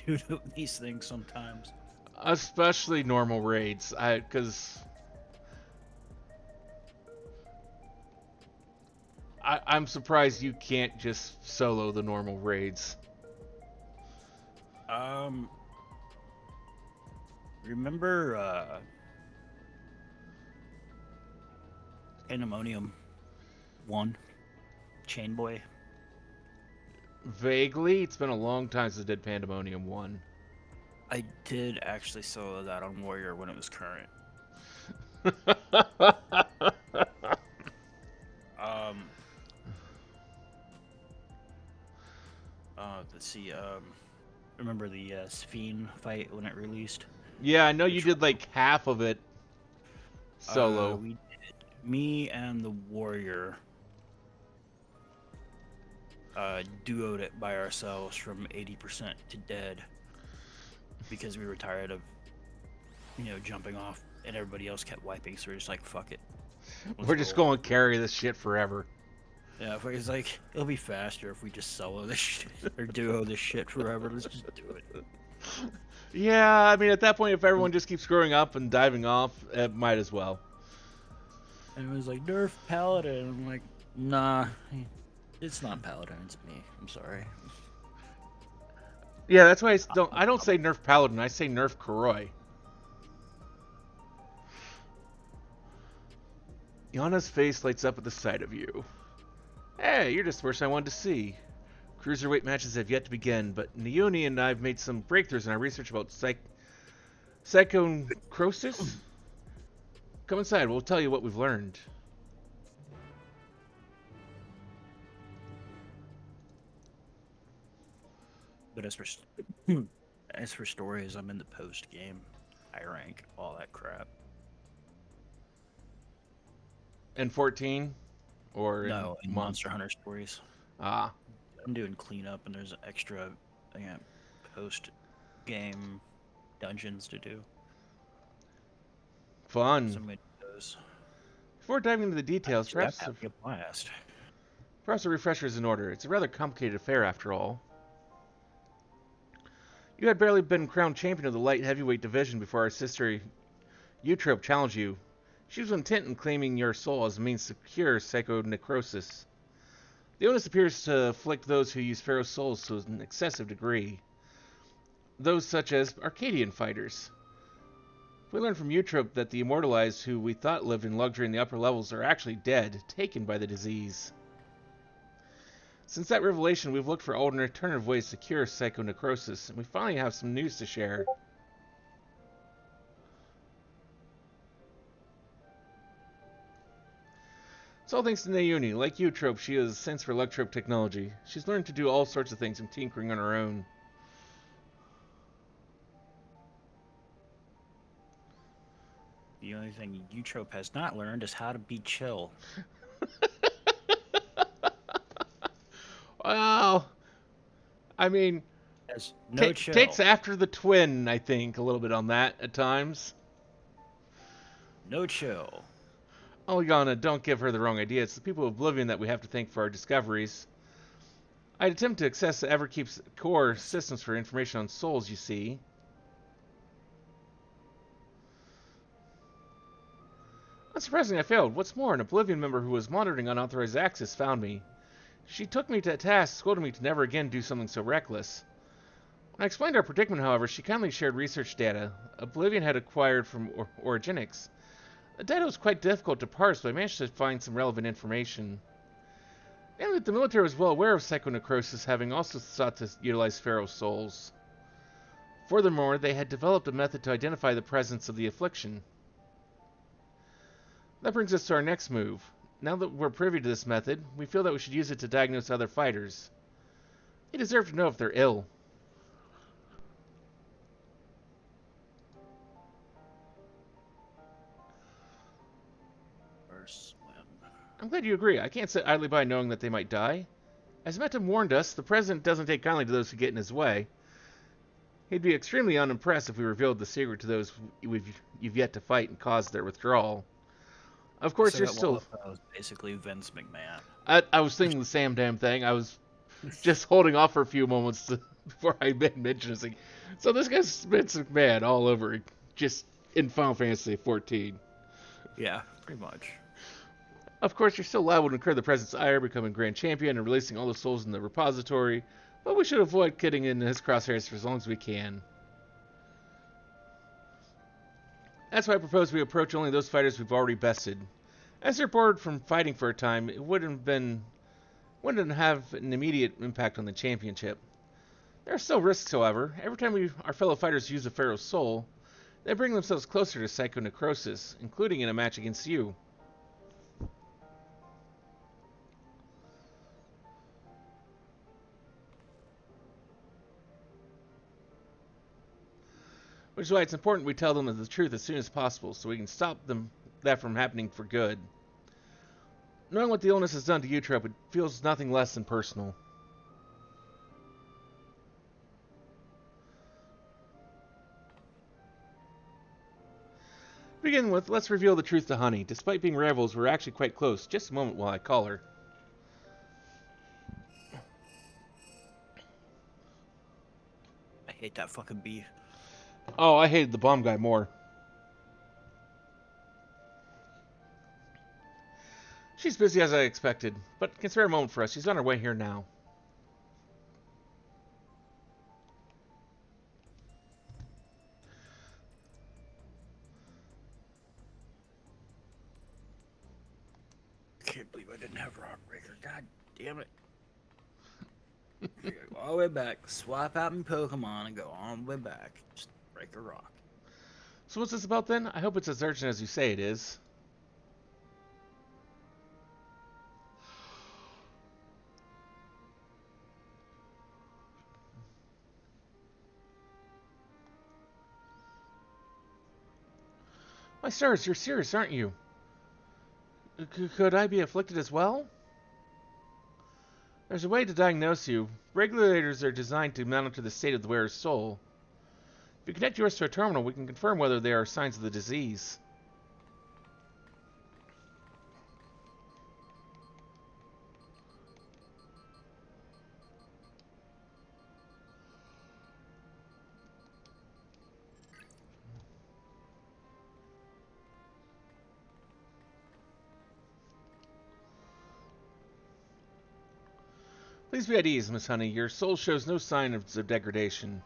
do these things sometimes. Especially normal raids, because I'm surprised you can't just solo the normal raids. Um, remember Pandemonium 1, Chain Boy? Vaguely, it's been a long time since I did Pandemonium 1. I did actually solo that on Warrior when it was current. Um, let's see. Remember the Sphene fight when it released? Yeah, I know you Which did like half of it solo. we me and the Warrior duoed it by ourselves from 80% to dead because we were tired of jumping off and everybody else kept wiping, so we're just like, fuck it, let's We're just roll. going to carry this shit forever. Yeah, if it's like, it'll be faster if we just solo this shit or duo this shit forever. Let's just do it. Yeah, I mean, at that point, if everyone just keeps screwing up and diving off, it might as well. And it was like, nerf Paladin. I'm like, nah, it's not Paladin, it's me. I'm sorry. Yeah, that's why I don't say nerf Paladin, I say nerf Koroi. Yana's face lights up at the sight of you. Hey, you're just the person I wanted to see. Cruiserweight matches have yet to begin, but Naomi and I have made some breakthroughs in our research about psychonecrosis. Come inside, we'll tell you what we've learned. But as for stories, I'm in the post game, high rank, all that crap. In 14? Or No, in Mon? Monster Hunter stories, Ah, I'm doing cleanup, and there's extra, yeah, post game dungeons to do. So fun. I'm gonna do those. Before diving into the details, Actually, I'm having a blast. perhaps a refresher is in order. It's a rather complicated affair, after all. You had barely been crowned champion of the light heavyweight division before our sister Eutrope challenged you. She was intent in claiming your soul as a means to cure psychonecrosis. The onus appears to afflict those who use Pharaoh's souls to an excessive degree. Those such as Arcadian fighters. We learned from Eutrope that the immortalized who we thought lived in luxury in the upper levels are actually dead, taken by the disease. Since that revelation, we've looked for alternative ways to cure psychonecrosis, and we finally have some news to share. It's all thanks to Naomi. Like Eutrope, she has a sense for electrope technology. She's learned to do all sorts of things from tinkering on her own. The only thing Eutrope has not learned is how to be chill. Well, I mean, Has no takes chill. after the twin, I think, a little bit on that at times. No chill. Oh, Yana, don't give her the wrong idea. It's the people of Oblivion that we have to thank for our discoveries. I'd attempt to access the Everkeep's core systems for information on souls, you see. Unsurprisingly, I failed. What's more, an Oblivion member who was monitoring unauthorized access found me. She took me to task, scolding me to never again do something so reckless. When I explained our predicament, however, she kindly shared research data Oblivion had acquired from Origenics. The data was quite difficult to parse, but I managed to find some relevant information. And the military was well aware of psychonecrosis, having also sought to utilize Pharaoh's souls. Furthermore, they had developed a method to identify the presence of the affliction. That brings us to our next move. Now that we're privy to this method, we feel that we should use it to diagnose other fighters. They deserve to know if they're ill. Or swim. I'm glad you agree. I can't sit idly by knowing that they might die. As Metum warned us, the President doesn't take kindly to those who get in his way. He'd be extremely unimpressed if we revealed the secret to those you've yet to fight and cause their withdrawal. Of course, So you're that still... Wallopfell is basically Vince McMahon. I was thinking the same damn thing. I was just holding off for a few moments before I mentioned it's like, so this guy's Vince McMahon all over, just in Final Fantasy 14. Yeah, pretty much. Of course, you're still liable to incur the President's ire, becoming Grand Champion and releasing all the souls in the repository, but we should avoid getting in his crosshairs for as long as we can. That's why I propose we approach only those fighters we've already bested. As they're bored from fighting for a time, it wouldn't have an immediate impact on the championship. There are still risks, however. Every time our fellow fighters use a Pharaoh's soul, they bring themselves closer to psychonecrosis, including in a match against you. Which is why it's important we tell them the truth as soon as possible, so we can stop that from happening for good. Knowing what the illness has done to Eutrope, it feels nothing less than personal. To begin with, let's reveal the truth to Honey. Despite being rivals, we're actually quite close. Just a moment while I call her. I hate that fucking bee. Oh, I hated the bomb guy more. She's busy as I expected, but can spare a moment for us. She's on her way here now. I can't believe I didn't have Rock Breaker. God damn it. Go all the way back, swap out my Pokemon, and go all the way back. Just break a rock. So what's this about then? I hope it's as urgent as you say it is. My stars, you're serious, aren't you? Could I be afflicted as well? There's a way to diagnose you. Regulators are designed to monitor the state of the wearer's soul. If you connect yours to a terminal, we can confirm whether there are signs of the disease. Please be at ease, Miss Honey. Your soul shows no sign of degradation.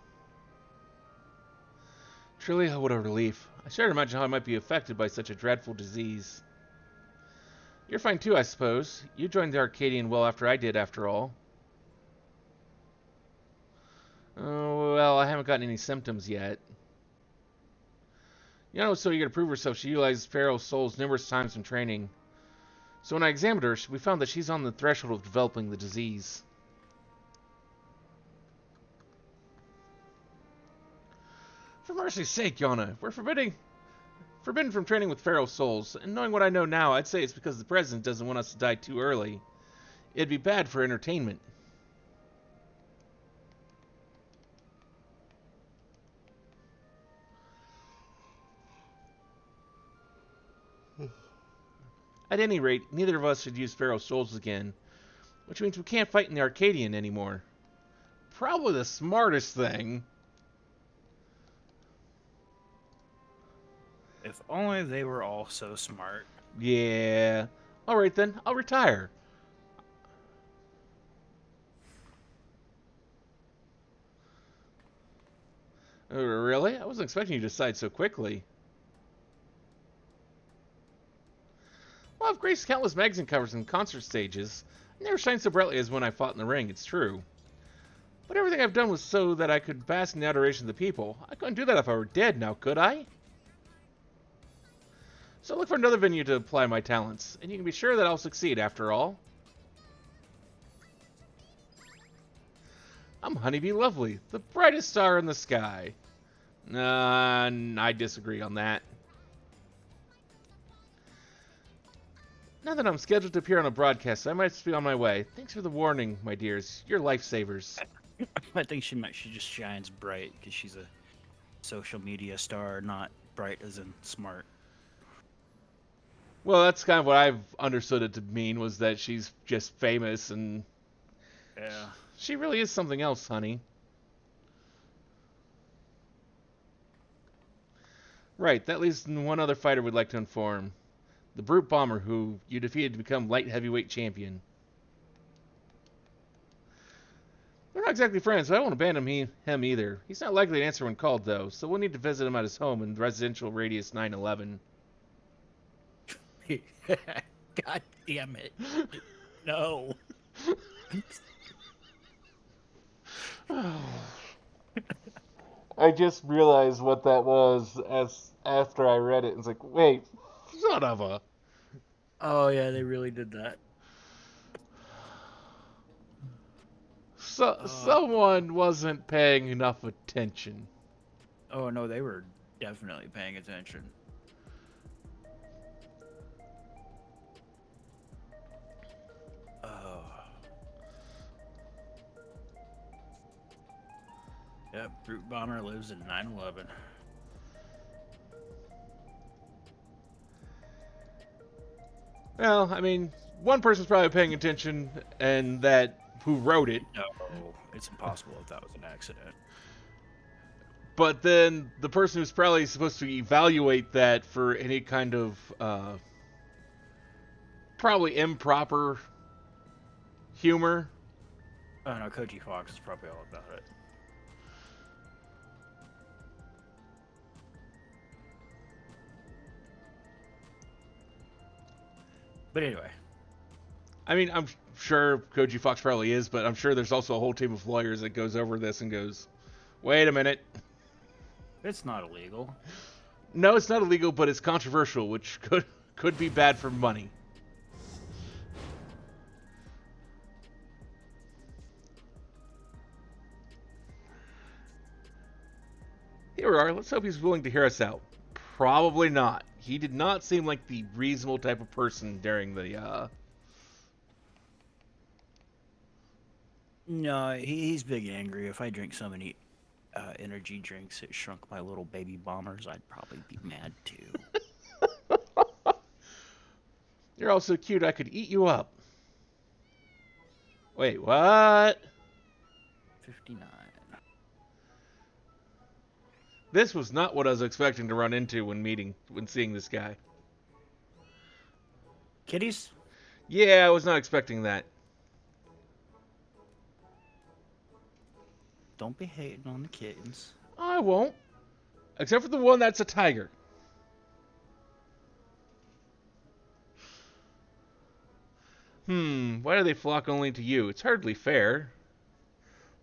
Truly, what a relief. I share to imagine how I might be affected by such a dreadful disease. You're fine too, I suppose. You joined the Arcadion well after I did, after all. Oh, well, I haven't gotten any symptoms yet. You know, so eager to prove herself, she utilizes Pharaoh's souls numerous times in training. So when I examined her, we found that she's on the threshold of developing the disease. For mercy's sake, Yana, we're forbidden from training with Pharaoh's souls, and knowing what I know now, I'd say it's because the President doesn't want us to die too early. It'd be bad for entertainment. At any rate, neither of us should use Pharaoh's souls again, which means we can't fight in the Arcadion anymore. Probably the smartest thing. If only they were all so smart. Yeah. Alright then, I'll retire. Really? I wasn't expecting you to decide so quickly. Well, I've graced countless magazine covers and concert stages. I never shined so brightly as when I fought in the ring, it's true. But everything I've done was so that I could bask in the adoration of the people. I couldn't do that if I were dead now, could I? So look for another venue to apply my talents, and you can be sure that I'll succeed after all. I'm Honeybee Lovely, the brightest star in the sky. I disagree on that. Now that I'm scheduled to appear on a broadcast, I might be on my way. Thanks for the warning, my dears. You're lifesavers. I think she just shines bright because she's a social media star, not bright as in smart. Well, that's kind of what I've understood it to mean, was that she's just famous and... Yeah. She really is something else, honey. Right, that leaves one other fighter we'd like to inform. The Brute Bomber, who you defeated to become light heavyweight champion. We're not exactly friends, so I won't abandon him either. He's not likely to answer when called, though, so we'll need to visit him at his home in residential radius 911. God damn it. No. I just realized what that was as after I read it. It's like, wait, son of a. Oh, yeah, they really did that. Someone wasn't paying enough attention. Oh, no, they were definitely paying attention. Oh. Yep, Brute Bomber lives in 911. Well, I mean, one person's probably paying attention, and that who wrote it. No, it's impossible if that was an accident. But then the person who's probably supposed to evaluate that for any kind of probably improper humor. Oh, no, Koji Fox is probably all about it. But anyway. I mean, I'm sure Koji Fox probably is, but I'm sure there's also a whole team of lawyers that goes over this and goes, wait a minute. It's not illegal. No, it's not illegal, but it's controversial, which could be bad for money. Here we are. Let's hope he's willing to hear us out. Probably not. He did not seem like the reasonable type of person during the, No, he's big angry. If I drink so many energy drinks, it shrunk my little baby bombers, I'd probably be mad too. You're all so cute I could eat you up. Wait, what? 59. This was not what I was expecting to run into when seeing this guy. Kitties? Yeah, I was not expecting that. Don't be hating on the kittens. I won't. Except for the one that's a tiger. Why do they flock only to you? It's hardly fair.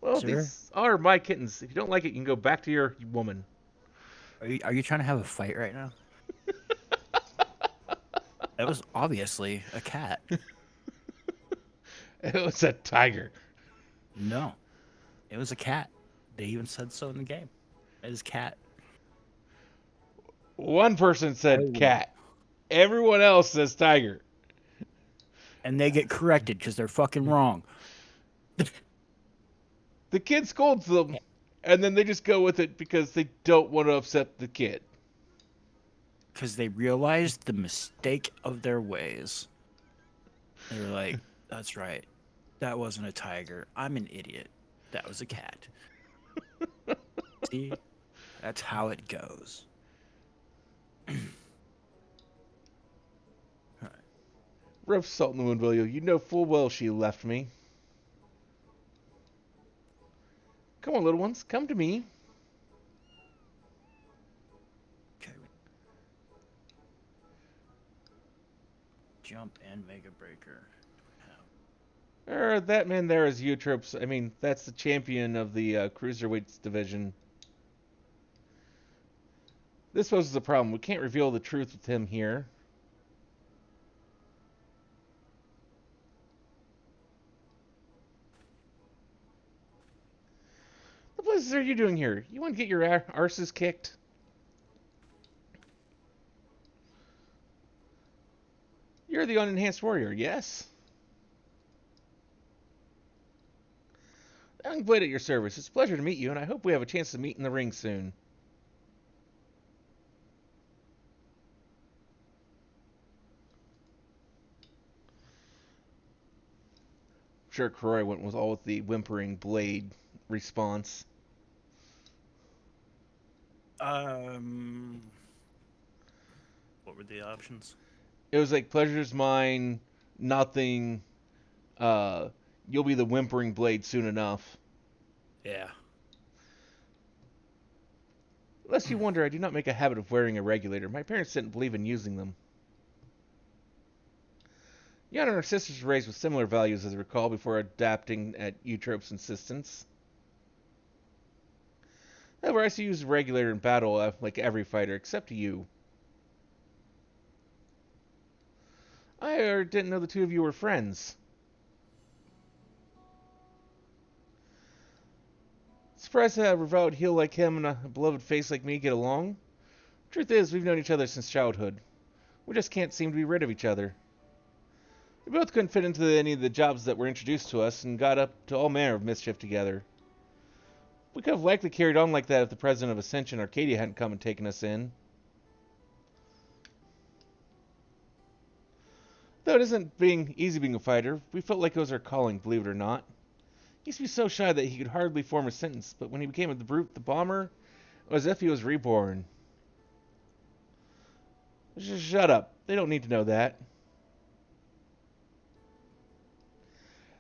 Well, Sir? these are my kittens. If you don't like it, you can go back to your woman. Are you trying to have a fight right now? That was obviously a cat. It was a tiger. No. It was a cat. They even said so in the game. It is cat. One person said Oh. cat. Everyone else says tiger. And they get corrected because they're fucking wrong. The kid scolds them, and then they just go with it because they don't want to upset the kid. Because they realized the mistake of their ways. They were like, that's right. That wasn't a tiger. I'm an idiot. That was a cat. See? That's how it goes. Rub salt in the wound, will you? You know full well she left me. Come on, little ones. Come to me. Okay. Jump and Mega Breaker. That man there is Eutrope's. I mean, that's the champion of the cruiserweights division. This poses a problem. We can't reveal the truth with him here. What the blazes are you doing here? You want to get your arses kicked? You're the unenhanced warrior, yes? Young Blade at your service. It's a pleasure to meet you, and I hope we have a chance to meet in the ring soon. I'm sure Croy went with all with the whimpering Blade response. What were the options? It was like pleasure's mine, nothing. Uh, you'll be the whimpering blade soon enough. Yeah. Lest you wonder, I do not make a habit of wearing a regulator. My parents didn't believe in using them. Yana and her sisters were raised with similar values, as I recall, before adapting at Eutrope's insistence. However, I used to use a regulator in battle like every fighter, except you. I didn't know the two of you were friends. Surprised to have a reviled heel like him and a beloved face like me get along? Truth is, we've known each other since childhood. We just can't seem to be rid of each other. We both couldn't fit into any of the jobs that were introduced to us and got up to all manner of mischief together. We could have likely carried on like that if the president of Ascension, Arcadia, hadn't come and taken us in. Though it isn't easy being a fighter, we felt like it was our calling, believe it or not. He used to be so shy that he could hardly form a sentence, but when he became the brute, the bomber, it was as if he was reborn. Just shut up. They don't need to know that.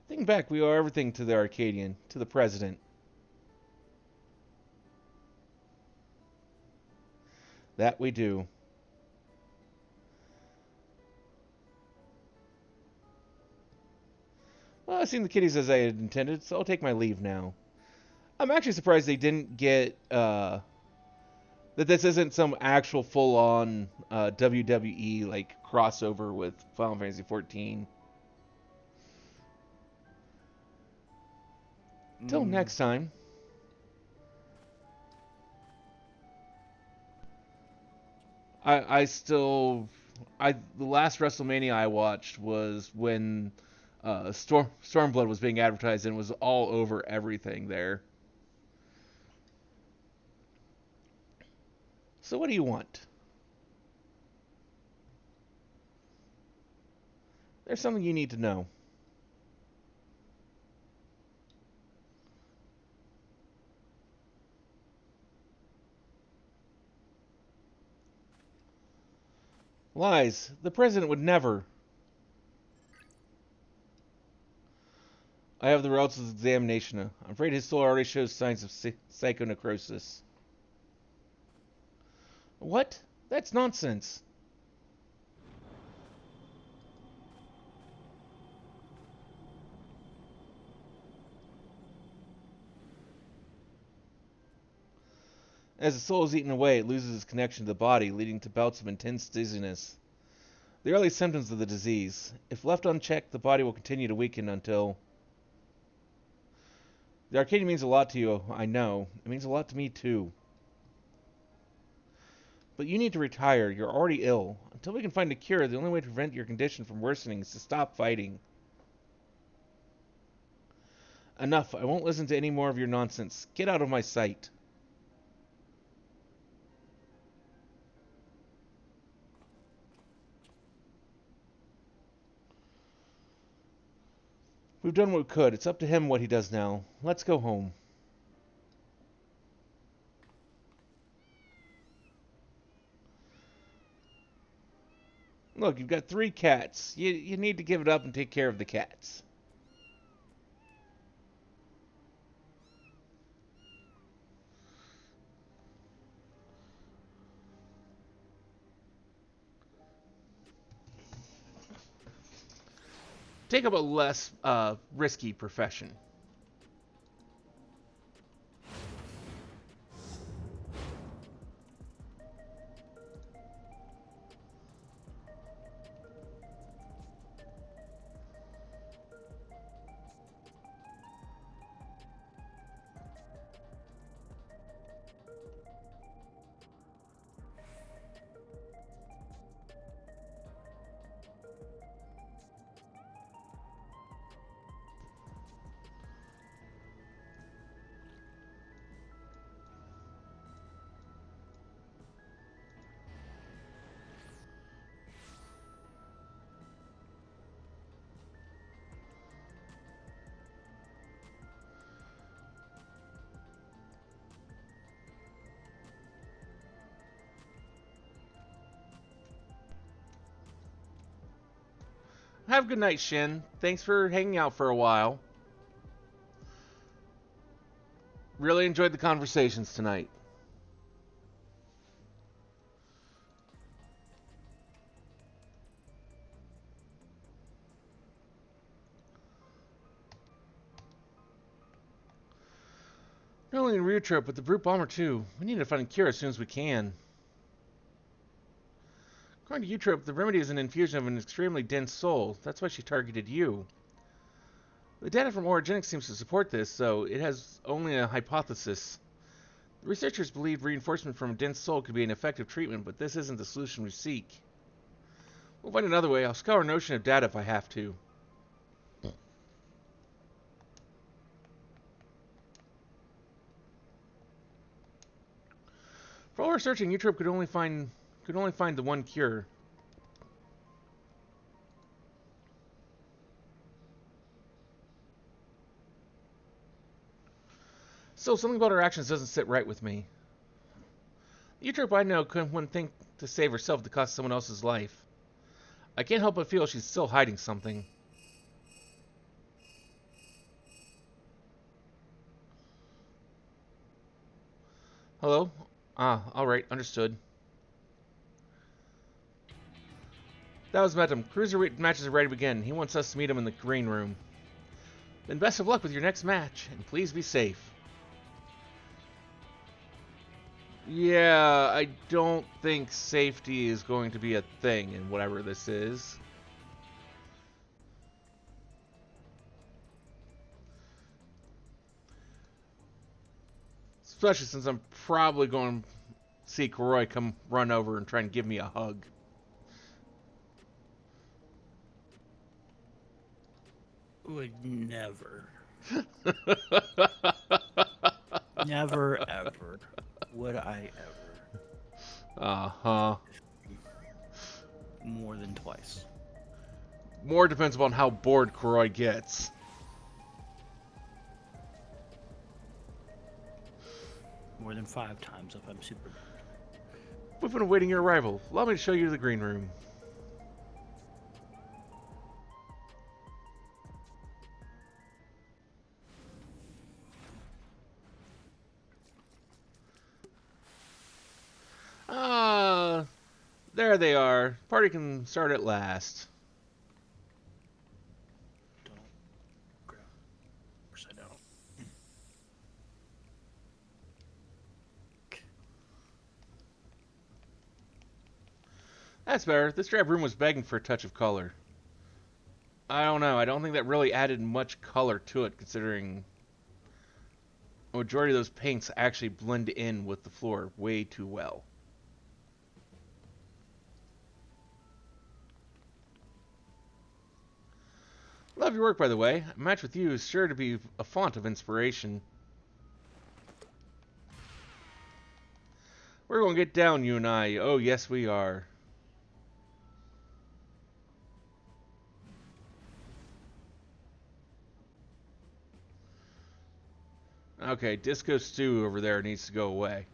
Thinking back, we owe everything to the Arcadian, to the president. That we do. Well, I've seen the kiddies as I had intended, so I'll take my leave now. I'm actually surprised they didn't get, that this isn't some actual full-on, WWE, like, crossover with Final Fantasy XIV. Till next time. The last WrestleMania I watched was when Stormblood was being advertised and was all over everything there. So what do you want? There's something you need to know. Lies. The president would never. I have the results of his examination. I'm afraid his soul already shows signs of psychonecrosis. What? That's nonsense. As the soul is eaten away, it loses its connection to the body, leading to bouts of intense dizziness. The early symptoms of the disease. If left unchecked, the body will continue to weaken until... The Arcadian means a lot to you, I know. It means a lot to me, too. But you need to retire. You're already ill. Until we can find a cure, the only way to prevent your condition from worsening is to stop fighting. Enough. I won't listen to any more of your nonsense. Get out of my sight. We've done what we could. It's up to him what he does now. Let's go home. Look, you've got 3 cats. You need to give it up and take care of the cats. Take up a less risky profession. have a good night, Shin. Thanks for hanging out for a while. Really enjoyed the conversations tonight. Not only in Ryutrip, but the Brute Bomber too. We need to find a cure as soon as we can. According to Utrip, the remedy is an infusion of an extremely dense soul. That's why she targeted you. The data from Origenics seems to support this, so it has only a hypothesis. The researchers believe reinforcement from a dense soul could be an effective treatment, but this isn't the solution we seek. We'll find another way. I'll scour an ocean of data if I have to. For all our searching, Utrip could only find the one cure. Still, something about her actions doesn't sit right with me. The Utrip I know wouldn't think to save herself to cost someone else's life. I can't help but feel she's still hiding something. Hello? Ah, alright, understood. That was Metum. Cruiserweight matches are ready to begin. He wants us to meet him in the green room. Then best of luck with your next match, and please be safe. Yeah, I don't think safety is going to be a thing in whatever this is. Especially since I'm probably going to see Koroi come run over and try and give me a hug. Would never. Never, ever. Would I ever. Uh-huh. More than twice. More depends upon how bored Koroi gets. More than 5 times if I'm super bored. We've been awaiting your arrival. Allow me to show you the green room. Ah, there they are. Party can start at last. Don't grab. Of course I don't. That's better. This drab room was begging for a touch of color. I don't know. I don't think that really added much color to it, considering a majority of those paints actually blend in with the floor way too well. Love your work, by the way. A match with you is sure to be a font of inspiration. We're going to get down, you and I. Oh, yes, we are. Okay, Disco Stew over there needs to go away.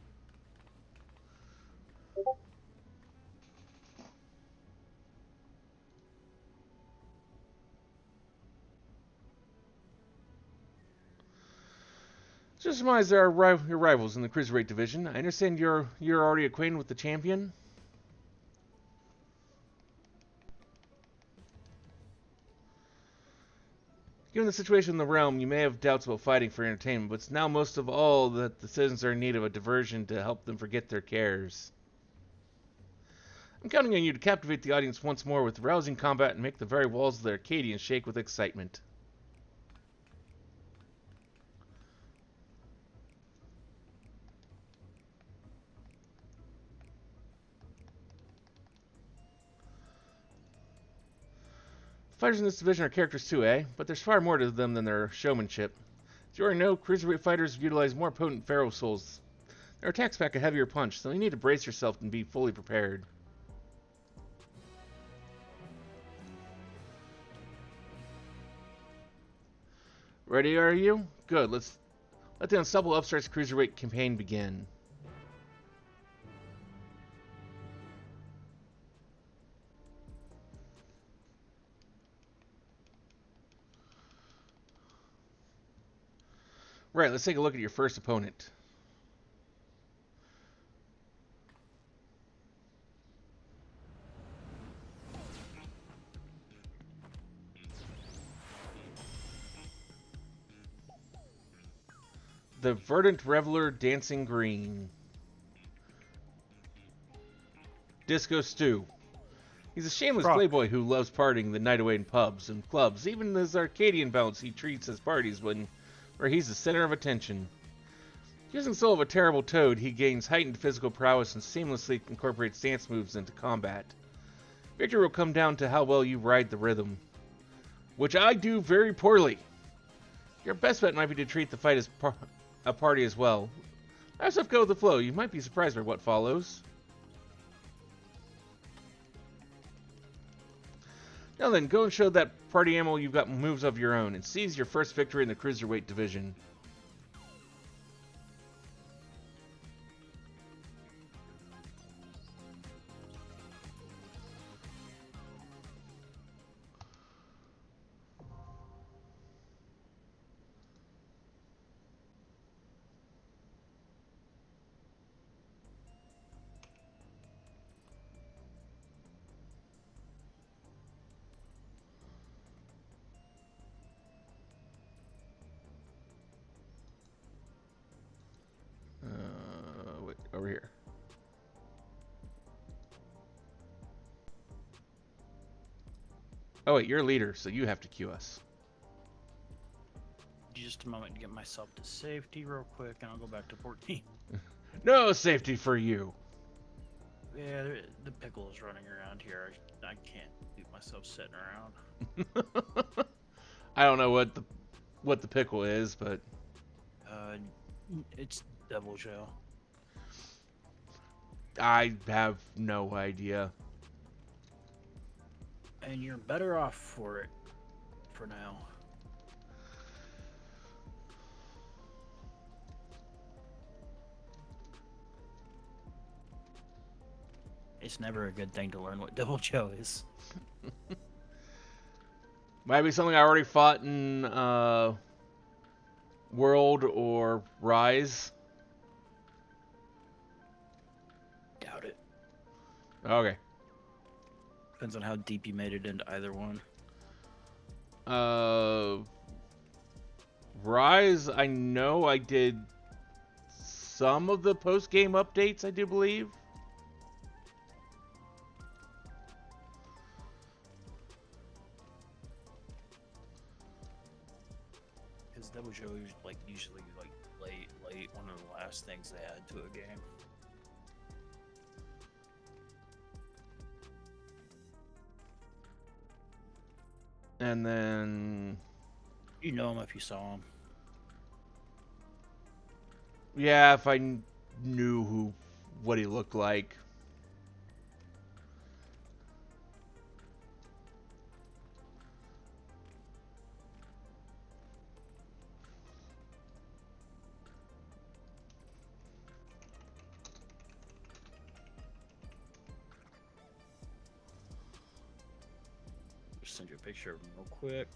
Just surmise there are your rivals in the cruiserweight division. I understand you're already acquainted with the champion. Given the situation in the realm, you may have doubts about fighting for entertainment, but it's now most of all that the citizens are in need of a diversion to help them forget their cares. I'm counting on you to captivate the audience once more with rousing combat and make the very walls of the Arcadion shake with excitement. Fighters in this division are characters too, eh? But there's far more to them than their showmanship. As you already know, cruiserweight fighters utilize more potent pharaoh souls. Their attacks pack a heavier punch, so you need to brace yourself and be fully prepared. Ready, are you? Good, let the Unstoppable Upstarts Cruiserweight campaign begin. Right, let's take a look at your first opponent. The Verdant Reveler Dancing Green. Disco Stew. He's a shameless Rock. playboy who loves partying the night away in pubs and clubs, even his arcadion bouts he treats as parties where he's the center of attention. Using Soul of a Terrible Toad, he gains heightened physical prowess and seamlessly incorporates dance moves into combat. Victory will come down to how well you ride the rhythm, which I do very poorly. Your best bet might be to treat the fight as a party as well. Have stuff go with the flow. You might be surprised by what follows. Now then, go and show that party animal you've got moves of your own and seize your first victory in the cruiserweight division. Wait, over here. Oh wait, you're a leader, so you have to queue us. Just a moment to get myself to safety real quick, and I'll go back to 14. No safety for you. Yeah, the pickle is running around here. I can't keep myself sitting around. I don't know what the pickle is, but It's Devil Joe. I have no idea. And you're better off for it for now. It's never a good thing to learn what Devil Joe is. Might be something I already fought in World or Rise. Doubt it. Okay. Depends on how deep you made it into either one. Rise, I know I did some of the post-game updates, I do believe. Because Devil Joe is usually late, one of the last things they add to a game. And then, You know him if you saw him. yeah, if I knew what he looked like. Just send you a picture of him real quick.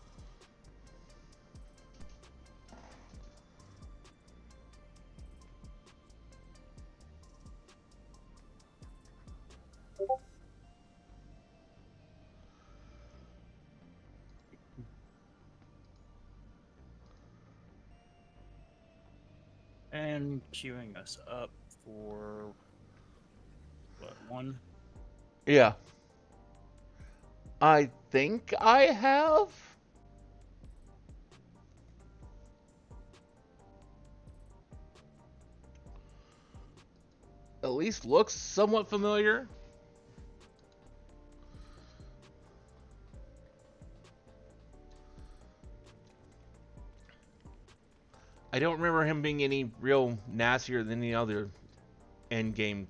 And queuing us up for what, one? Yeah. I think I have. At least looks somewhat familiar. I don't remember him being any real nastier than any other endgame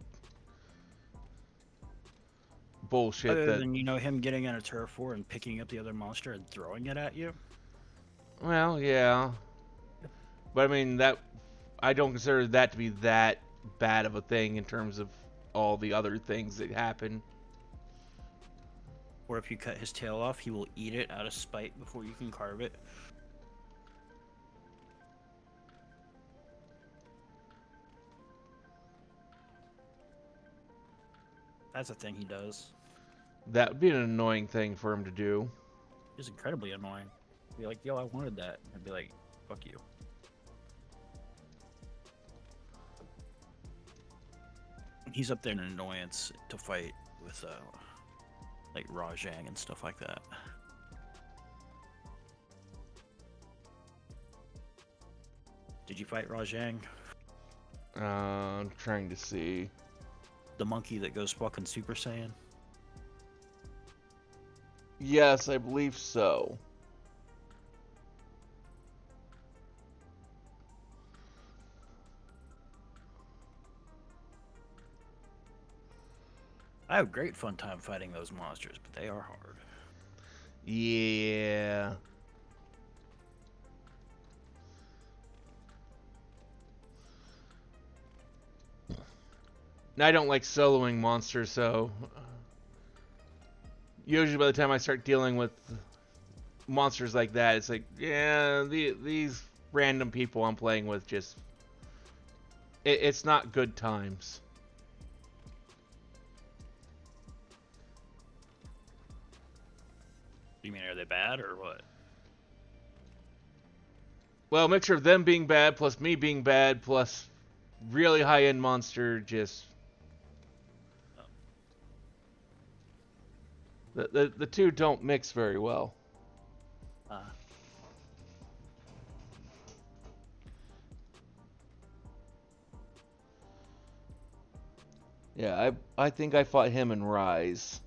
bullshit. Other than, him getting in a turf war and picking up the other monster and throwing it at you. Well, yeah. But I mean, I don't consider that to be that bad of a thing in terms of all the other things that happen. Or if you cut his tail off, he will eat it out of spite before you can carve it. That's a thing he does. That would be an annoying thing for him to do. It's incredibly annoying. Be like, yo, I wanted that. I'd be like, fuck you. He's up there in an annoyance to fight with, like Rajang and stuff like that. Did you fight Rajang? I'm trying to see. The monkey that goes fucking Super Saiyan? Yes, I believe so. I have great fun time fighting those monsters, but they are hard. Yeah. I don't like soloing monsters, so usually by the time I start dealing with monsters like that, it's like, yeah, these random people I'm playing with just... It's not good times. You mean, are they bad or what? Well, a mixture of them being bad, plus me being bad, plus really high-end monster, just... The two don't mix very well. Yeah, I think I fought him in Rise.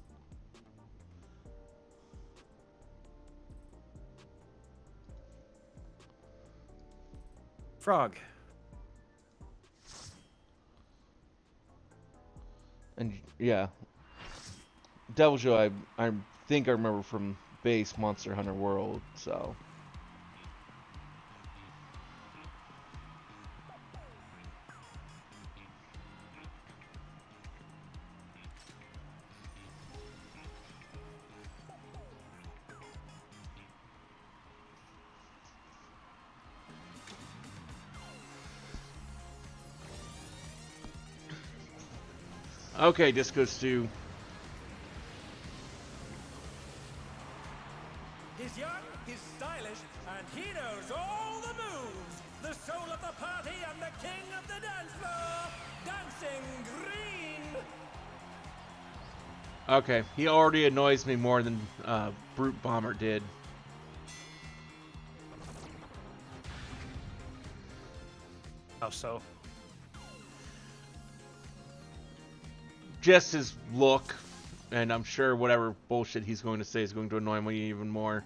Frog. And yeah, Devil Joe I think I remember from base Monster Hunter World, so. Okay, Disco Stew. He's young, he's stylish, and he knows all the moves. The soul of the party and the king of the dance floor, Dancing Green. Okay, he already annoys me more than Brute Bomber did. How so? Just his look, and I'm sure whatever bullshit he's going to say is going to annoy me even more.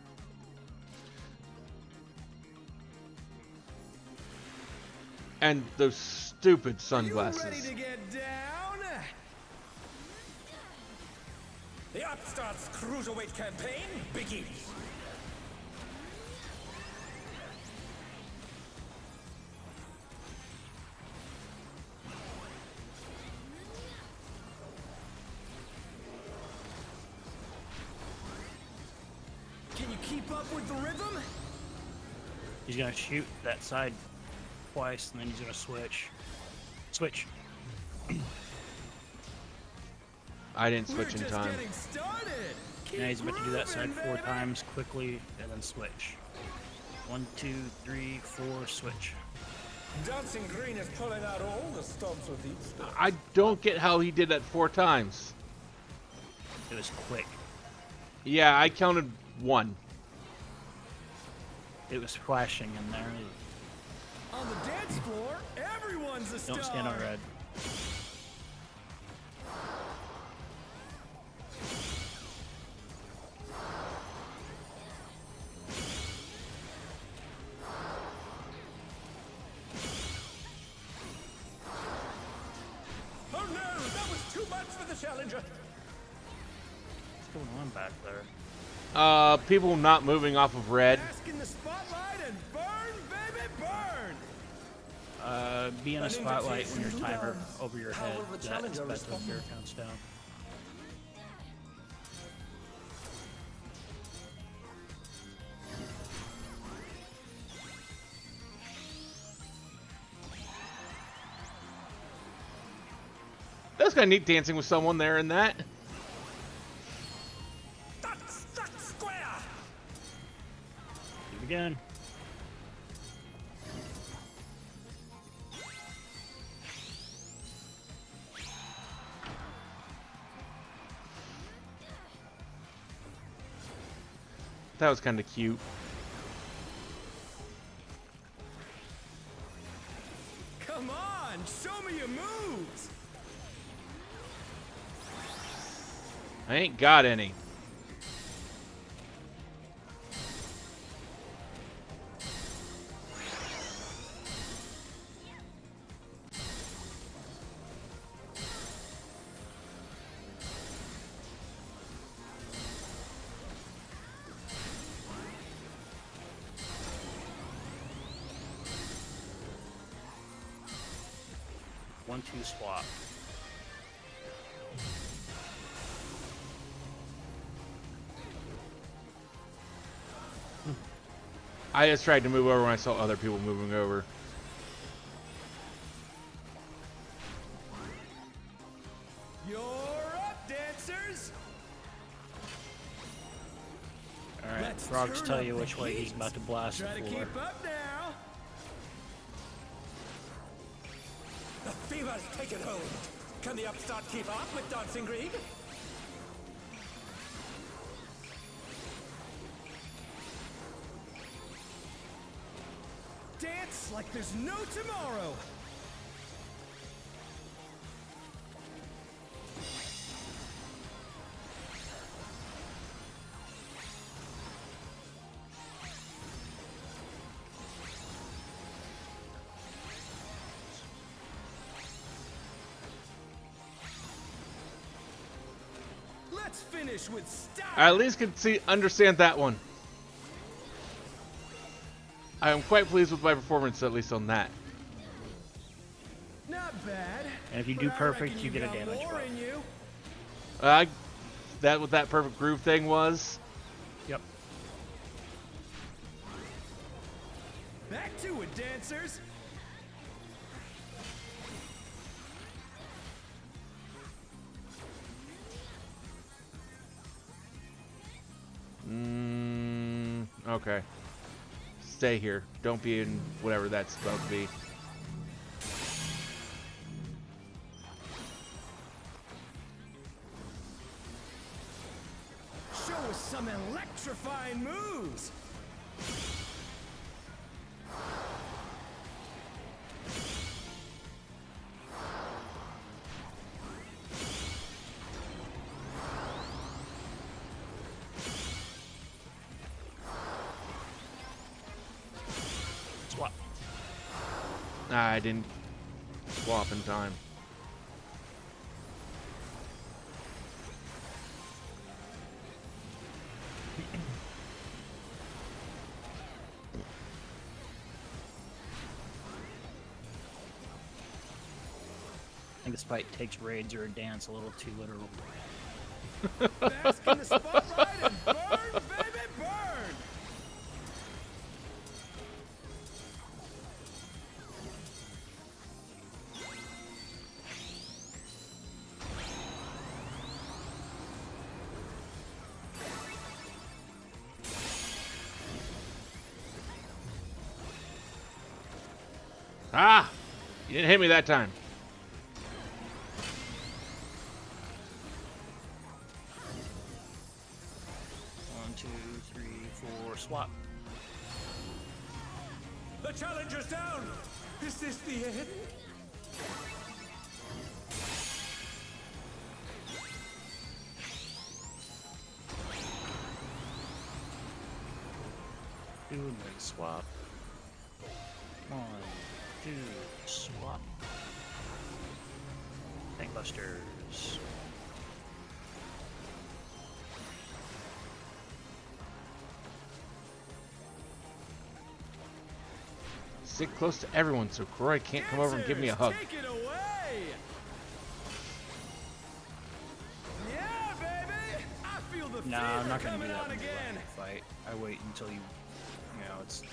And those stupid sunglasses. Are you ready to get down? The Upstart's cruiserweight campaign begins. Can you keep up with the rhythm? He's gonna shoot that side twice, and then he's gonna switch. Switch. I didn't switch in time. Now he's about to do that side 4 times quickly, and then switch. 1, 2, 3, 4, switch. Dancing Green is pulling out all the stops with each step. I don't get how he did that 4 times. It was quick. Yeah, I counted 1. It was flashing in there. On the dance floor, everyone's a star. Don't stand on red. Oh no, that was too much for the challenger. What's going on back there? People not moving off of red. Bask in the spotlight and burn, baby, burn. Be in a An spotlight when your invitation timer to over your how head. will the That challenger special respond? gear counts down. That was kind of neat dancing with someone there in that. That's square. Do it again. That was kind of cute. Come on, show me your moves. I ain't got any. One, two, swap. I just tried to move over when I saw other people moving over. You're up, dancers. Alright, Let's Frog's turn tell up you the which way he's heat. about to blast the Try to floor. keep up now. The fever's taken hold. Can the upstart keep up with Dancing Green? Dance like there's no tomorrow. Let's finish with style. I at least can understand that one. I am quite pleased with my performance, at least on that. Not bad. And if you but do I perfect, reckon you get a got damage more buff. in you. That what that perfect groove thing was. Yep. Back to it, dancers. Okay. Stay here. Don't be in whatever that's supposed to be. Show us some electrifying moves. Swap. I didn't swap in time. I think this fight takes raids or a dance a little too literal. Bask in the spotlight and burn, baby, burn. Ah! You didn't hit me that time. One, two, three, four, swap. The challenger's down. Is this the end? Two, and then swap. One, two, swap. Tankbusters. Sit close to everyone so Croy can't come over and give me a hug. Dancers, take it away. Yeah, baby. I feel the Nah, fever I'm not gonna coming do that on when you again. fight. I wait until you know, it's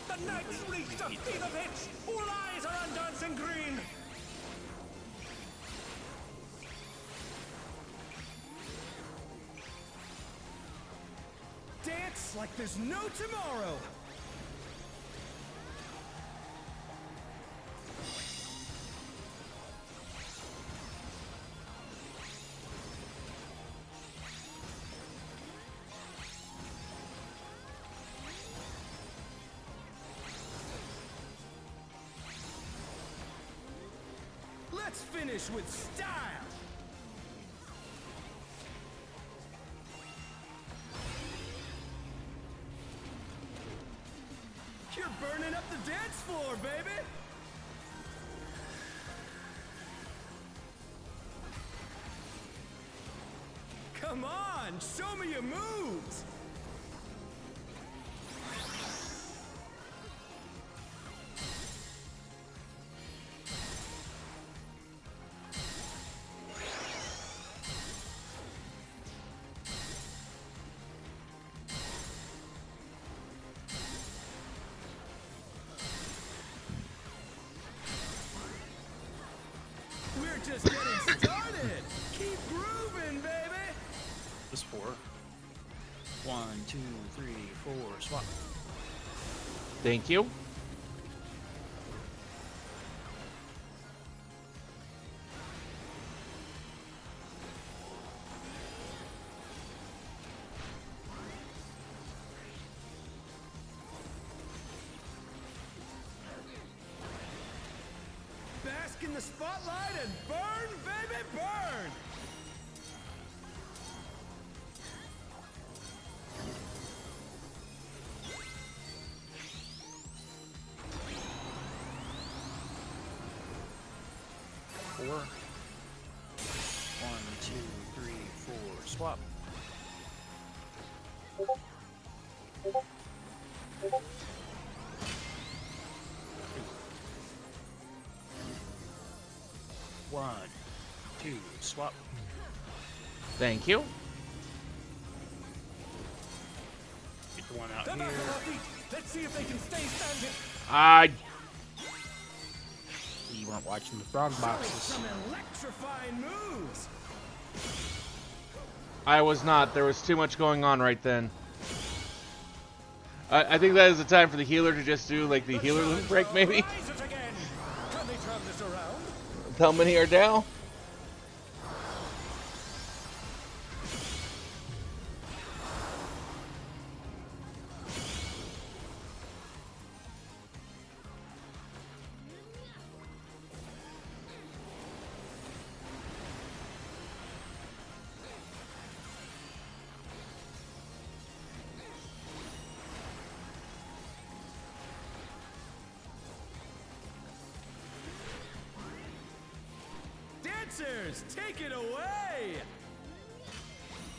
The Knights reached a fever pitch. All eyes are on Dancing Green. Dance like there's no tomorrow. Let's finish with style. You're burning up the dance floor, baby! Come on, show me your moves! We're just getting started! Keep grooving, baby! This 4. 1, 2, 3, 4. Swap. Thank you. Bask in the spotlight and burn, baby, burn! Four. 1, 2, 3, 4. Swap. One, two, swap. Thank you. Get the one out They're here. back on our feet. Let's see if they can stay standing. You weren't watching the frog boxes. Some electrifying moves. I was not. There was too much going on right then. I think that is the time for the healer to just do like the healer loop break, maybe. Rise it again. Can they turn this around? How many are down? Dancers, take it away.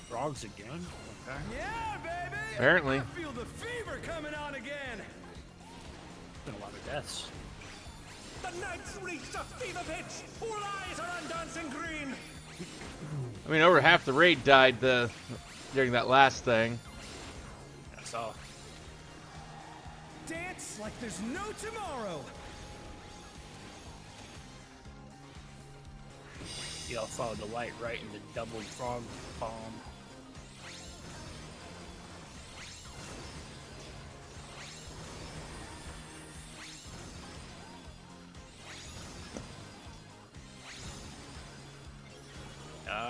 Frogs again? Okay. Yeah, baby. Apparently. I feel the fever coming on again. Been a lot of deaths. The night's reached a fever pitch. All eyes are on Dancing Green. I mean, over half the raid died during that last thing. I saw. Dance like there's no tomorrow. Y'all followed the light right into double frog bomb.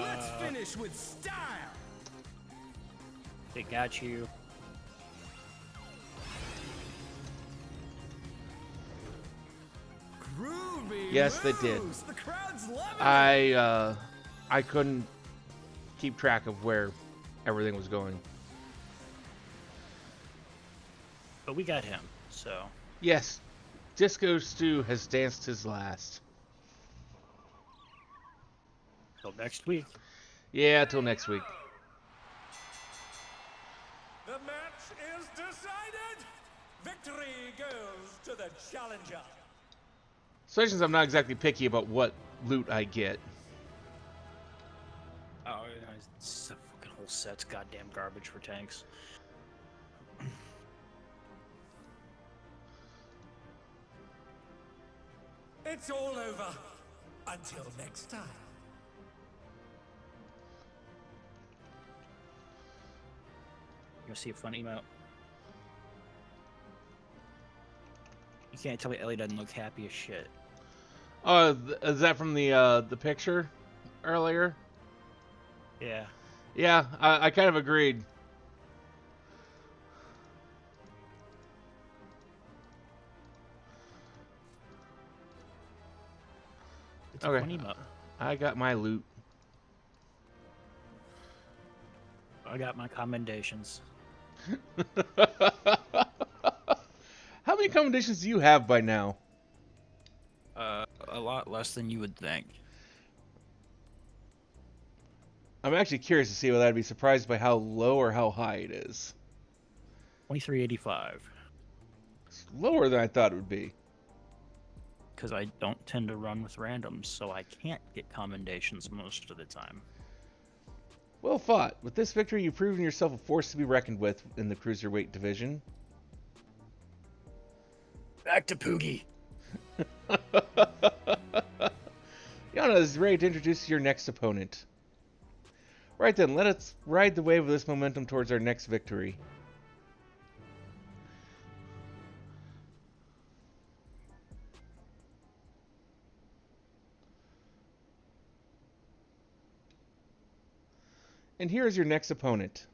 Let's finish with style. They got you. Groovy Yes, they did. moves. The crowd's loving it. I couldn't keep track of where everything was going. But we got him, so. Yes, Disco Stew has danced his last. Till next week. Yeah, till next week. The match is decided. Victory goes to the challenger. So since I'm not exactly picky about what loot I get. Oh, it's the fucking whole set's goddamn garbage for tanks. It's all over. Until next time. You see a fun emote? You can't tell me Ellie doesn't look happy as shit. Is that from the picture earlier? Yeah. Yeah, I kind of agreed. It's a Okay. fun emote. I got my loot. I got my commendations. How many commendations do you have by now? A lot less than you would think. I'm actually curious to see whether I'd be surprised by how low or how high it is. 2385. It's lower than I thought it would be. Because I don't tend to run with randoms, so I can't get commendations most of the time. Well fought. With this victory, you've proven yourself a force to be reckoned with in the cruiserweight division. Back to Poogie. Yana is ready to introduce your next opponent. Right then, let us ride the wave of this momentum towards our next victory. And here is your next opponent.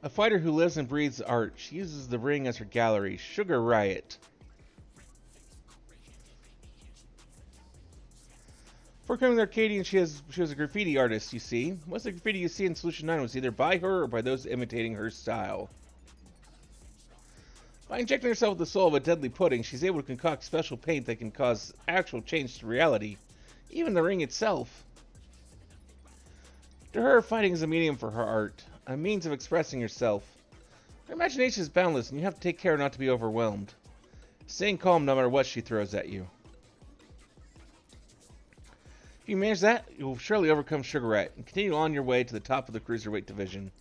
A fighter who lives and breathes art. She uses the ring as her gallery. Sugar Riot. Before coming to Arcadian, she was a graffiti artist, you see. Most of the graffiti you see in Solution 9 was either by her or by those imitating her style. By injecting herself with the soul of a deadly pudding, she's able to concoct special paint that can cause actual change to reality, even the ring itself. To her, fighting is a medium for her art, a means of expressing yourself. Her imagination is boundless, and you have to take care not to be overwhelmed. Staying calm no matter what she throws at you. If you manage that, you will surely overcome Sugar Rat and continue on your way to the top of the cruiserweight division.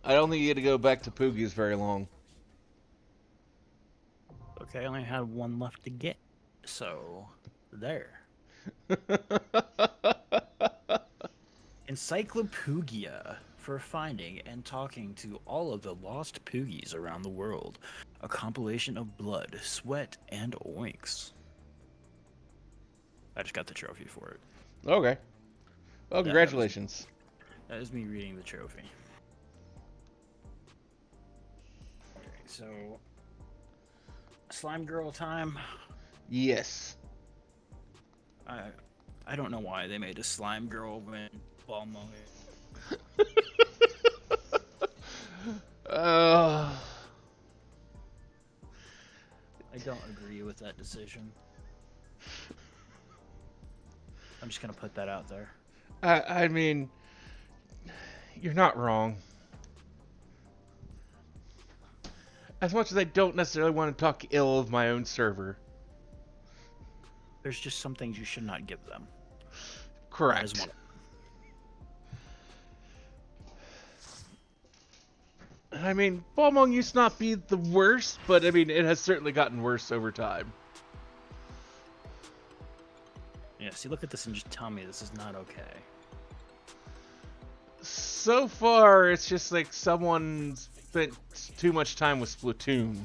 I don't think you get to go back to Poogie's very long. Okay, I only had one left to get. So, there. Encyclopedia for finding and talking to all of the lost Poogies around the world. A compilation of blood, sweat, and oinks. I just got the trophy for it. Okay. Well, Yeah, congratulations. That is me reading the trophy. Okay, so Slime Girl time. Yes. I don't know why they made a Slime Girl when Ball Mong. I don't agree with that decision. I'm just gonna put that out there. I mean, you're not wrong. As much as I don't necessarily want to talk ill of my own server. There's just some things you should not give them. Correct. That is one. I mean, Balmong used to not be the worst, but I mean, it has certainly gotten worse over time. Yeah, see, look at this and just tell me this is not okay. So far, it's just like someone spent too much time with Splatoon.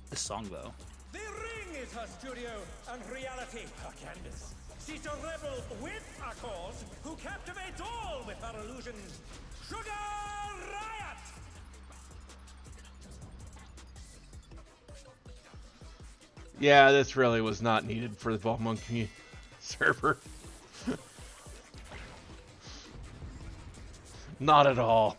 This song, though. The ring is her studio, and reality her canvas. She's a rebel with a cause, who captivates all with her illusions. Sugar Riot! Yeah, this really was not needed for the Balmong community server. Not at all.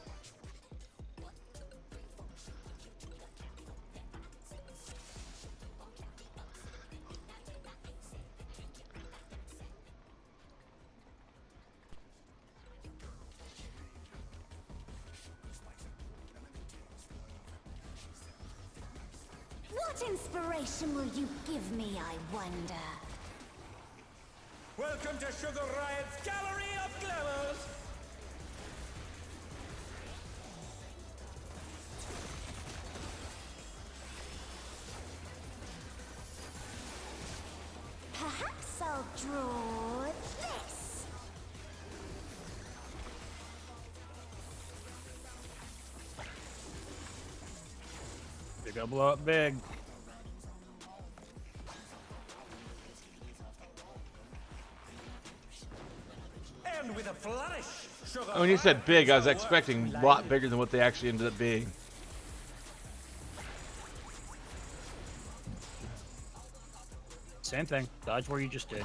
What What inspiration will you give me, I wonder? Welcome to Sugar Riot's Gallery of Glamours! Perhaps I'll draw this. They're gonna blow up big. And with a flourish, Sugar Oh, when you said Riot big, I was shall expecting work a lot bigger than what they actually ended up being. Same thing. Dodge where you just did.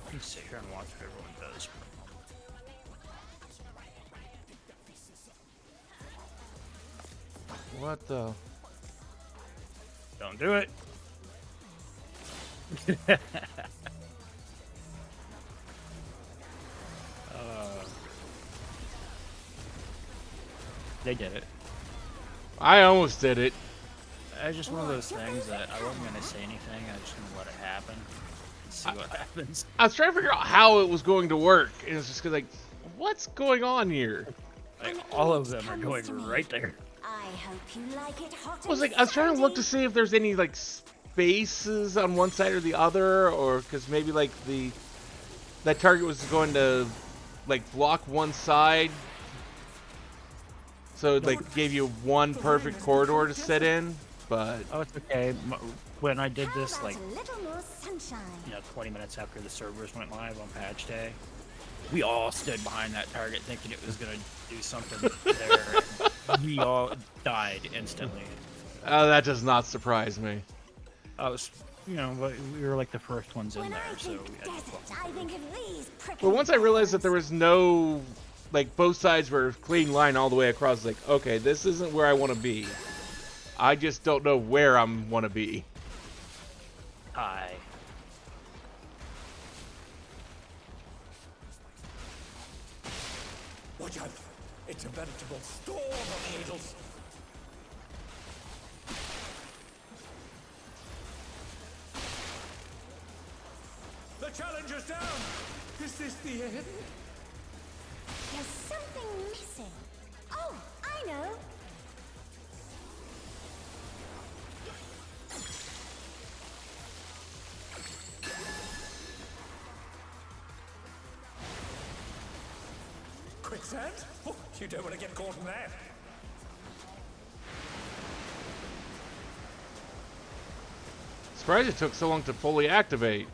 Let me sit here and watch what everyone does. What the? Don't do it. They did it. I almost did it. It's just one of those things that I wasn't gonna say anything. I just gonna let it happen and see what happens. I was trying to figure out how it was going to work. And it's just 'cause, like, what's going on here? Like, all of them are going right there. I hope you like it hot I was and like, I was trying to look to sandy. see if there's any like spaces on one side or the other, or because maybe like that target was going to like block one side, so it like gave you one perfect corridor to sit in. But Oh, it's okay. When I did How this, about like, a little more sunshine? 20 minutes after the servers went live on patch day, we all stood behind that target thinking it was gonna do something there. We all died instantly. that does not surprise me. I was, but we were like the first ones in When there, I so think we had to desert, fuck I with think it. of these But prickly once I realized that pears. there was no, like, both sides were clean line all the way across, like, okay, this isn't where I want to be. I just don't know where I want to be. Hi. Watch out! It's a veritable storm of needles. The challenger's down! Is this the end? There's something missing. Oh, I know. Quicksand? Oh, you don't want to get caught in that. Surprised it took so long to fully activate.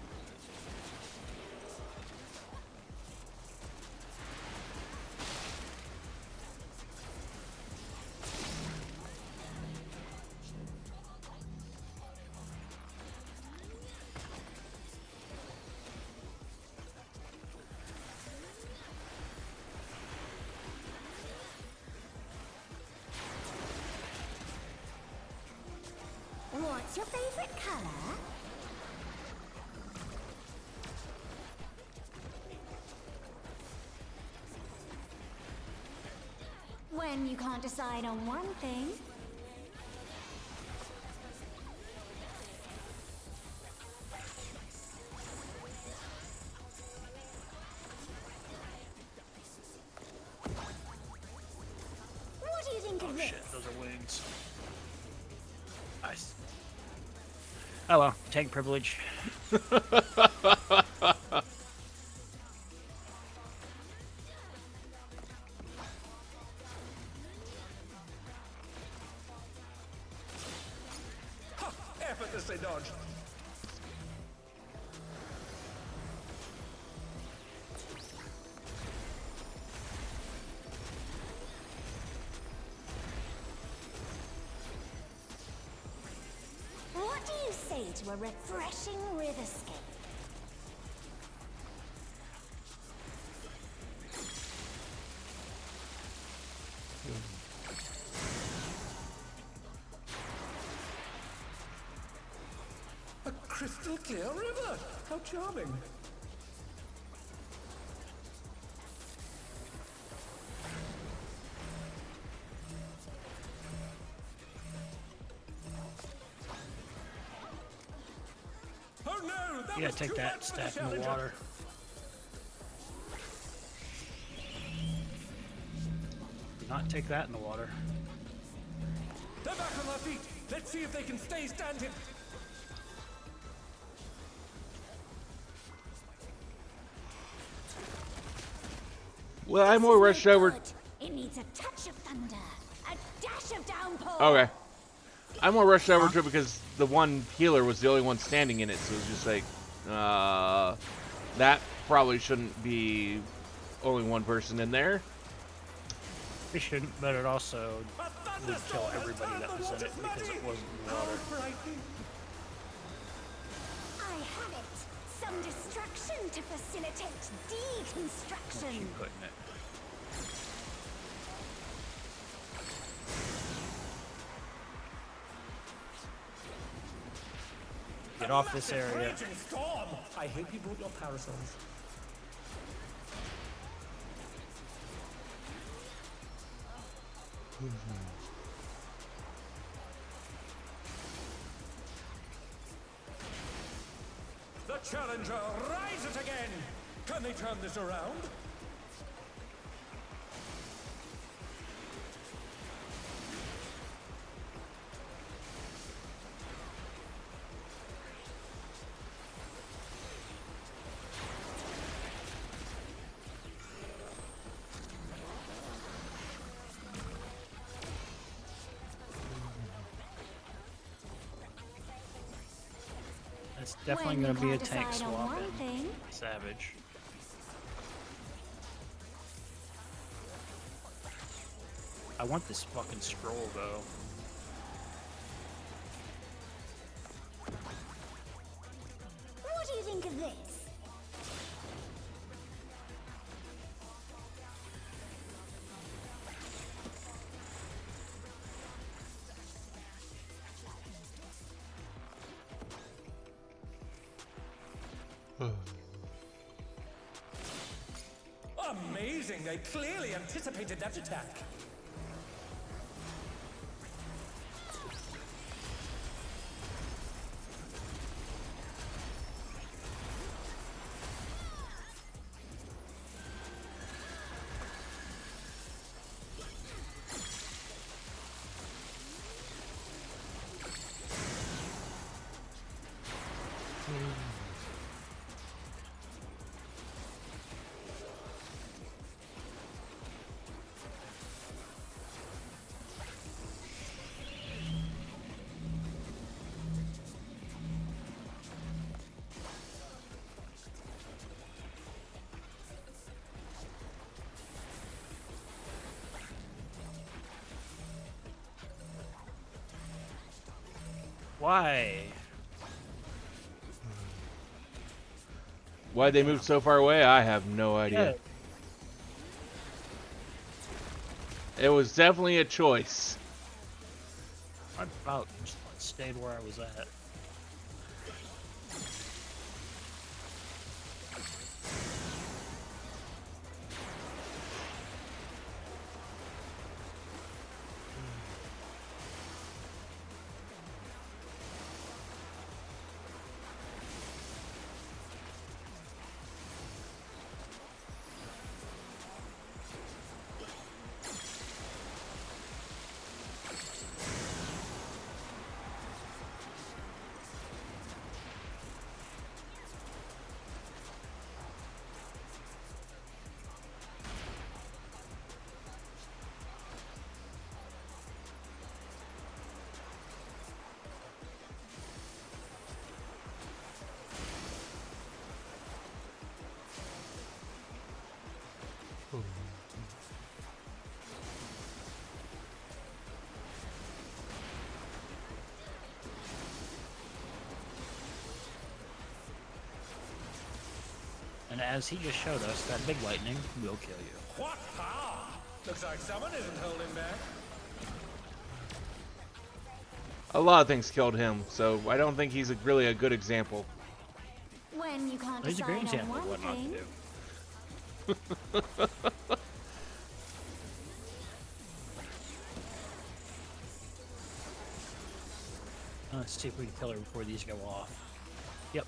What's your favorite color? When you can't decide on one thing. What do you think of Oh this? shit, those are wings. Nice. Oh well, tank privilege. Ha! Effortlessly dodged. to a refreshing riverscape. A crystal clear river! How charming! Oh no! That You was gotta take too that much for stack in the challenger. water. Do not take that in the water. They're back on their feet. Let's see if they can stay standing. Well, I'm more This is rushed no over. good. It needs a touch of thunder, a dash of downpour. Okay. I'm more rushed over to it because the one healer was the only one standing in it, so it was just like, that probably shouldn't be only one person in there. It shouldn't, but it also A would thunderstorm kill has everybody turned that the was in waters it because muddy. it wasn't in the How water. frightening. I have it. Some destruction to facilitate deconstruction. Keep putting it. Get off this Massive area. raging storm. I hope you brought your parasols. The challenger rises again. Can they turn this around? It's definitely When you going to be a can't tank decide on swap one in thing. Savage. I want this fucking scroll though. What do you think of this? Amazing! They clearly anticipated that attack. Why? Why they moved so far away, I have no idea. It was definitely a choice. I about just stayed where I was at. And as he just showed us, that big lightning will kill you. What power! Looks like someone isn't holding back. A lot of things killed him, so I don't think he's really a good example. When you can't He's a great decide on example of one what not to thing, do. Let's see if we can kill her before these go off. Yep.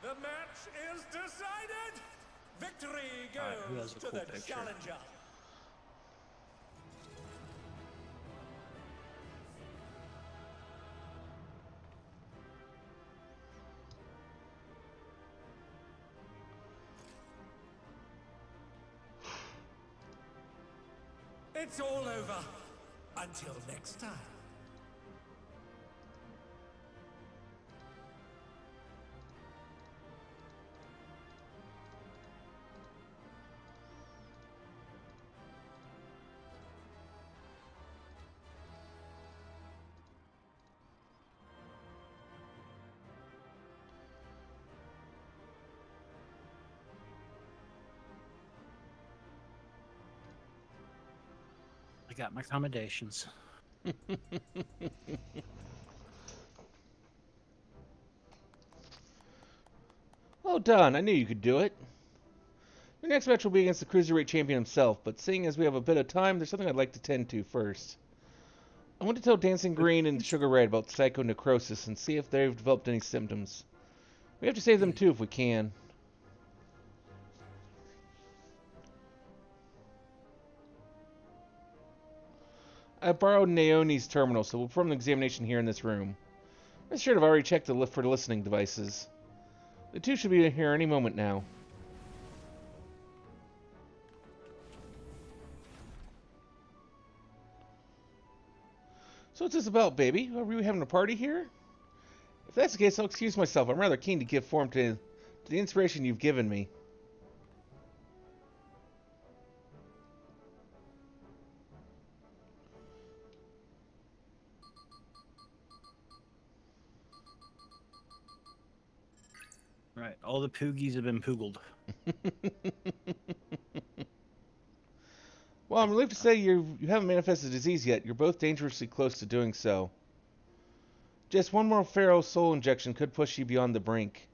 The match is decided! Victory Alright, who has goes a to cool the picture? challenger. It's all over. Until next time. I got my accommodations. Well done, I knew you could do it. Your next match will be against the Cruiserweight Champion himself, but seeing as we have a bit of time, there's something I'd like to tend to first. I want to tell Dancing Green and Sugar Red about psychonecrosis and see if they've developed any symptoms. We have to save them too if we can. I borrowed Naomi's terminal, so we'll perform an examination here in this room. Rest assured I've already checked the lift for the listening devices. The two should be here any moment now. So what's this about, baby? Are we having a party here? If that's the case, I'll excuse myself. I'm rather keen to give form to the inspiration you've given me. Right, all the poogies have been poogled. Well, I'm relieved to say you haven't manifested disease yet. You're both dangerously close to doing so. Just one more Pharaoh soul injection could push you beyond the brink.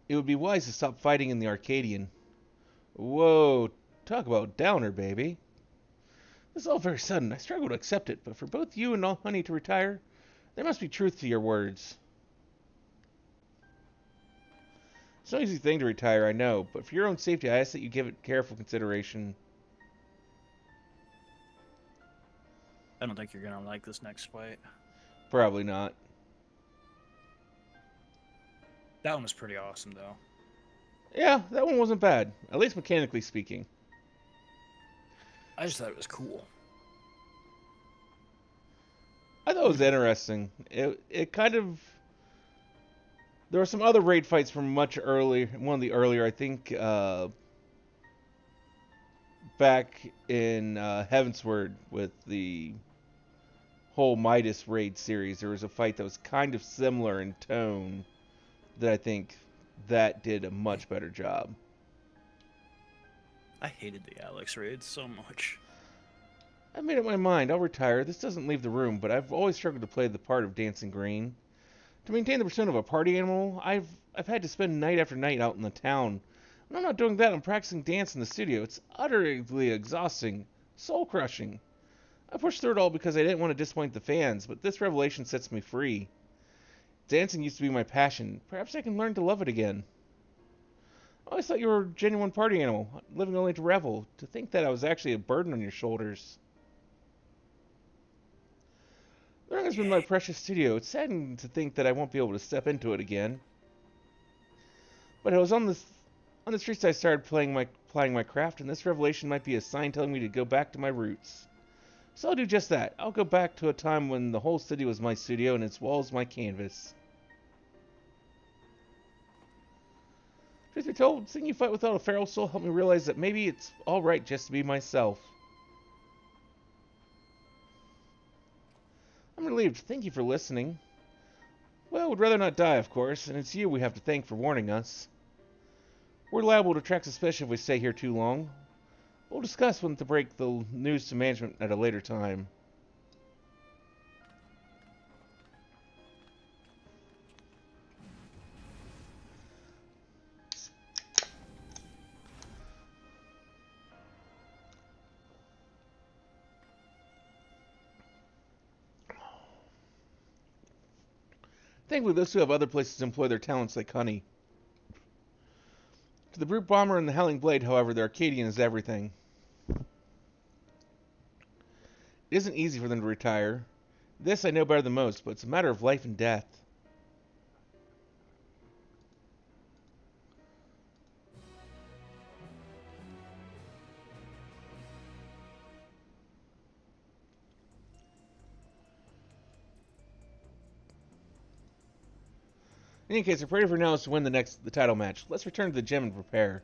It would be wise to stop fighting in the Arcadion. Whoa, talk about downer, baby. This is all very sudden. I struggle to accept it, but for both you and Honey to retire, there must be truth to your words. It's no easy thing to retire, I know, but for your own safety, I ask that you give it careful consideration. I don't think you're gonna like this next fight. Probably not. That one was pretty awesome, though. Yeah, that one wasn't bad, at least mechanically speaking. I just thought it was cool. I thought it was interesting. It kind of... There were some other raid fights from much earlier, one of the earlier, I think, back in Heavensward with the whole Midas raid series. There was a fight that was kind of similar in tone that I think that did a much better job. I hated the Alex raids so much. I made up my mind. I'll retire. This doesn't leave the room, but I've always struggled to play the part of Dancing Green. To maintain the persona of a party animal, I've had to spend night after night out in the town. When I'm not doing that, I'm practicing dance in the studio. It's utterly exhausting, soul-crushing. I pushed through it all because I didn't want to disappoint the fans, but this revelation sets me free. Dancing used to be my passion. Perhaps I can learn to love it again. I always thought you were a genuine party animal, living only to revel. To think that I was actually a burden on your shoulders. The ring has been my precious studio. It's saddening to think that I won't be able to step into it again. But it was on the streets I started playing my craft, and this revelation might be a sign telling me to go back to my roots. So I'll do just that. I'll go back to a time when the whole city was my studio and its walls my canvas. Truth be told, seeing you fight without a feral soul helped me realize that maybe it's alright just to be myself. I'm relieved. Thank you for listening. Well, we'd rather not die, of course, and it's you we have to thank for warning us. We're liable to attract suspicion if we stay here too long. We'll discuss when to break the news to management at a later time. Thankfully, those who have other places to employ their talents like honey. To the Brute Bomber and the Howling Blade, however, the Arcadion is everything. It isn't easy for them to retire. This I know better than most, but it's a matter of life and death. In any case, our priority for now is to win the title match. Let's return to the gym and prepare.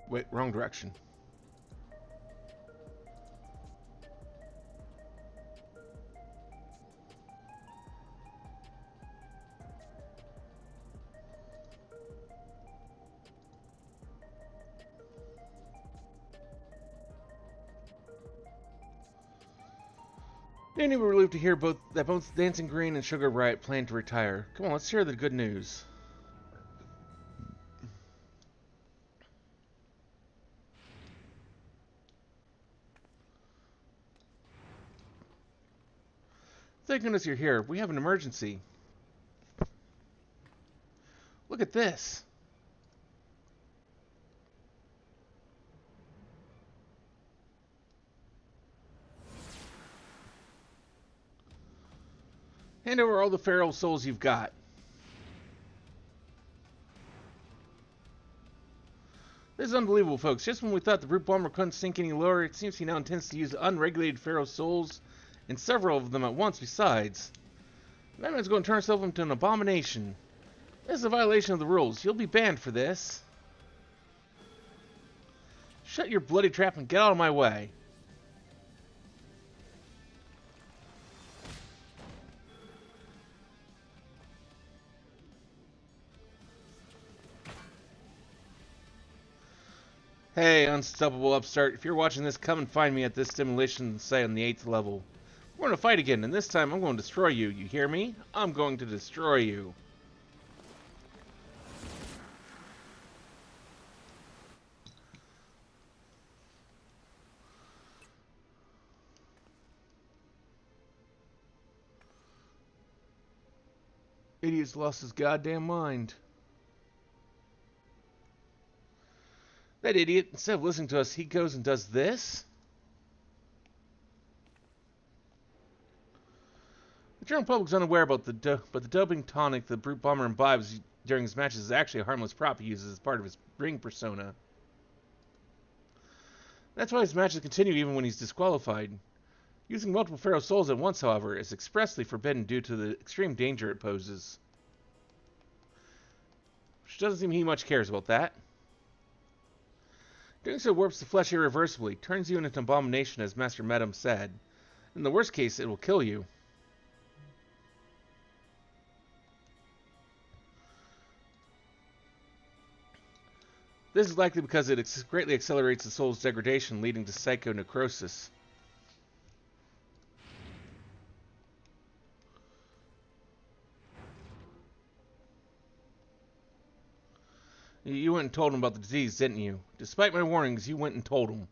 Wait, wrong direction. Danny, we're relieved to hear that both Dancing Green and Sugar Bright plan to retire. Come on, let's hear the good news. Thank goodness you're here. We have an emergency. Look at this. Hand over all the feral souls you've got. This is unbelievable, folks. Just when we thought the Brute Bomber couldn't sink any lower, it seems he now intends to use unregulated feral souls, and several of them at once besides. That man's going to turn himself into an abomination. This is a violation of the rules. You'll be banned for this. Shut your bloody trap and get out of my way. Hey, unstoppable upstart. If you're watching this, come and find me at this simulation site on the 8th level. We're going to fight again, and this time I'm going to destroy you. You hear me? I'm going to destroy you. Idiot's lost his goddamn mind. That idiot, instead of listening to us, he goes and does this? The general public's unaware about but the doping tonic the Brute Bomber imbibes during his matches is actually a harmless prop he uses as part of his ring persona. That's why his matches continue even when he's disqualified. Using multiple feral souls at once, however, is expressly forbidden due to the extreme danger it poses. Which doesn't seem he much cares about that. Doing so warps the flesh irreversibly, turns you into an abomination, as Master Medum said. In the worst case, it will kill you. This is likely because it greatly accelerates the soul's degradation, leading to psychonecrosis. You went and told him about the disease, didn't you? Despite my warnings, you went and told him.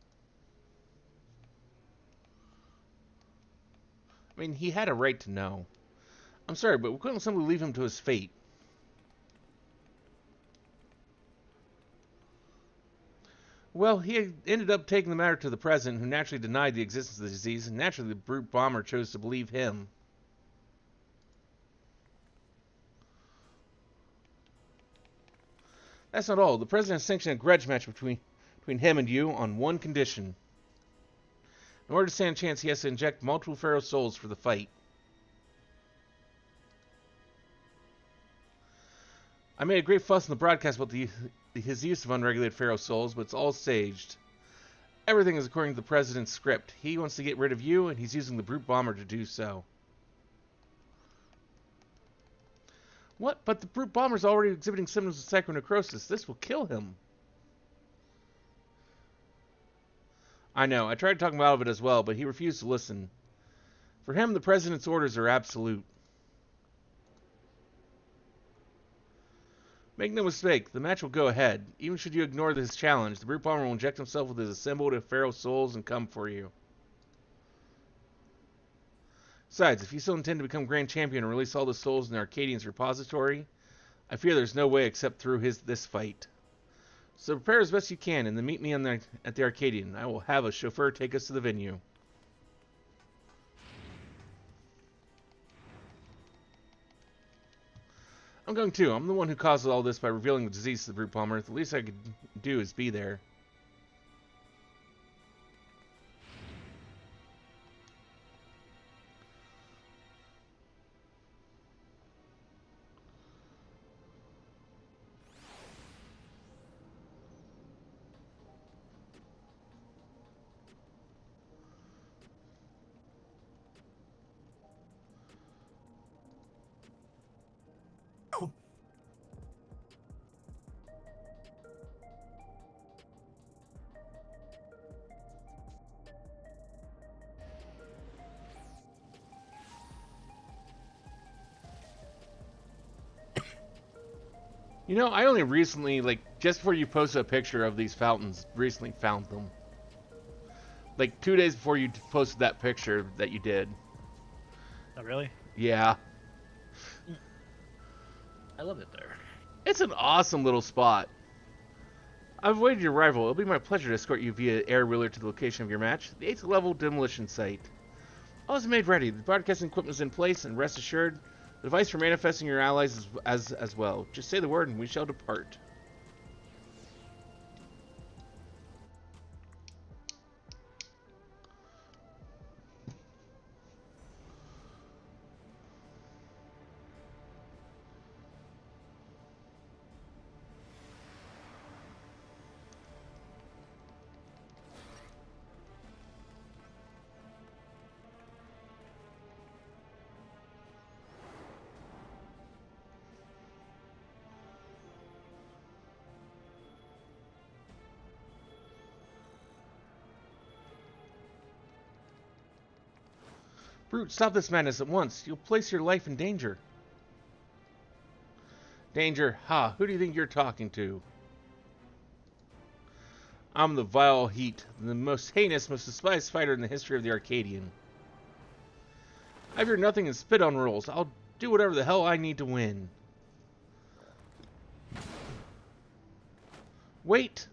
I mean, he had a right to know. I'm sorry, but we couldn't simply leave him to his fate. Well, he ended up taking the matter to the president, who naturally denied the existence of the disease, and naturally the brute bomber chose to believe him. That's not all. The president sanctioned a grudge match between him and you on one condition. In order to stand a chance, he has to inject multiple Pharaoh souls for the fight. I made a great fuss in the broadcast about his use of unregulated Pharaoh souls, but it's all staged. Everything is according to the president's script. He wants to get rid of you, and he's using the brute bomber to do so. What? But the brute bomber's already exhibiting symptoms of psychonecrosis. This will kill him. I know. I tried to talk him out of it as well, but he refused to listen. For him, the president's orders are absolute. Make no mistake, the match will go ahead. Even should you ignore this challenge, the brute bomber will inject himself with his assembled Pharaoh souls and come for you. Besides, if you still intend to become Grand Champion and release all the souls in the Arcadian's repository, I fear there's no way except through this fight. So prepare as best you can, and then meet me at the Arcadian. I will have a chauffeur take us to the venue. I'm going too. I'm the one who caused all this by revealing the disease to the brute bomber. The least I could do is be there. You know, I only recently, just before you posted a picture of these fountains, recently found them. 2 days before you posted that picture that you did. Oh, really? Yeah. I love it there. It's an awesome little spot. I've awaited your arrival. It'll be my pleasure to escort you via air wheeler to the location of your match, the 8th level demolition site. All is made ready. The broadcasting equipment is in place, and rest assured, the device for manifesting your allies is as well. Just say the word and we shall depart. Brute, stop this madness at once. You'll place your life in danger. Danger? Ha! Who do you think you're talking to? I'm the vile Heat, the most heinous, most despised fighter in the history of the Arcadian. I fear nothing and spit on rules. I'll do whatever the hell I need to win. Wait!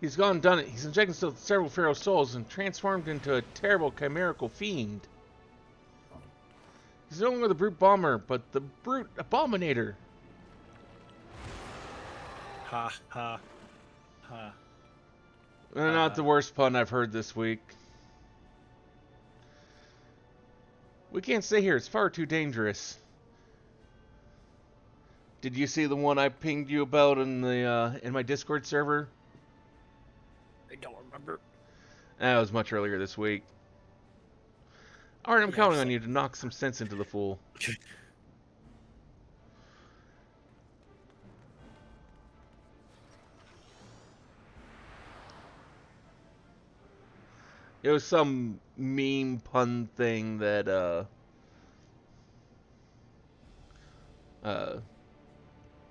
He's gone and done it. He's injected himself with several Pharaoh souls and transformed into a terrible chimerical fiend. He's no longer the brute bomber, but the brute abominator. Ha, ha, ha. Not the worst pun I've heard this week. We can't stay here. It's far too dangerous. Did you see the one I pinged you about in my Discord server? I don't remember. That was much earlier this week. Alright, I'm Yeah, counting so- on you to knock some sense into the fool. It was some meme pun thing that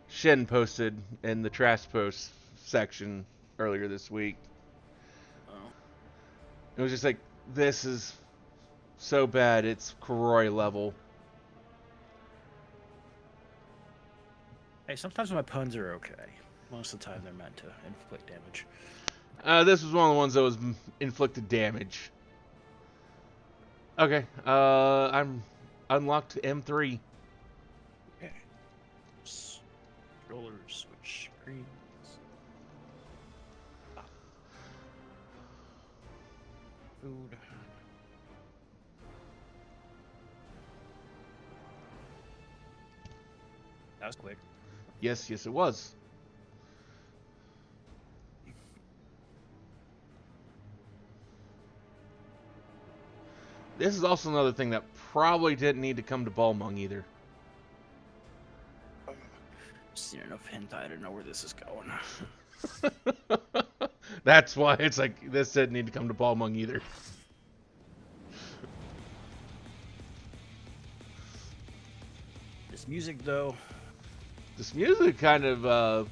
Shen posted in the trash post section earlier this week. Oh. It was just like, this is so bad, it's Koroi level. Hey, sometimes my puns are okay. Most of the time they're meant to inflict damage. This was one of the ones that was inflicted damage. Okay, I'm unlocked M3. Okay. Rollers, switch screens. Food. That was quick. Yes, it was. This is also another thing that probably didn't need to come to Balmung either. Seen enough hentai to know where this is going. That's why it's like, this didn't need to come to Balmung either. This music, though. This music kind of,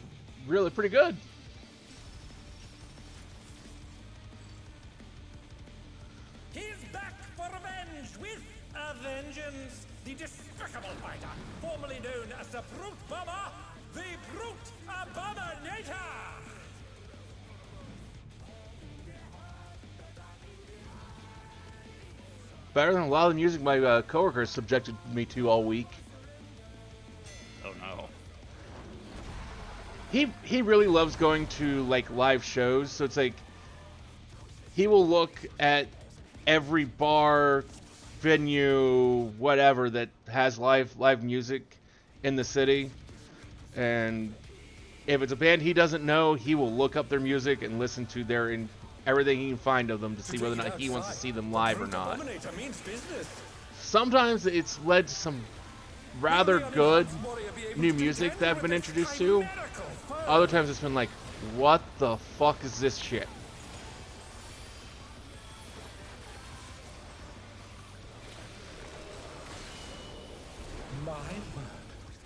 really pretty good. He's back for revenge with a vengeance. The despicable fighter, formerly known as the Brute Bomber, the Brute Abominator. Better than a lot of the music my coworkers subjected me to all week. Oh no. He really loves going to like live shows, so it's like he will look at every bar, venue, whatever that has live music in the city, and if it's a band he doesn't know, he will look up their music and listen to everything he can find of them to see whether or not he wants to see them live or not. Sometimes it's led to some rather good new music that I've been introduced to. Other times it's been like, what the fuck is this shit? My word.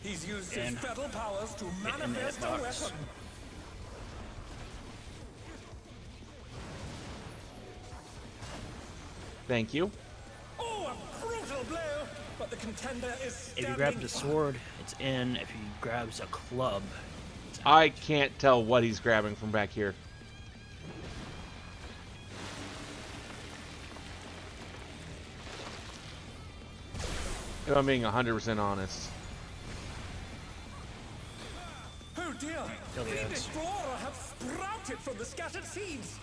He's used his fatal powers to manifest a weapon. Thank you. Oh, a brutal blow! But the contender is If you grab the sword, it's in. If he grabs a club, it's out. I can't tell what he's grabbing from back here. If I'm being 100% honest. Oh dear! Kill the Fiendish ants. flora have sprouted from the scattered seeds!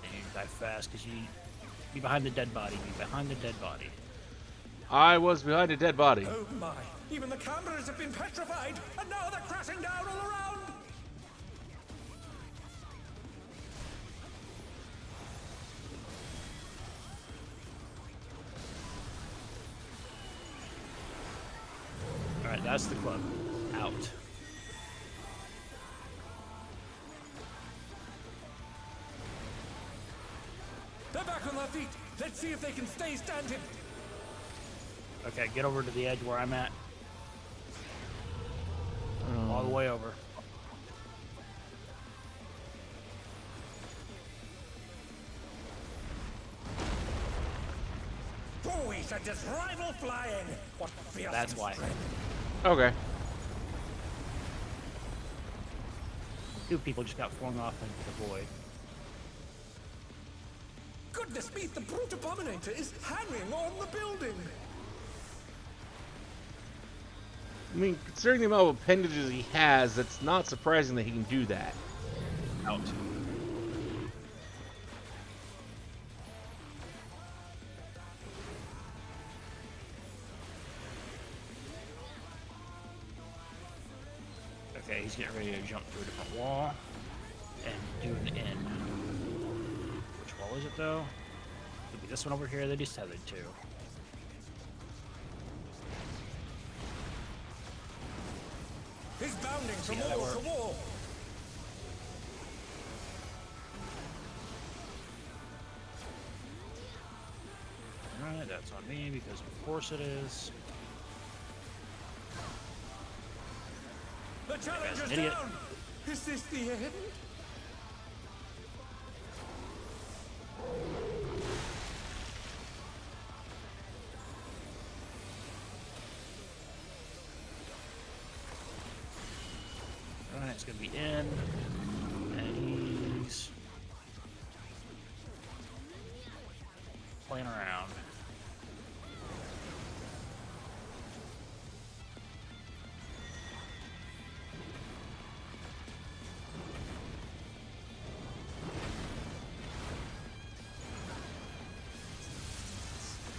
And you die fast because you be behind the dead body. Be behind the dead body. I was behind a dead body. Oh my! Even the cameras have been petrified, and now they're crashing down all around! All right, that's the club. Out. They're back on their feet! Let's see if they can stay standing! Okay, get over to the edge where I'm at. All the way over. Oh, he sent his rival flying! What fearsome That's why. strength. Okay. Two people just got flung off into the void. Goodness me, the Brute Abominator is hanging on the building! I mean, considering the amount of appendages he has, it's not surprising that he can do that. Out. Okay, he's getting ready to jump through a different wall and do an in. Which wall is it though? Could be this one over here that he's tethered to. He's bounding from See how that wall to works? wall! That's on me because of course it is. The challenger's idiot. down! Is this the end? Alright, it's gonna be in. And he's playing around.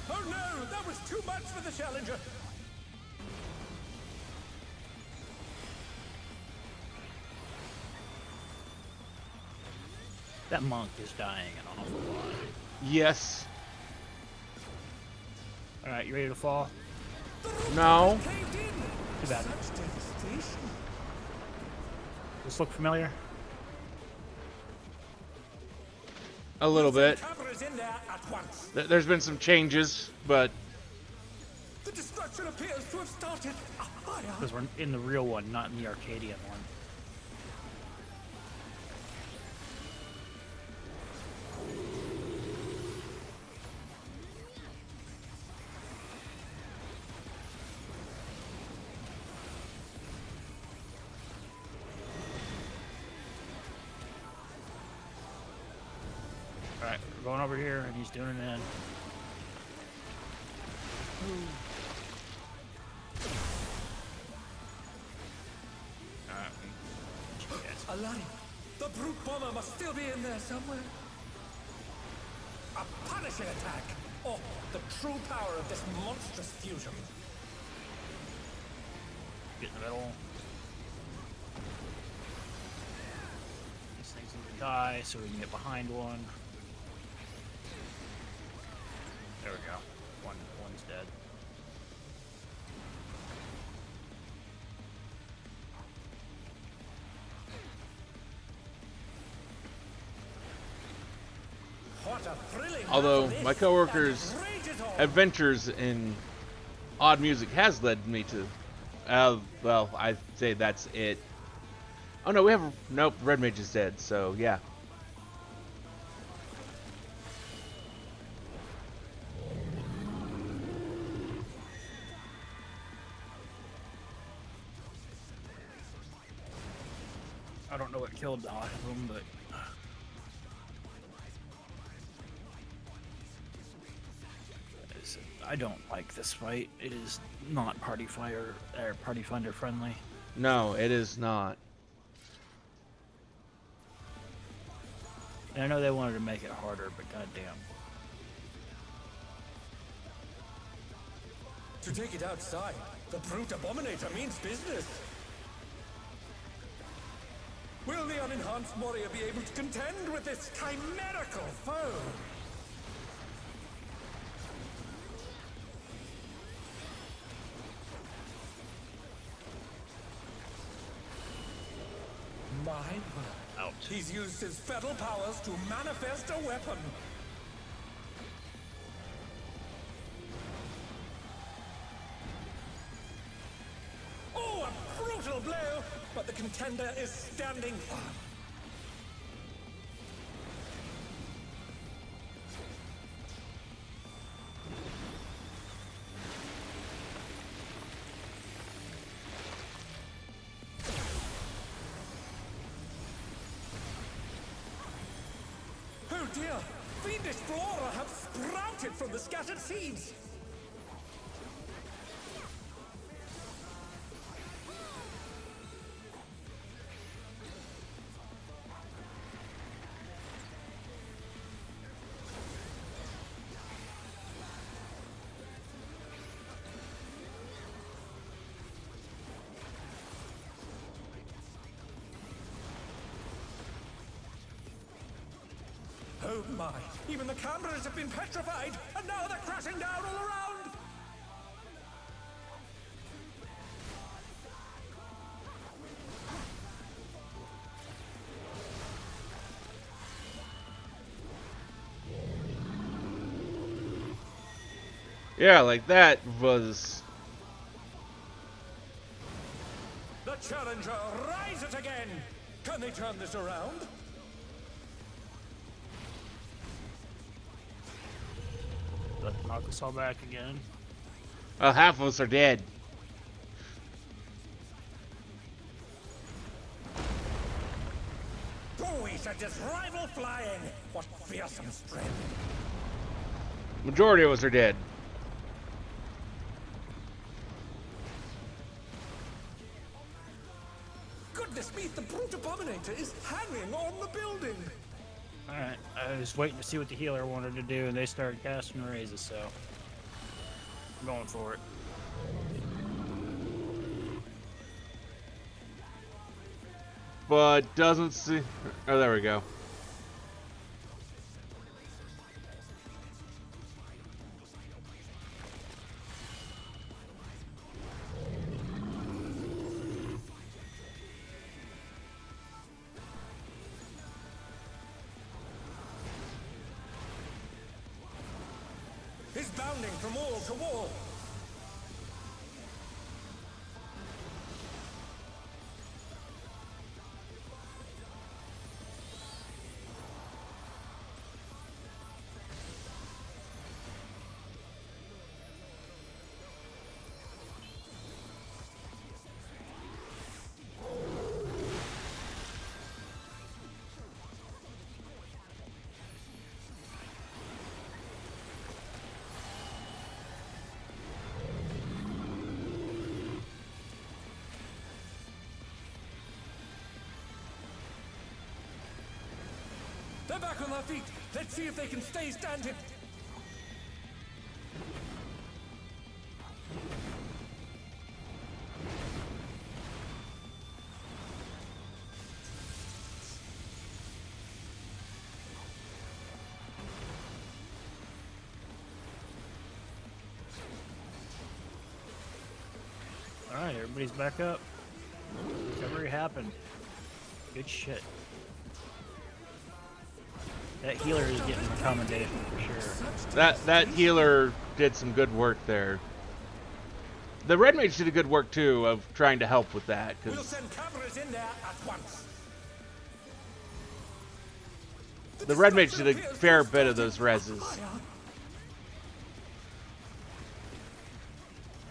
Oh no! That was too much for the challenger! That monk is dying an awful lot. Yes. Alright, you ready to fall? No. Caved in! Too bad. Such devastation. This look familiar? A little bit. Cameras in there at once. There's been some changes, but The destruction appears to have started a fire. Because we're in the real one, not in the arcadion one. Alright, we're going over here and he's doing it in. Alright, yes. Alive. The brute bomber must still be in there somewhere. A punishing attack. Oh, the true power of this monstrous fusion. Get in the middle. These things need to die so we can get behind one. There we go. One's dead. What a thrilling although battle my this, coworkers' and rage it all. adventures in odd music has led me to, well, I'd say that's it. Oh no, we have, nope, Red Mage is dead, so yeah. I don't know what killed the lot of them, but I don't like this fight. It is not party finder friendly. No, it is not. And I know they wanted to make it harder, but goddamn. To take it outside, the brute abominator means business. Will the unenhanced warrior be able to contend with this chimerical foe? My word. Out. He's used his fetal powers to manifest a weapon. Oh, a brutal blow! But the contender is standing firm. Oh dear! Fiendish flora have sprouted from the scattered seeds! Oh my! Even the cameras have been petrified, and now they're crashing down all around! Yeah, like that was... The challenger rises again! Can they turn this around? But knock us all back again. half of us are dead. Oh, he sent his rival flying! What fearsome strength! Majority of us are dead. Goodness me, the brute abominator is hanging on the building! Alright, I was waiting to see what the healer wanted to do, and they started casting raises, so I'm going for it. But doesn't see... Oh, there we go. He's bounding from wall to wall! They're back on their feet! Let's see if they can stay standing! Alright, everybody's back up. Recovery happened. Good shit. That healer is getting a commendation for sure. That healer did some good work there. The red mage did a good work too of trying to help with that. We'll 'Cause send cameras in there at once! the red mage did a fair bit of those reses.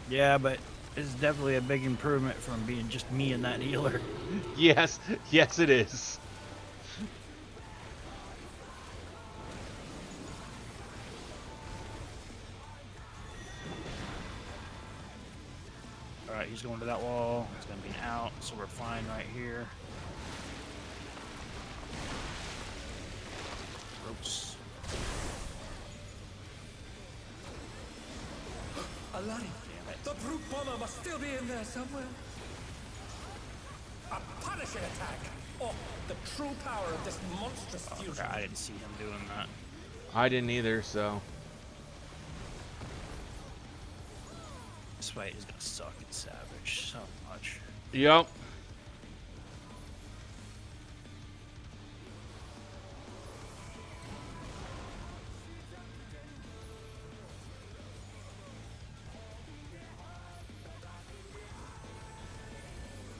Yeah, but it's definitely a big improvement from being just me and that healer. Yes, yes it is. Alright, he's going to that wall. It's going to be an out, so we're fine right here. Ropes. Alive! Damn it. The brute bomber must still be in there somewhere! A punishing attack! Oh, the true power of this monstrous Oh, fusion! crap, I didn't see him doing that. I didn't either, so... This fight is going to suck at Savage so much. Yup.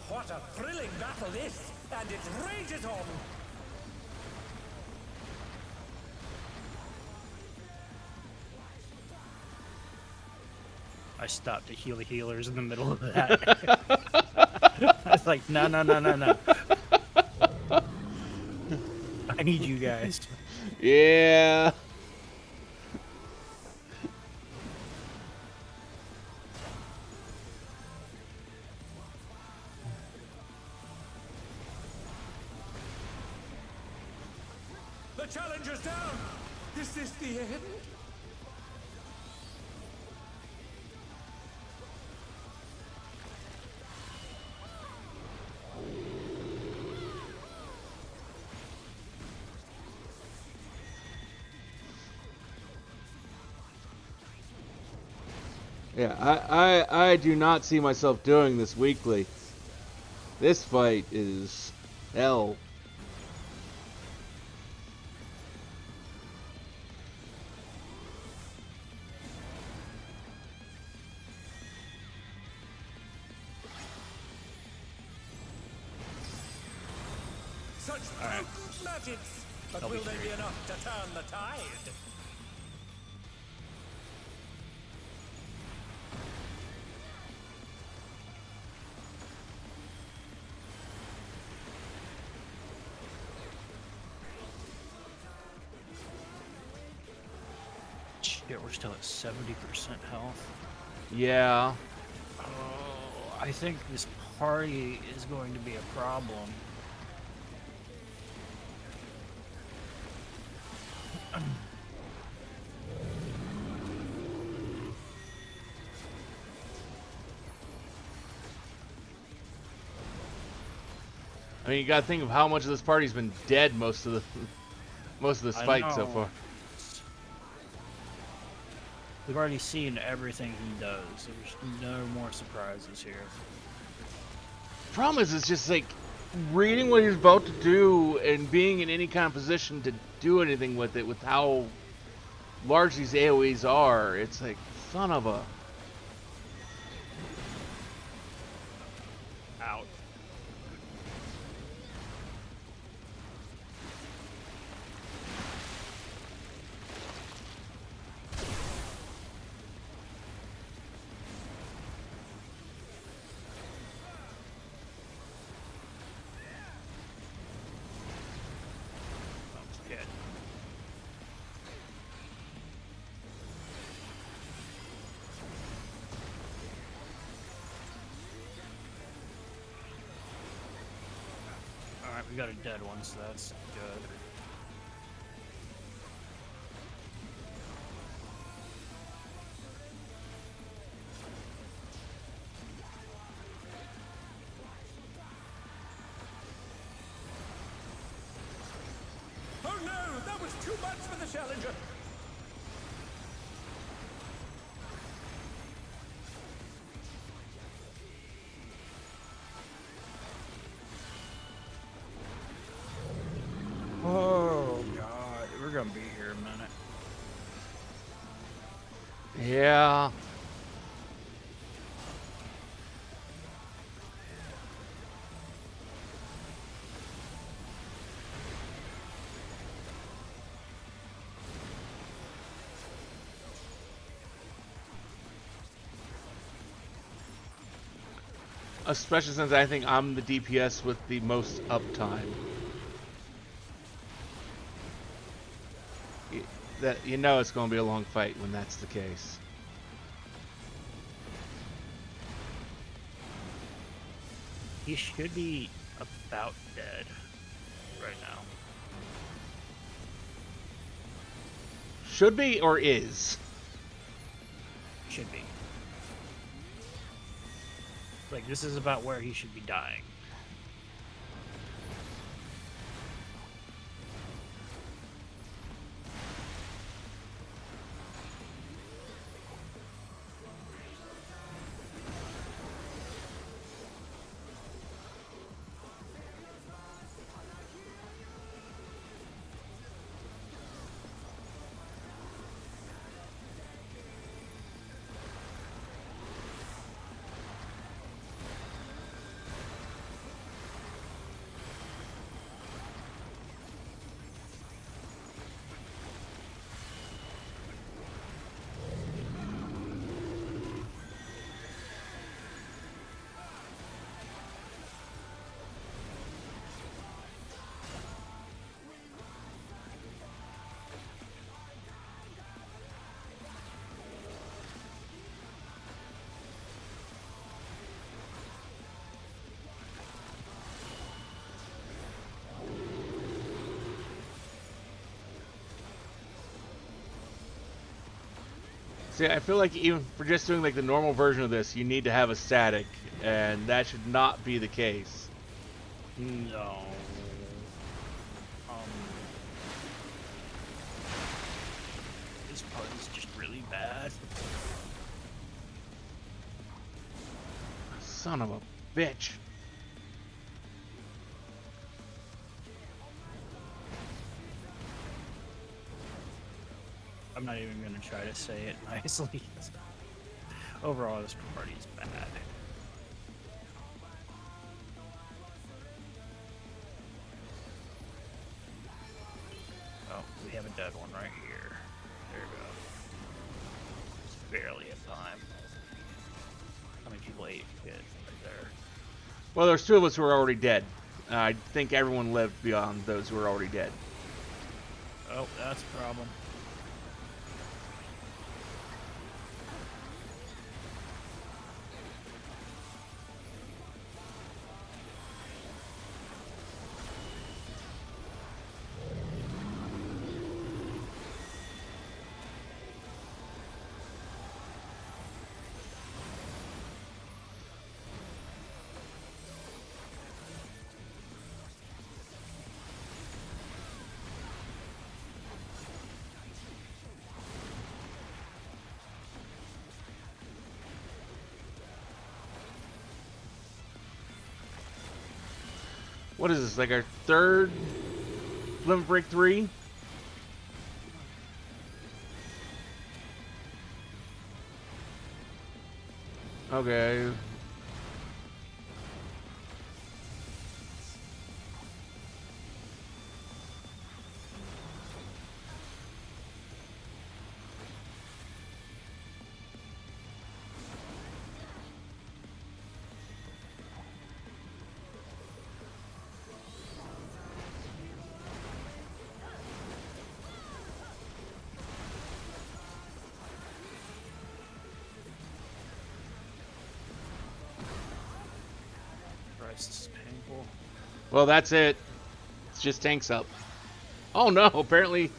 What a thrilling battle this! And it rages on! I stopped to heal the healers in the middle of that. I was like, no, no, no, no, no. I need you guys. Yeah. The challenger's down! Is this the end? Yeah, I do not see myself doing this weekly. This fight is hell. such potent magics. But I'll be will they be free. enough to turn the tide? Shit, we're still at 70% health. Yeah. Oh, I think this party is going to be a problem. I mean, you gotta think of how much of this party's been dead most of this I fight so know. far. We've already seen everything he does. There's no more surprises here. Problem is, it's just like reading what he's about to do and being in any kind of position to do anything with it, with how large these AoEs are. It's like, son of a. Out. Dead. Alright, we got a dead one, so that's good. Oh no, that was too much for the challenger. Oh god, we're gonna be here a minute. Yeah. Especially since I think I'm the DPS with the most uptime. That you know it's going to be a long fight when that's the case. He should be about dead right now. Should be or is? Should be. Like, this is about where he should be dying. See, I feel like even for just doing like the normal version of this, you need to have a static, and that should not be the case. No. This part is just really bad. Son of a bitch. I'm not even gonna try to say it nicely. Overall, this party is bad. we have a dead one right here. There we go. It's barely in time. How many people ate shit right there? Well, there's two of us who are already dead. I think everyone lived beyond those who are already dead. Oh, that's a problem. What is this, like our third Limit Break 3? Okay. Christ, this is painful. Well, that's it. It's just tanks up. Oh no, apparently...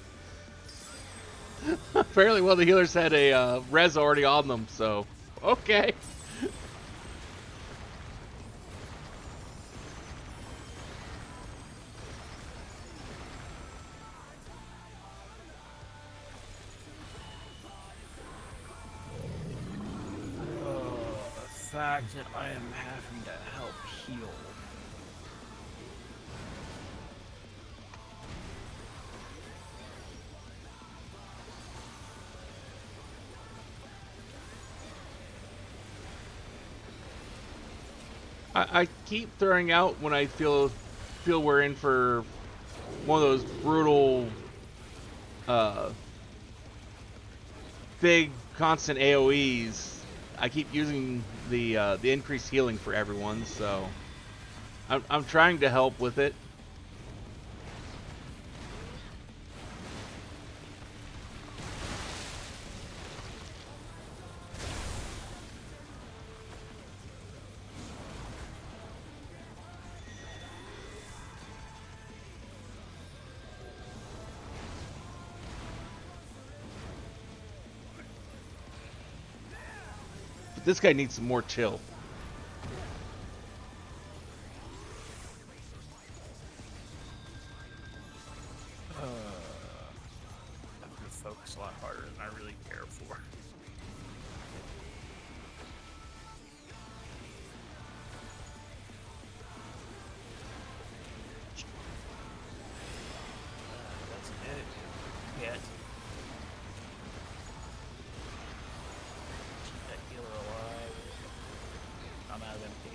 apparently one of the healers had a res already on them, so... Okay. The fact that I am having to help heal. I keep throwing out when I feel we're in for one of those brutal, big constant AOE's. I keep using the increased healing for everyone, so I'm trying to help with it. This guy needs some more chill. I'm gonna focus a lot harder than I really care for. That's it. Yet. Keep that healer alive. I'm out of MP.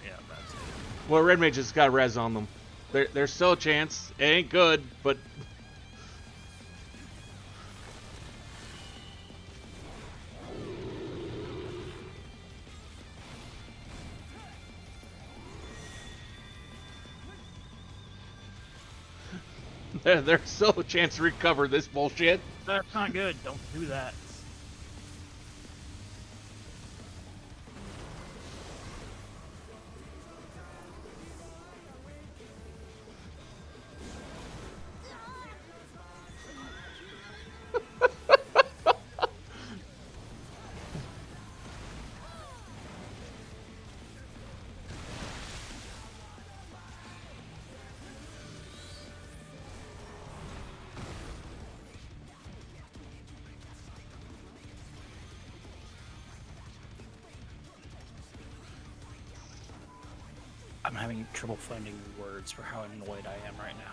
Yeah, that's it. Well, Red Mage has got res on them. There's still a chance. It ain't good, but... there's still a chance to recover this bullshit. That's not good. Don't do that. I'm having trouble finding words for how annoyed I am right now.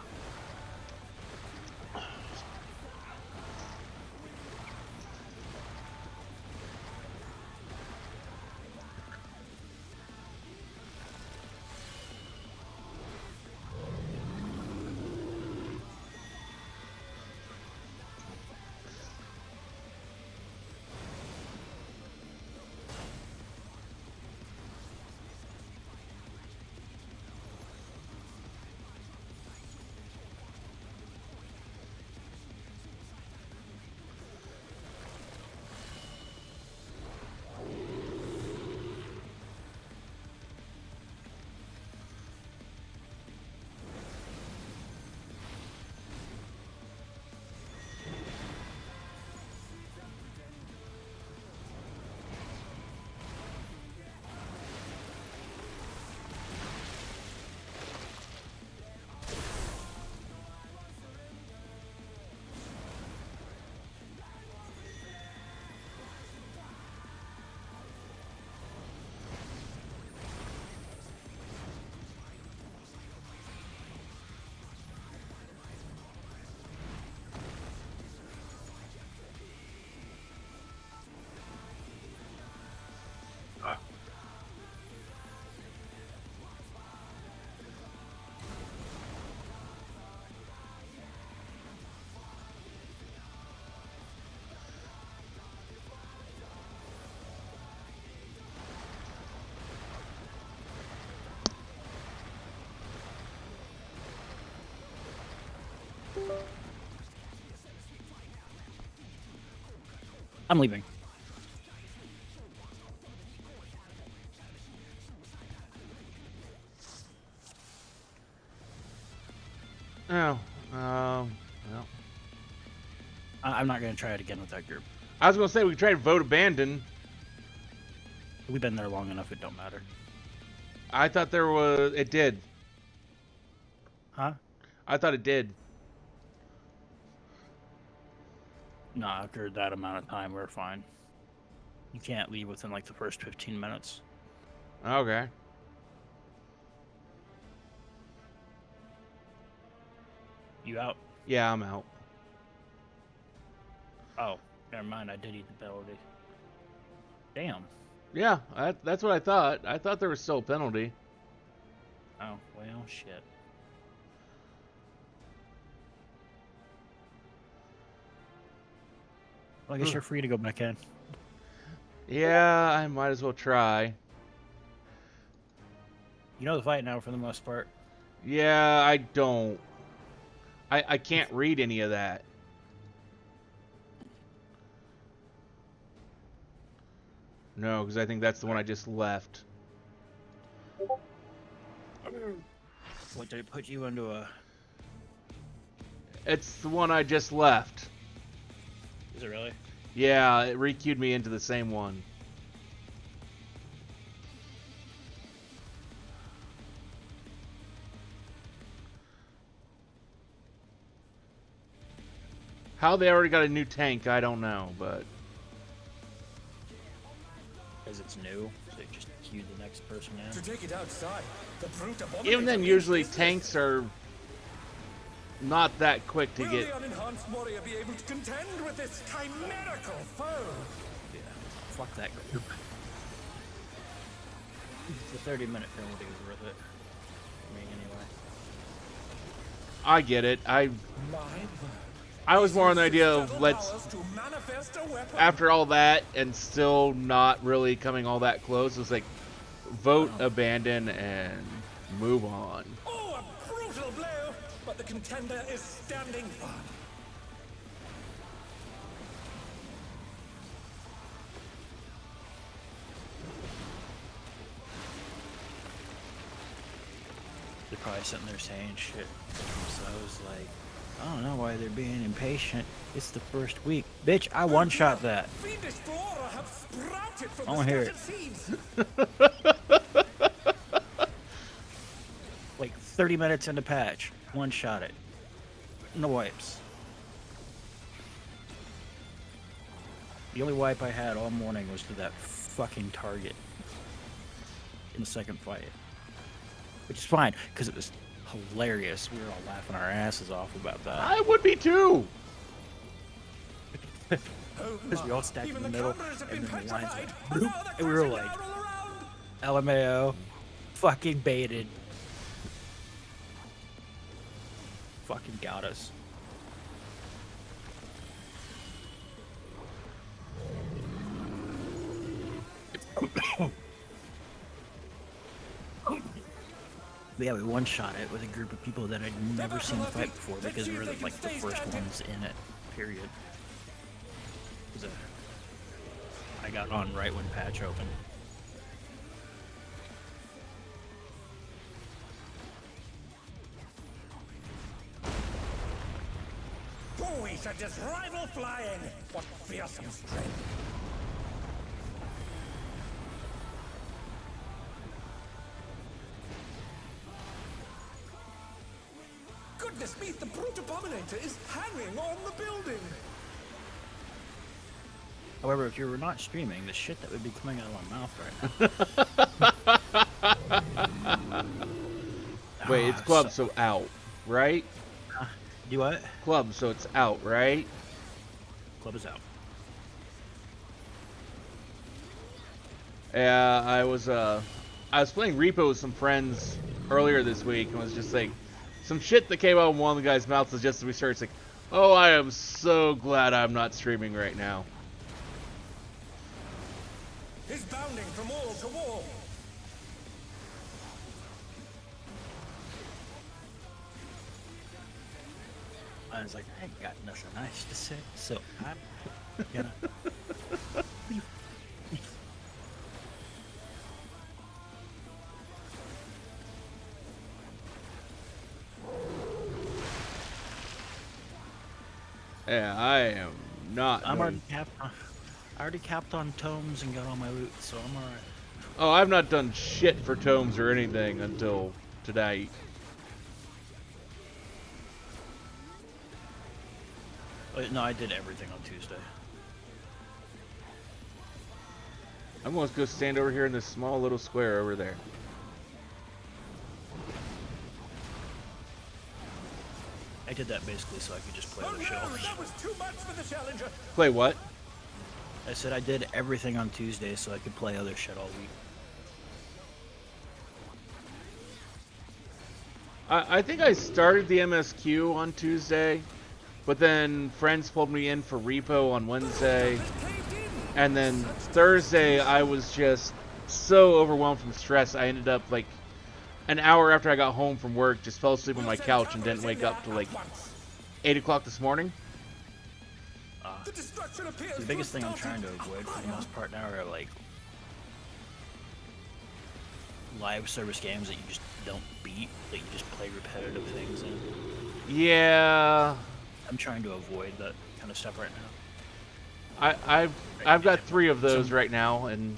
I'm leaving. Oh, well. I'm not going to try it again with that group. I was gonna say we could try to vote abandon. We've been there long enough, it don't matter. I thought there was. It did. Huh? I thought it did. No, after that amount of time, we're fine. You can't leave within like the first 15 minutes. Okay. You out? Yeah, I'm out. Oh, never mind. I did eat the penalty. Damn. Yeah, that's what I thought. I thought there was still a penalty. Oh, well, shit. Well, I guess you're free to go back in. Yeah, I might as well try. You know the fight now for the most part. Yeah, I don't. I can't read any of that. No, because I think that's the one I just left. What, did it put you into a... It's the one I just left. Is it really? Yeah, it re-queued me into the same one. How they already got a new tank, I don't know, but... Because it's new, so you just queue the next person in. To take it outside, the brute Even then, usually tanks are not that quick to Will get... the unenhanced warrior be able to contend with this chimerical foe? Yeah, fuck that group. The 30-minute penalty was worth it. For me, anyway. I get it. My word. I was more on the idea of Subtle let's... powers to manifest a weapon. After all that, and still not really coming all that close, it was like, vote, abandon, and move on. Oh, a brutal blow! But the contender is standing firm. They're probably sitting there saying shit. So I was like, I don't know why they're being impatient. It's the first week. Bitch, I one-shot that. Fiendish flora have sprouted from I the wanna hear scattered it. seeds. Like 30 minutes into patch. One-shot it. No wipes. The only wipe I had all morning was to that fucking target. In the second fight. which is fine because it was hilarious. We were all laughing our asses off about that. I would be too. Because we all stacked in Even the the middle, cameras have and been then the lines petrified. went bloop, Now they're and we were crashing like, down all around. LMAO, fucking baited. Fucking got us. Yeah, we one-shot it with a group of people that I'd never seen fight before because we were like the first ones in it, period. I got on right when patch opened. Boys are just rival flying. What fearsome strength. Goodness me, the brute abominator is hanging on the building. However, if you were not streaming, the shit that would be coming out of my mouth right now. Wait, it's club, so out, right? Do what? Club, so it's out, right? Club is out. Yeah, I was playing Repo with some friends earlier this week, and was just like, some shit that came out of one of the guys' mouths was just as we started, it's like, oh, I am so glad I'm not streaming right now. He's bounding from wall to wall. I was like, I ain't got nothing nice to say, so I'm gonna. Yeah, I am not. I'm already capped. I already capped on tomes and got all my loot, so I'm alright. Oh, I've not done shit for tomes or anything until today. No, I did everything on Tuesday. I'm going to go stand over here in this small little square over there. I did that basically so I could just play Oh other no, shells. that was too much for the challenger. Play what? I said I did everything on Tuesday so I could play other shit all week. I think I started the MSQ on Tuesday, but then friends pulled me in for Repo on Wednesday, and then Thursday I was just so overwhelmed from stress I ended up like an hour after I got home from work, just fell asleep on my couch and didn't wake up till like 8 o'clock this morning. The biggest thing I'm trying to avoid for the most part now are like live service games that you just don't beat, that you just play repetitive things in. Yeah, I'm trying to avoid that kind of stuff right now. I've got 3 of those right now, and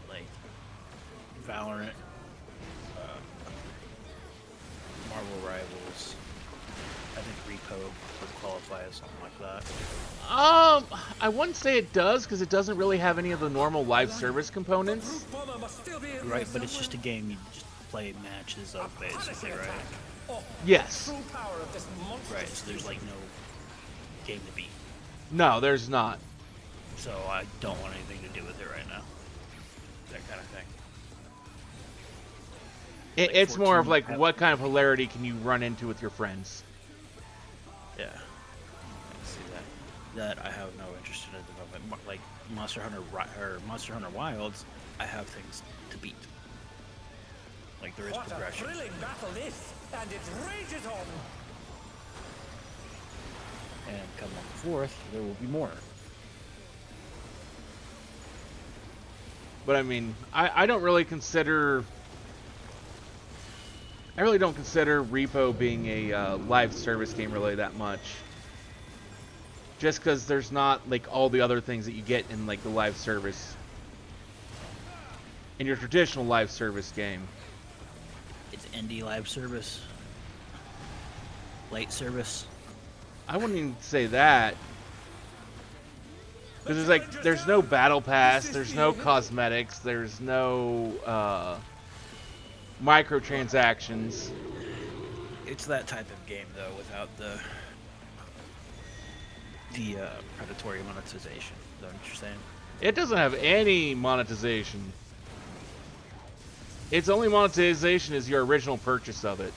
Like Valorant, Marvel Rivals. I think Repo would qualify as something like that. I wouldn't say it does, because it doesn't really have any of the normal live service components. Right, but it's just a game you just play matches of, basically, right? Yes. Right, so there's like no game to beat. No, there's not. So I don't want anything to do with it right now. That kind of thing. It's more of like, 14 what kind of hilarity can you run into with your friends? Yeah. I can see that. That I have no interest in at the moment. Like Monster Hunter Wilds, I have things to beat. Like there is What progression. a thrilling battle this, and it rages on. And come on the 4th, there will be more. But I mean, I don't really consider... I really don't consider Repo being a live service game really that much. Just because there's not like all the other things that you get in like the live service. In your traditional live service game. It's indie live service. Late service. I wouldn't even say that. Because there's no battle pass, there's no cosmetics, there's no microtransactions. It's that type of game though, without the predatory monetization. Is that what you're saying? It doesn't have any monetization. Its only monetization is your original purchase of it.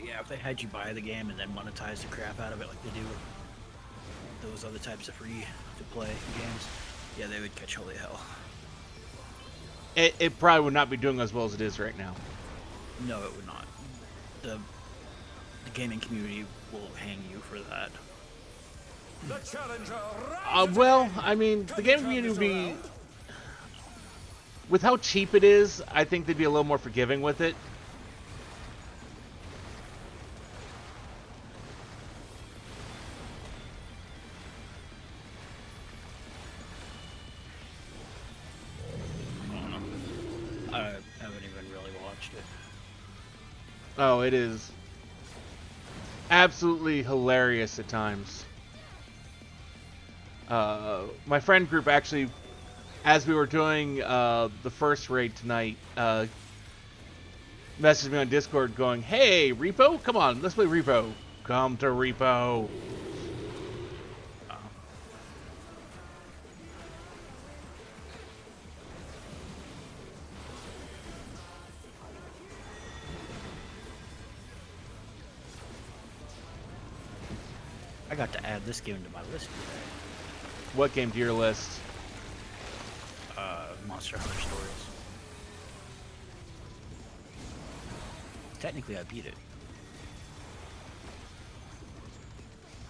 Yeah, if they had you buy the game and then monetize the crap out of it like they do with those other types of free-to-play games, yeah, they would catch holy hell. It probably would not be doing as well as it is right now. No, it would not. The gaming community will hang you for that. The challenger Well, I mean, the gaming community would be... With how cheap it is, I think they'd be a little more forgiving with it. I haven't even really watched it. Oh, it is absolutely hilarious at times. My friend group actually, as we were doing the first raid tonight, messaged me on Discord going, "Hey, Repo, come on, let's play Repo. Come to Repo." I got to add this game to my list today. What game to your list? Monster Hunter Stories. Technically, I beat it.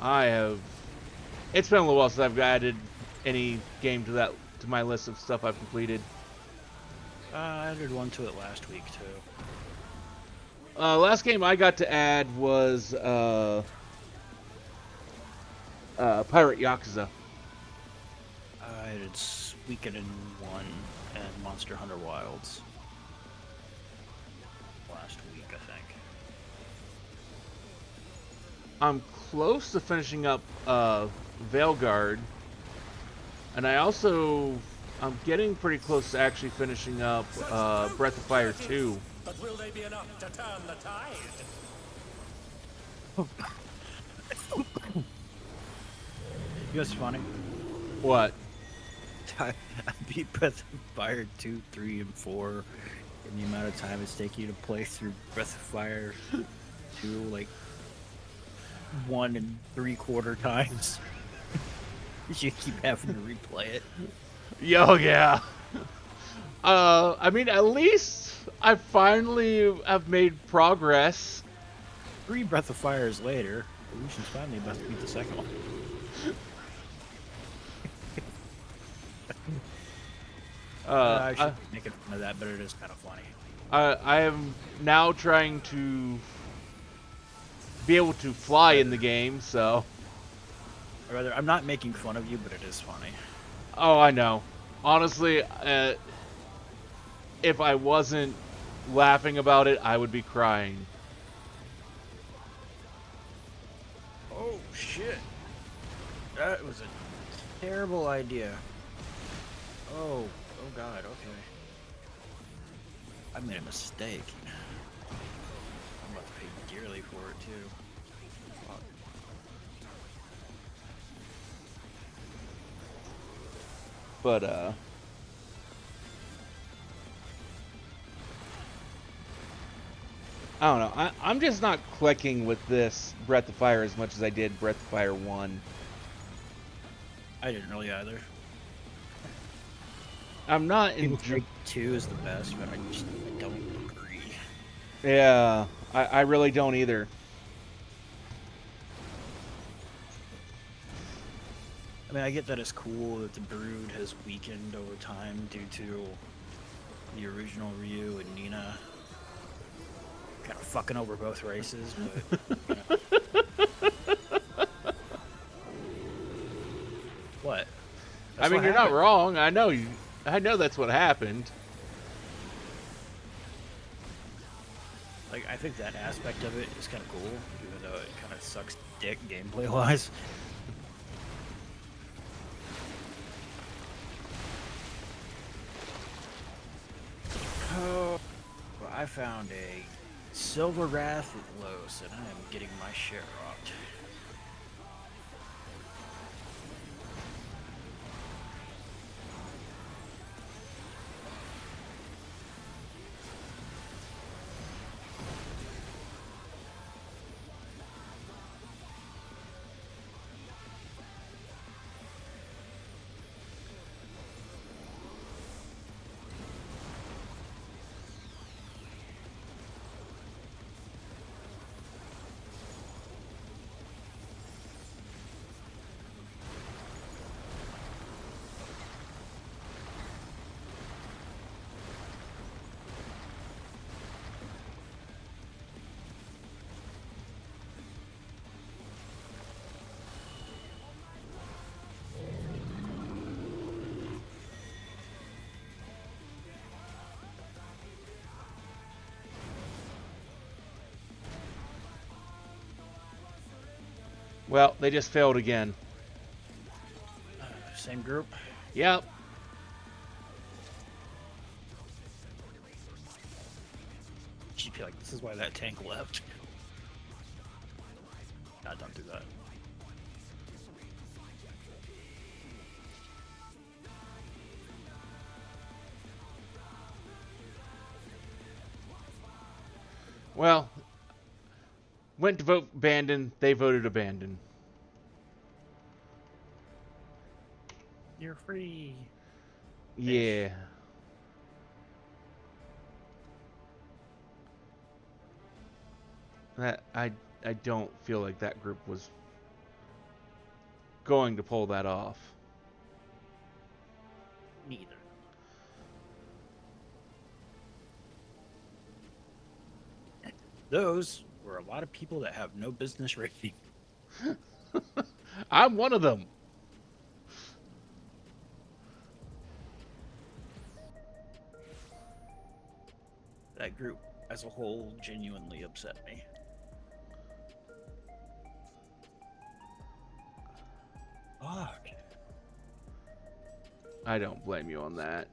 I have. It's been a little while since I've added any game to my list of stuff I've completed. I added one to it last week too. Last game I got to add was Pirate Yakuza. I added Weekend 1 and Monster Hunter Wilds last week, I think. I'm close to finishing up Veilguard, and I'm getting pretty close to actually finishing up Breath of Fire 2. But will they be enough to turn the tide? You know what's funny? What? I beat Breath of Fire 2, 3, and 4 in the amount of time it's taking you to play through Breath of Fire 2, like 1 3/4 times. You keep having to replay it. Yo, yeah. I mean, at least I finally have made progress. 3 Breath of Fires later, Lucian's finally about to beat the second one. I should be making fun of that, but it is kind of funny. I am now trying to be able to fly in the game, so... Or rather, I'm not making fun of you, but it is funny. Oh, I know. Honestly, if I wasn't laughing about it, I would be crying. Oh, shit. That was a terrible idea. Oh god, okay. I made a mistake. I'm about to pay dearly for it, too. Fuck. But, I don't know. I'm just not clicking with this Breath of Fire as much as I did Breath of Fire 1. I didn't really either. I'm not in... People think 2 is the best, but I don't agree. Yeah, I really don't either. I mean, I get that it's cool that the Brood has weakened over time due to the original Ryu and Nina kind of fucking over both races, but, you know. What? I mean, you're not wrong. I know you. I know that's what happened. Like, I think that aspect of it is kind of cool, even though it kind of sucks dick gameplay-wise. Oh, well, I found a Silver Wrath with Los, and I am getting my share rocked. Well, they just failed again. Same group? Yep. She'd be like, this is why that tank left. Nah, don't do that. Well, went to vote abandon. They voted abandon. You're free. Yeah. That I don't feel like that group was going to pull that off. Neither. Those were a lot of people that have no business rating. I'm one of them. That group as a whole genuinely upset me. Fuck. I don't blame you on that.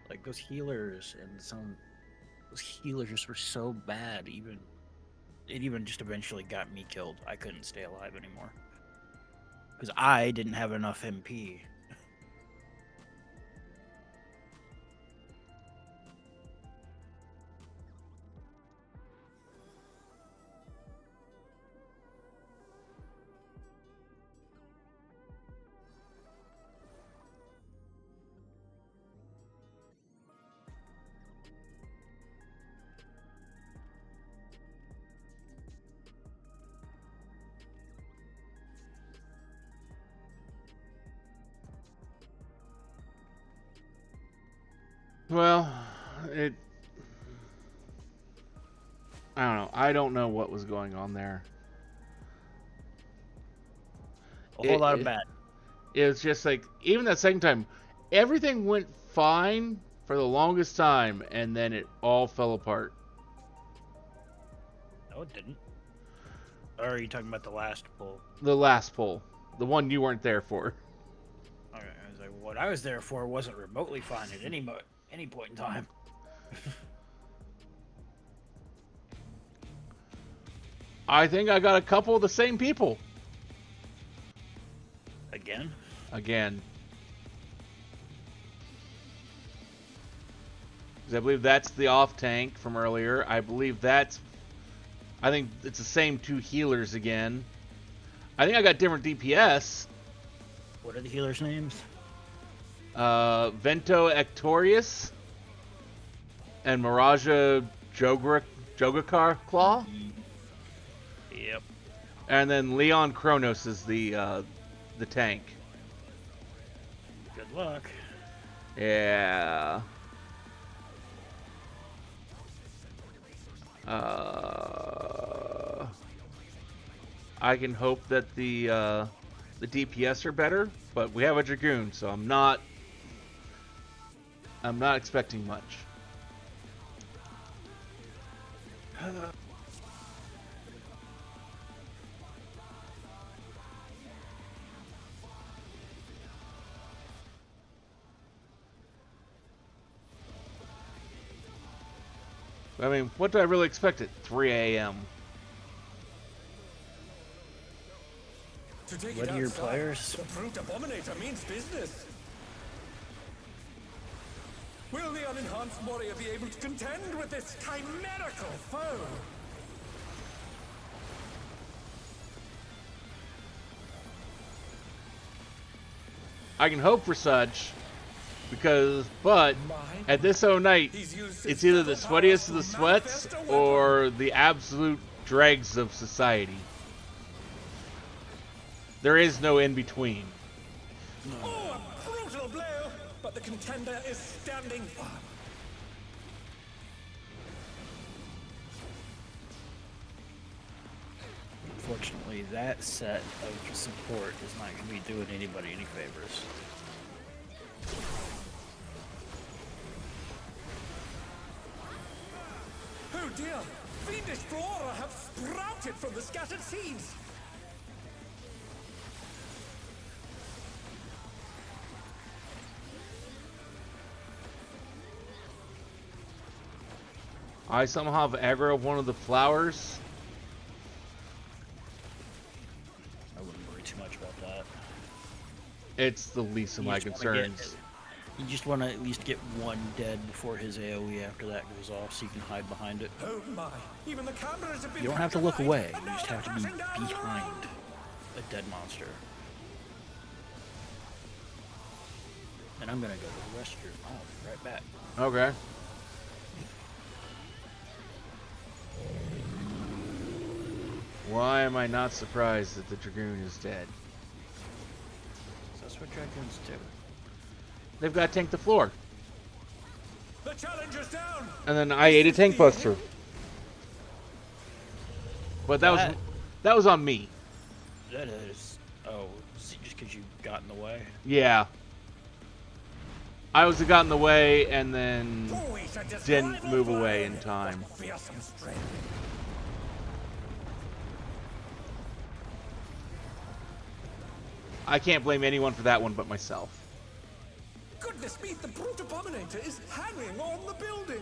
Like those healers those healers were so bad. It even just eventually got me killed. I couldn't stay alive anymore because I didn't have enough MP. Well, I don't know. I don't know what was going on there. A whole lot of bad. It was just like, even that second time, everything went fine for the longest time, and then it all fell apart. No, it didn't. Or are you talking about the last pull? The last pull. The one you weren't there for. Okay, I was like, what I was there for wasn't remotely fine at any point in time. I think I got a couple of the same people. Again? Again. 'Cause I believe that's the off tank from earlier. I think it's the same two healers again. I think I got different DPS. What are the healers' names? Vento Ectorius and Miraja Jogakar Claw. Yep. And then Leon Kronos is the tank. Good luck. Yeah. I can hope that the DPS are better, but we have a Dragoon, so I'm not expecting much. I mean, what do I really expect at 3 a.m.? To take What it are your outside, players? The brute abominator means business. Will the unenhanced warrior be able to contend with this chimerical foe? I can hope for such, but at this night, it's either the sweatiest of the sweats or the absolute dregs of society. There is no in between. Oh, a brutal blow! But the contender is standing firm. Unfortunately, that set of support is not going to be doing anybody any favors. Oh dear! Fiendish flora have sprouted from the scattered seeds! I somehow have aggro one of the flowers. I wouldn't worry too much about that. It's the least of my concerns. You just want to at least get one dead before his AoE after that goes off, so you can hide behind it. Oh my! Even the cameras have been. You don't have to look compromised, away. and You now just have to they're be crashing down the behind road. a dead monster. And I'm gonna go to the restroom. I'll be right back. Okay. Why am I not surprised that the Dragoon is dead? That's what Dragoons do. They've got to tank the floor. The challenger's down. And then I ate a tank buster. But that was on me. That is. Oh, just because you got in the way? Yeah. I was got in the way and then Oh, he's a didn't disrival move away blade. in time. What fearsome strength. I can't blame anyone for that one but myself. Goodness me, the brute abominator is hanging on the building.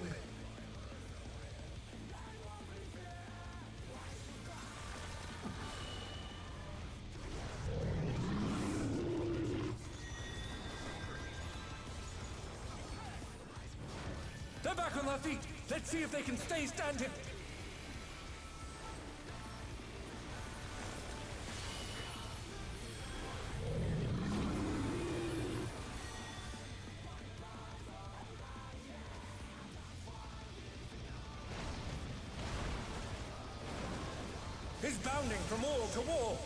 They're back on their feet. Let's see if they can stay standing. He's bounding from wall to wall.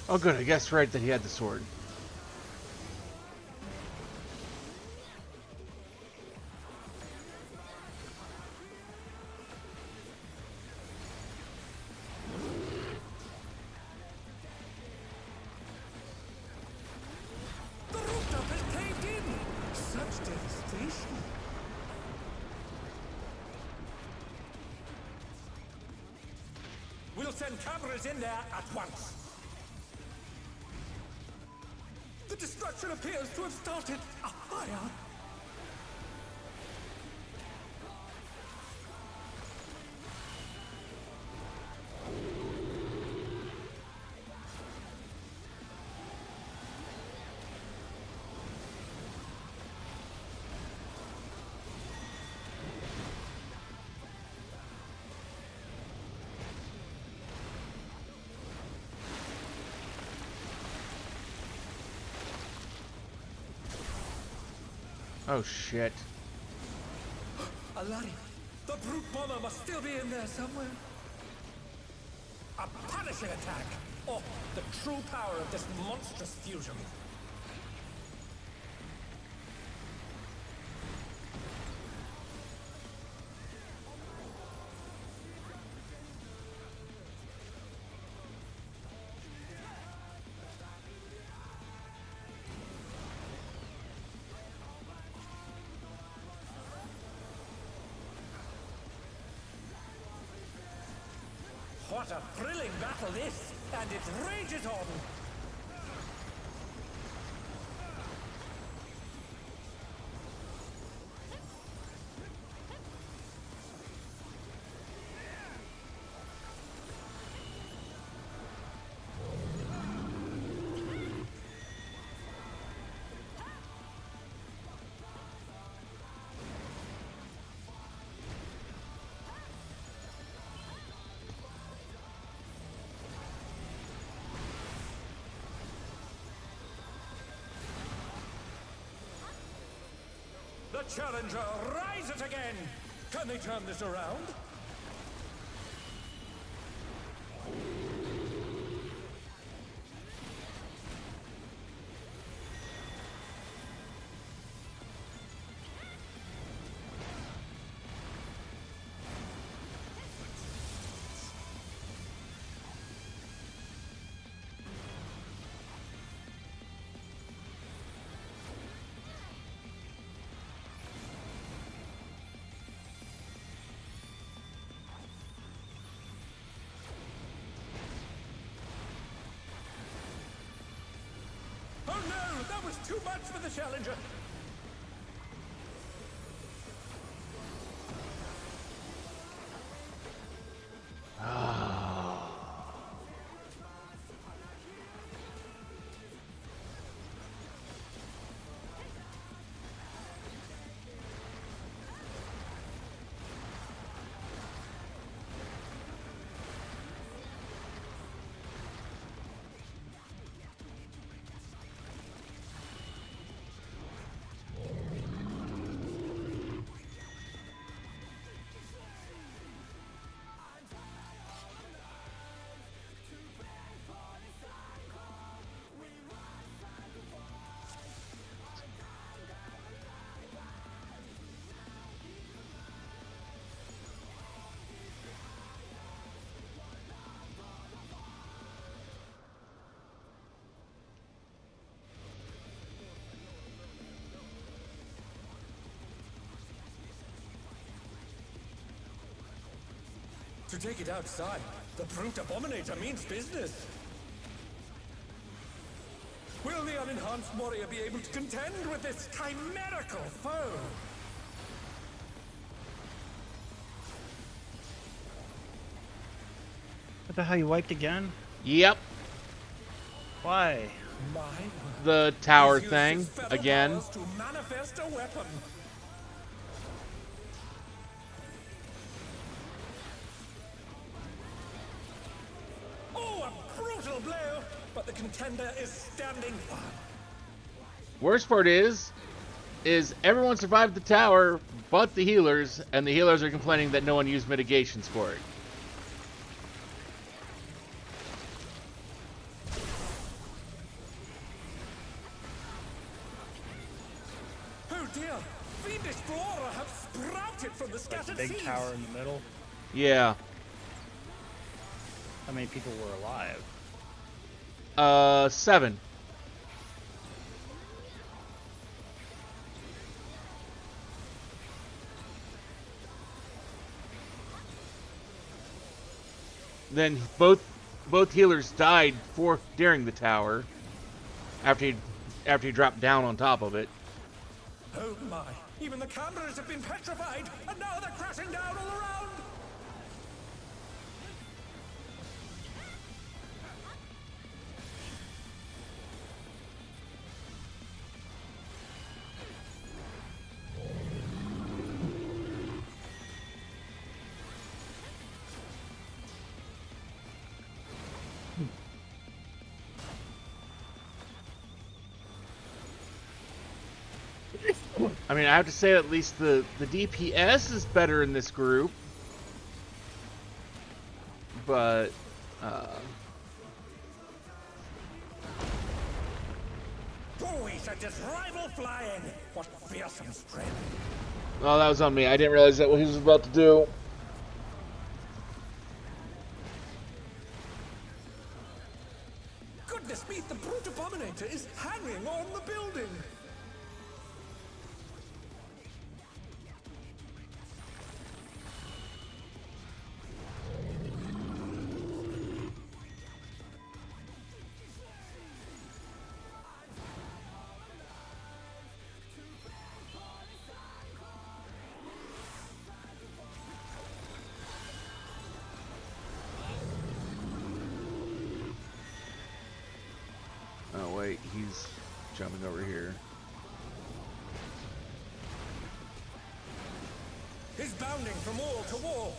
Oh good, I guess right that he had the sword. The rooftop is caved in. Such devastation. We'll send send cameras in there at once. The destruction appears to have started a fire. Oh shit. Alari, the brute bomber must still be in there somewhere. A punishing attack! Oh, the true power of this monstrous fusion. What a thrilling battle this, and it rages on. The challenger rises again! Can they turn this around? Oh no! That was too much for the challenger! To take it outside, the brute abominator means business. Will the unenhanced warrior be able to contend with this chimerical foe? What the hell, you wiped again? Yep. Why? My The tower He's used thing his feather again. powers to manifest a weapon. Oh, a brutal blow! But the contender is standing firm. Worst part is everyone survived the tower but the healers, and the healers are complaining that no one used mitigations for it. Oh dear! Fiendish flora have sprouted from the Like scattered the big seas. tower in the middle? Yeah. How many people were alive? 7. Then both healers died during the tower after he dropped down on top of it. Oh my! Even the cameras have been petrified, and now they're crashing down all around! I mean, I have to say at least the DPS is better in this group. But, Boy, set this rival flying! What fearsome spread! oh, that was on me. I didn't realize that what he was about to do. Goodness me, the brute abominator is hanging on the building! Oh, wait, he's jumping over here. He's bounding from wall to wall!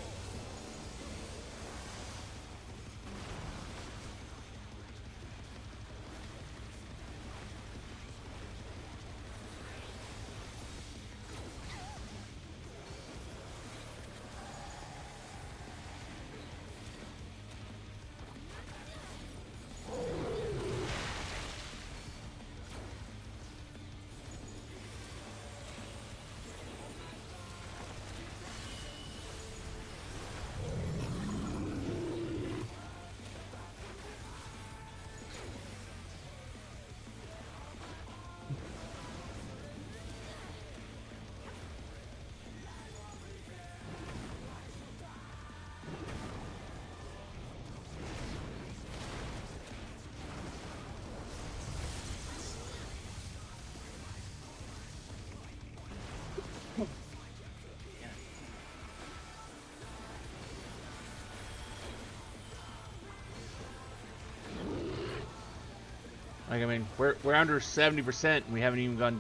Like, I mean, we're under 70% and we haven't even gone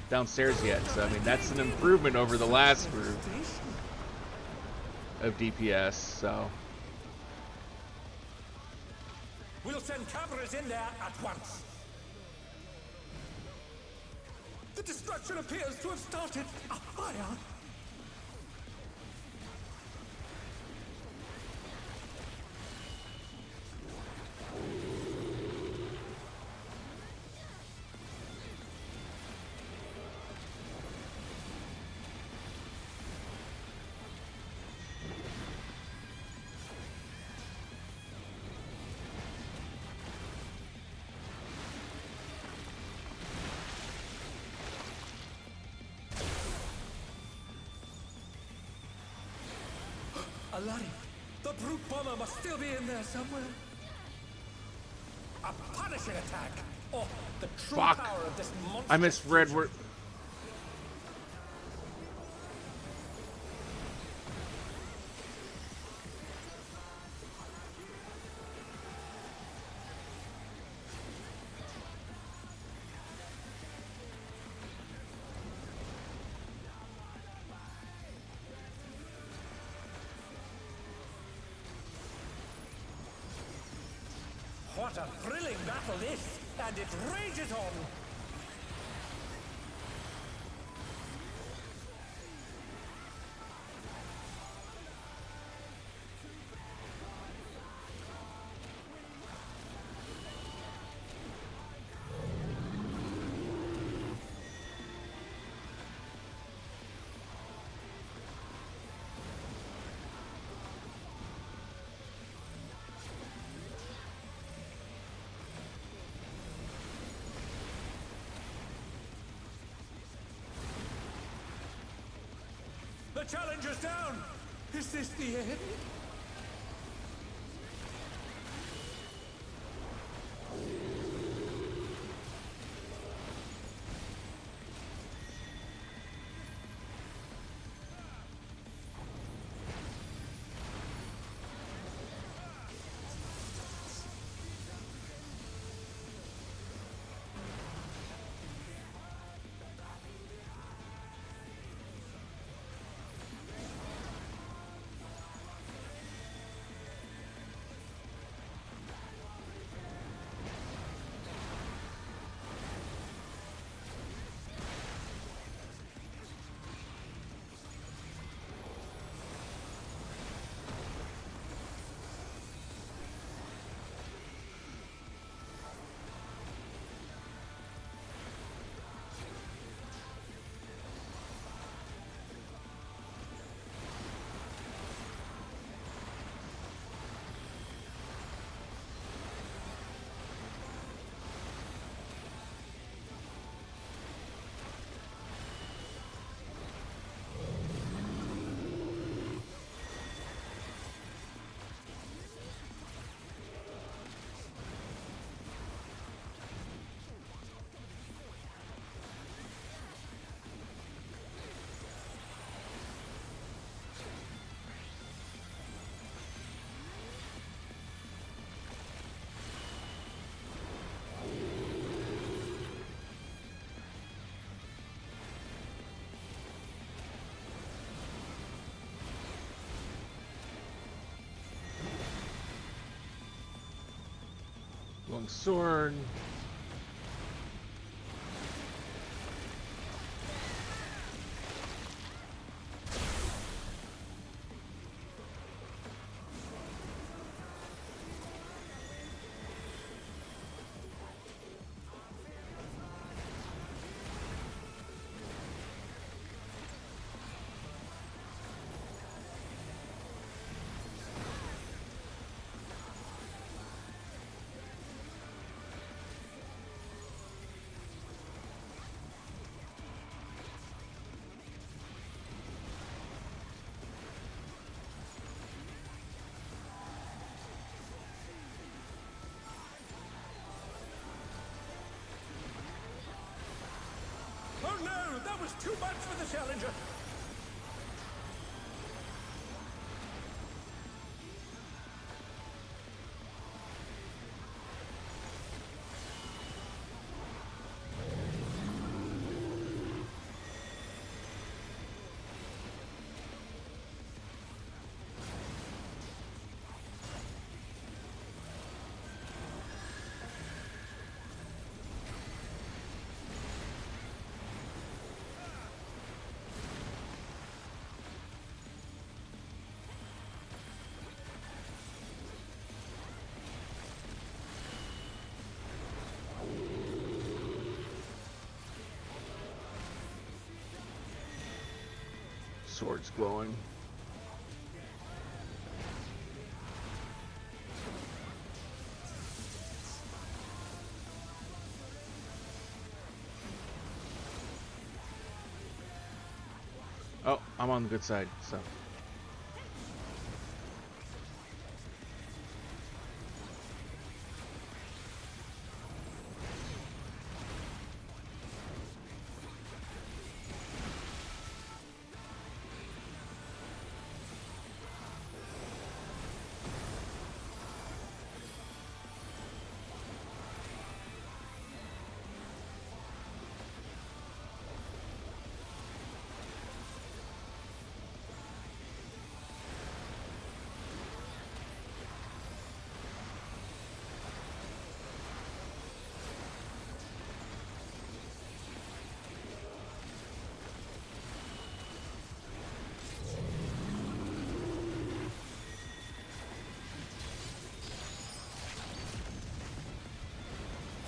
downstairs yet. So, I mean, that's an improvement over the last group of DPS, so. We'll send cameras in there at once! The destruction appears to have started a fire! Alive! The brute bomber must still be in there somewhere. A punishing attack! Oh, the true Fuck. power of this monster. I misread where. What a thrilling battle this! And it rages on! The challenger's down! Is this the end? Glowing sword. Oh no, that was too much for the challenger. Sword's glowing. Oh, I'm on the good side, so.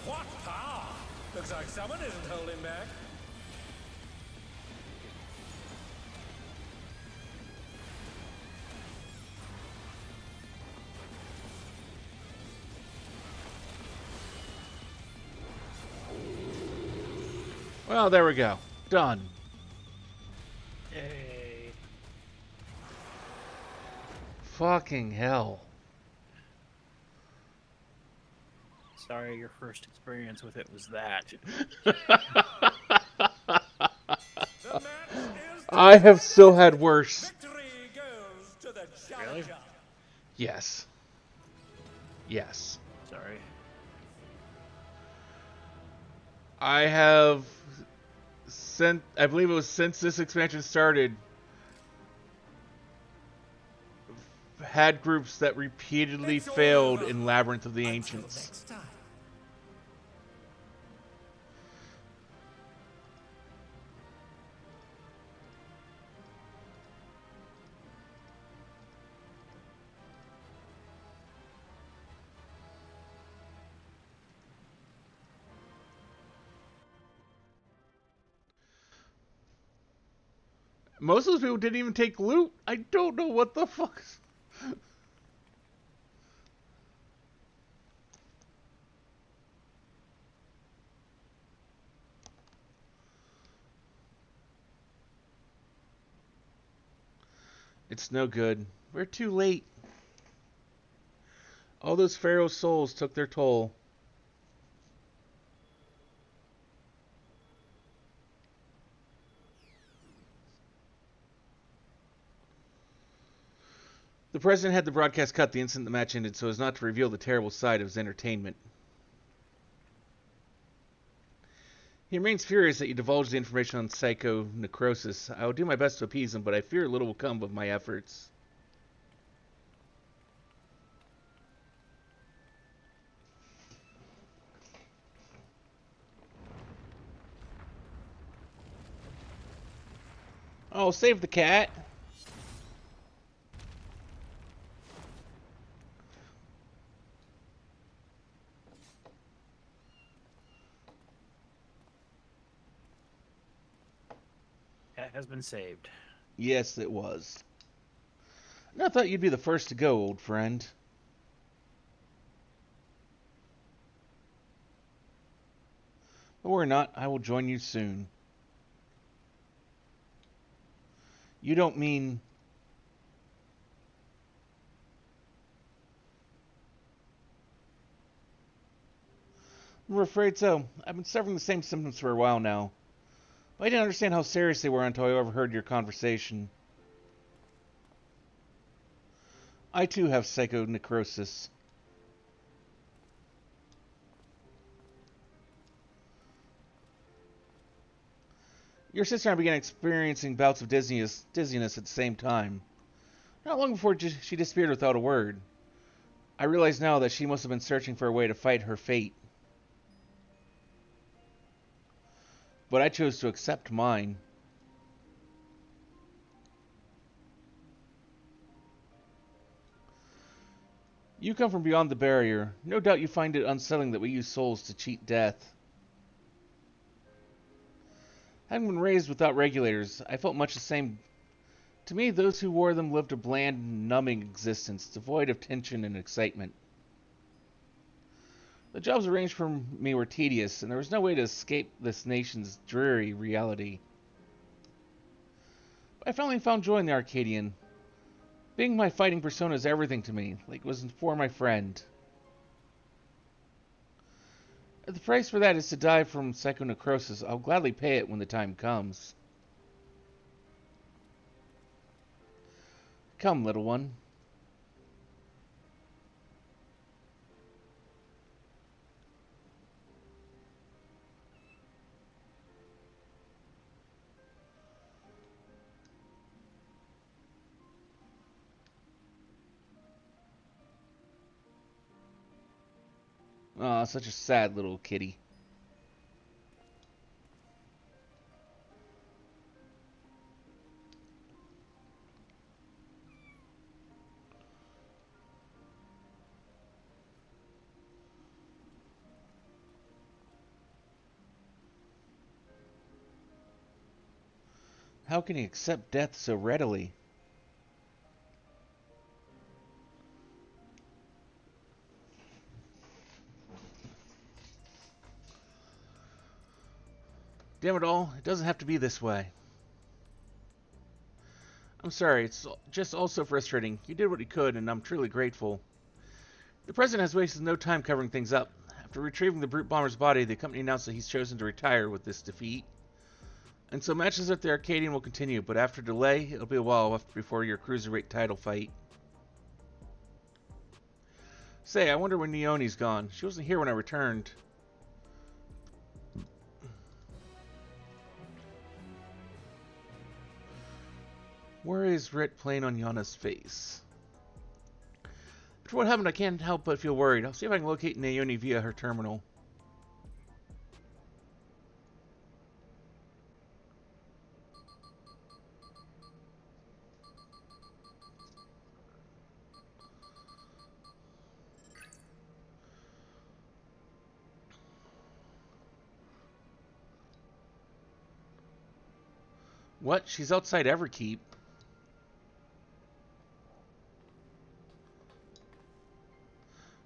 What power! Looks like someone isn't holding back. Well, there we go. Done. Yay. Fucking hell. Sorry, your first experience with it was that. The match is I have still had worse. victory goes to the challenger. Yes. Yes. Sorry. I have sent, I believe it was since this expansion started, had groups that repeatedly It's all failed over. in Labyrinth of the Until Ancients. next time. Most of those people didn't even take loot. I don't know what the fuck. It's no good. We're too late. All those Pharaoh souls took their toll. The president had the broadcast cut the instant the match ended so as not to reveal the terrible side of his entertainment. He remains furious that you divulged the information on psycho necrosis. I will do my best to appease him, but I fear little will come of my efforts. Oh, save the cat. Cat has been saved. Yes, it was. And I thought you'd be the first to go, old friend. But worry not, I will join you soon. You don't mean... I'm afraid so. I've been suffering the same symptoms for a while now. But I didn't understand how serious they were until I overheard your conversation. I too have psychonecrosis. Your sister and I began experiencing bouts of dizziness at the same time. Not long before she disappeared without a word. I realize now that she must have been searching for a way to fight her fate. But I chose to accept mine. You come from beyond the barrier. No doubt you find it unsettling that we use souls to cheat death. Having been raised without regulators, I felt much the same. To me, those who wore them lived a bland, numbing existence, devoid of tension and excitement. The jobs arranged for me were tedious, and there was no way to escape this nation's dreary reality. But I finally found joy in the Arcadian. Being my fighting persona is everything to me, like it was for my friend. If the price for that is to die from psychonecrosis, I'll gladly pay it when the time comes. Come, little one. Aw, such a sad little kitty. How can he accept death so readily? Damn it all, it doesn't have to be this way. I'm sorry, it's just all so frustrating. You did what you could, and I'm truly grateful. The President has wasted no time covering things up. After retrieving the brute bomber's body, the company announced that he's chosen to retire with this defeat. And so matches at the Arcadian will continue, but after delay, it'll be a while before your cruiserweight title fight. Say, I wonder when Neoni's gone. She wasn't here when I returned. Worry is writ plain on Yana's face. After what happened, I can't help but feel worried. I'll see if I can locate Naomi via her terminal. What? She's outside Everkeep.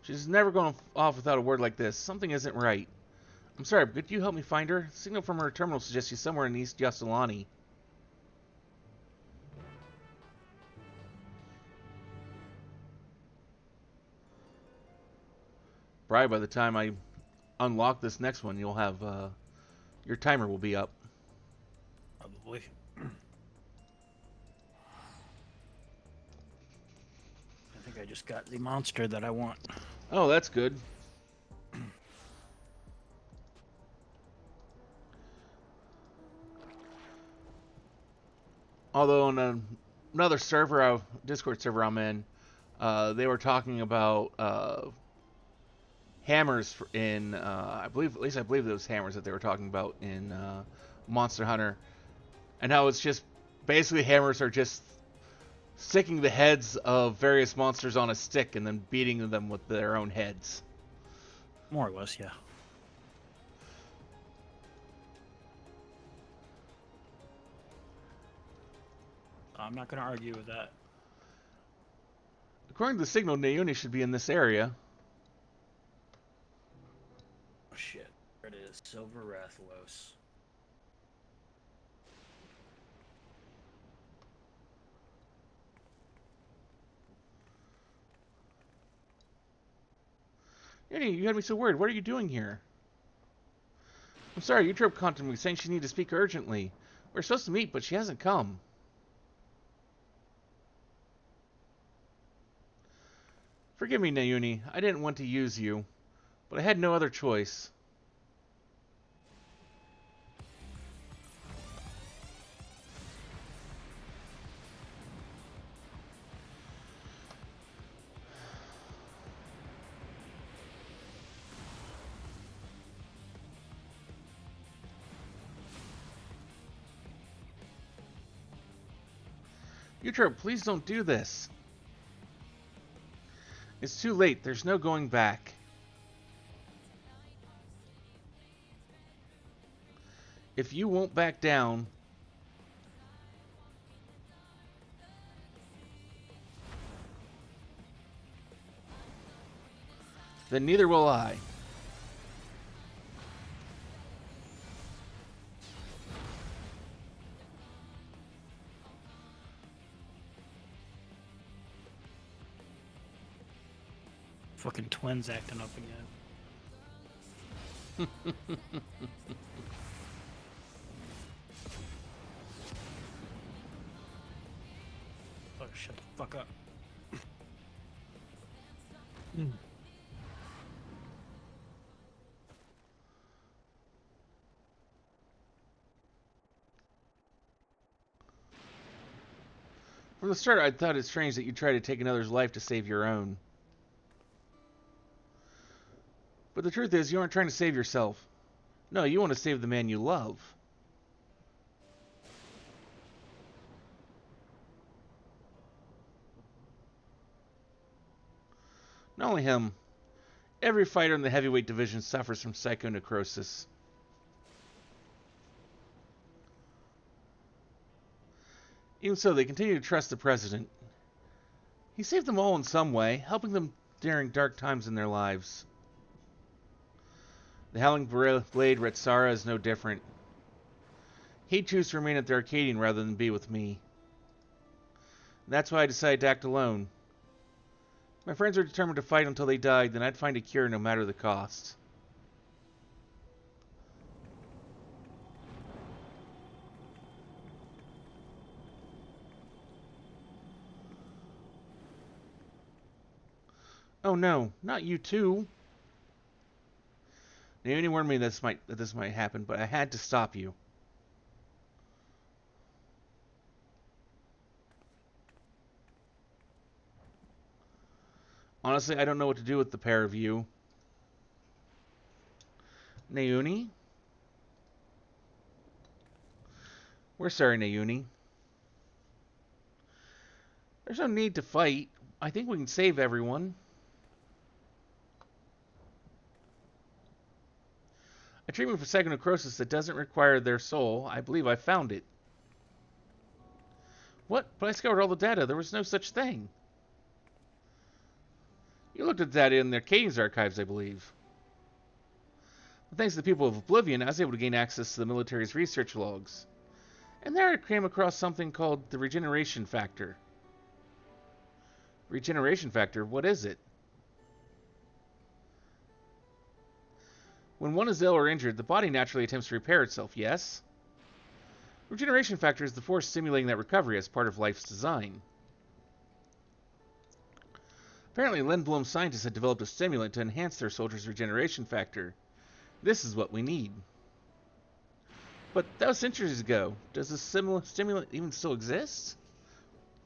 She's never gone off without a word like this. Something isn't right. I'm sorry, but could you help me find her? The signal from her terminal suggests she's somewhere in East Yassilani. Probably by the time I unlock this next one, you'll have, your timer will be up. Probably. I think I just got the monster that I want. Oh, that's good. Although on another server, Discord server I'm in, they were talking about hammers in, I believe it was hammers that they were talking about in Monster Hunter, and how it's just Basically, hammers are just sticking the heads of various monsters on a stick and then beating them with their own heads. More or less, yeah. I'm not going to argue with that. According to the signal, Naomi should be in this area. Oh, shit. There it is. Silver Rathalos. Naomi, you had me so worried. What are you doing here? I'm sorry, Eutrope contacted me saying she needed to speak urgently. We're supposed to meet, but she hasn't come. Forgive me, Naomi. I didn't want to use you, but I had no other choice. Eutrope, please don't do this. It's too late. There's no going back. If you won't back down, then neither will I. Fucking twins acting up again. Oh, shut the fuck up. From the start, I thought it strange that you try to take another's life to save your own. But the truth is, you aren't trying to save yourself. No, you want to save the man you love. Not only him, every fighter in the heavyweight division suffers from psychonecrosis. Even so, they continue to trust the president. He saved them all in some way, helping them during dark times in their lives. The Howling Blade Retsara is no different. He'd choose to remain at the Arcadion rather than be with me. And that's why I decided to act alone. If my friends were determined to fight until they died, then I'd find a cure no matter the cost. Oh no, not you too. Naomi warned me that this might happen, but I had to stop you. Honestly, I don't know what to do with the pair of you. Naomi? We're sorry, Naomi. There's no need to fight. I think we can save everyone. A treatment for psychonecrosis that doesn't require their soul. I believe I found it. What? But I scoured all the data. There was no such thing. You looked at that in the Arcadian's archives, I believe. But thanks to the people of Oblivion, I was able to gain access to the military's research logs. And there I came across something called the regeneration factor. Regeneration factor? What is it? When one is ill or injured, the body naturally attempts to repair itself, yes? Regeneration factor is the force stimulating that recovery as part of life's design. Apparently, Lindblom's scientists had developed a stimulant to enhance their soldiers' regeneration factor. This is what we need. But that was centuries ago. Does this stimulant even still exist?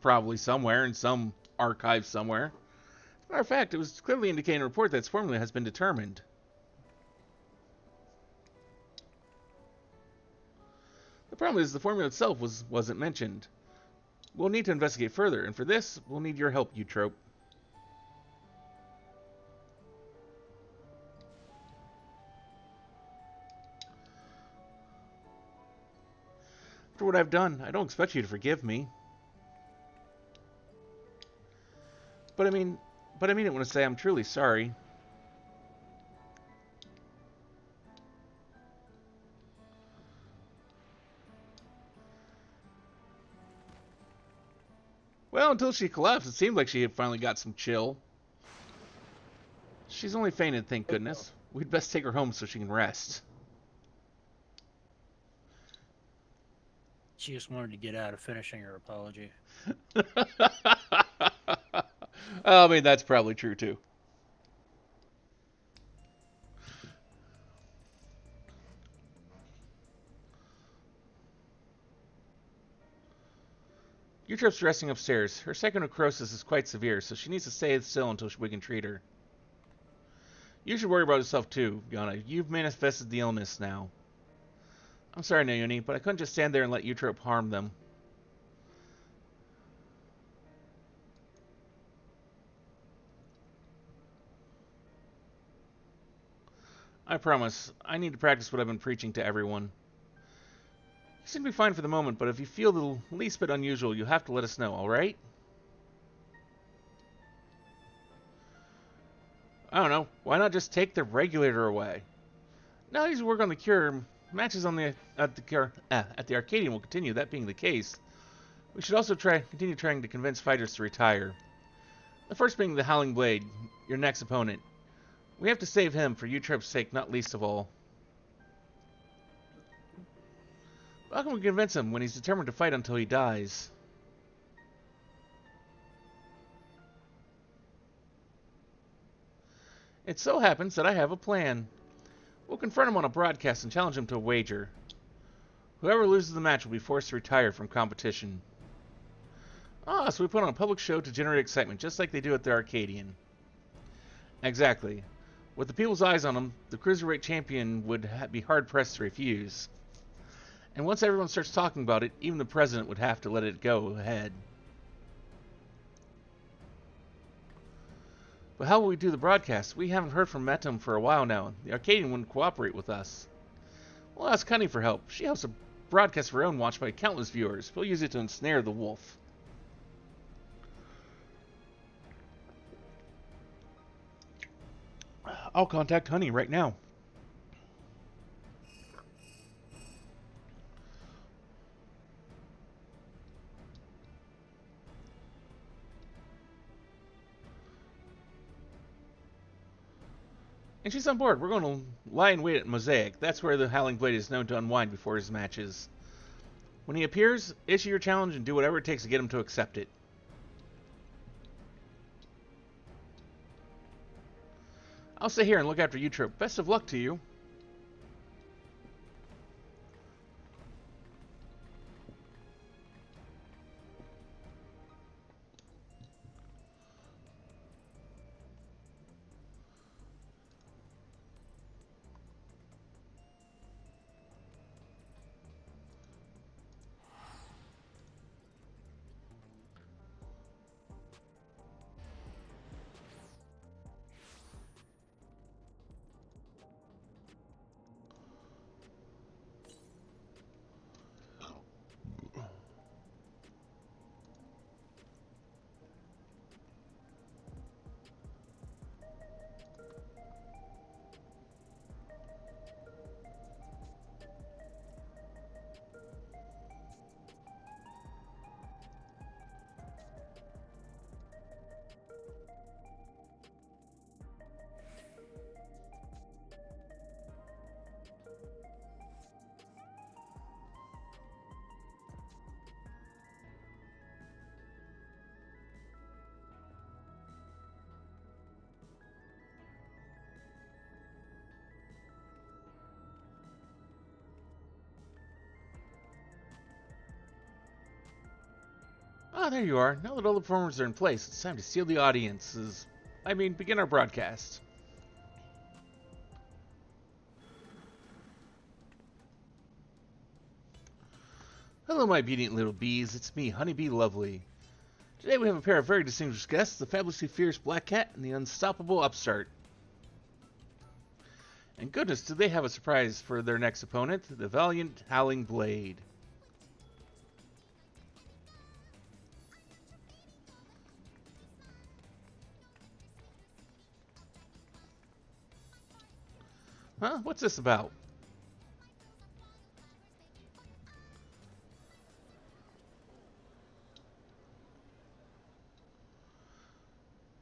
Probably somewhere, in some archive somewhere. As a matter of fact, it was clearly indicated in a report that its formula has been determined. The problem is the formula itself wasn't mentioned. We'll need to investigate further, and for this, we'll need your help, Eutrope. For what I've done, I don't expect you to forgive me. But I mean it when I say I'm truly sorry. Well, until she collapsed, it seemed like she had finally got some chill. She's only fainted, thank goodness. We'd best take her home so she can rest. She just wanted to get out of finishing her apology. I mean, that's probably true, too. Eutrope's resting upstairs. Her psychonecrosis is quite severe, so she needs to stay still until we can treat her. You should worry about yourself, too, Yana. You've manifested the illness now. I'm sorry, Naomi, but I couldn't just stand there and let Eutrope harm them. I promise. I need to practice what I've been preaching to everyone. You seem to be fine for the moment, but if you feel the least bit unusual, you'll have to let us know, alright? I don't know. Why not just take the regulator away? Now he's working on the cure. Matches on at the Arcadion will continue. That being the case, we should also continue trying to convince fighters to retire. The first being the Howling Blade, your next opponent. We have to save him for Eutrope's sake, not least of all. How can we convince him when he's determined to fight until he dies? It so happens that I have a plan. We'll confront him on a broadcast and challenge him to a wager. Whoever loses the match will be forced to retire from competition. Ah, so we put on a public show to generate excitement, just like they do at the Arcadion. Exactly. With the people's eyes on him, the cruiserweight champion would be hard-pressed to refuse. And once everyone starts talking about it, even the president would have to let it go ahead. But how will we do the broadcast? We haven't heard from Metum for a while now. The Arcadian wouldn't cooperate with us. We'll ask Cunny for help. She hosts a broadcast of her own watched by countless viewers. We'll use it to ensnare the wolf. I'll contact Honey right now. And she's on board. We're going to lie in wait at Mosaic. That's where the Howling Blade is known to unwind before his matches. When he appears, issue your challenge and do whatever it takes to get him to accept it. I'll stay here and look after Eutrope. Best of luck to you. Ah, there you are. Now that all the performers are in place, it's time to seal the audiences. Begin our broadcast. Hello, my obedient little bees. It's me, Honeybee Lovely. Today we have a pair of very distinguished guests, the fabulously fierce Black Cat and the unstoppable Upstart. And goodness, do they have a surprise for their next opponent, the valiant Howling Blade. Huh? What's this about?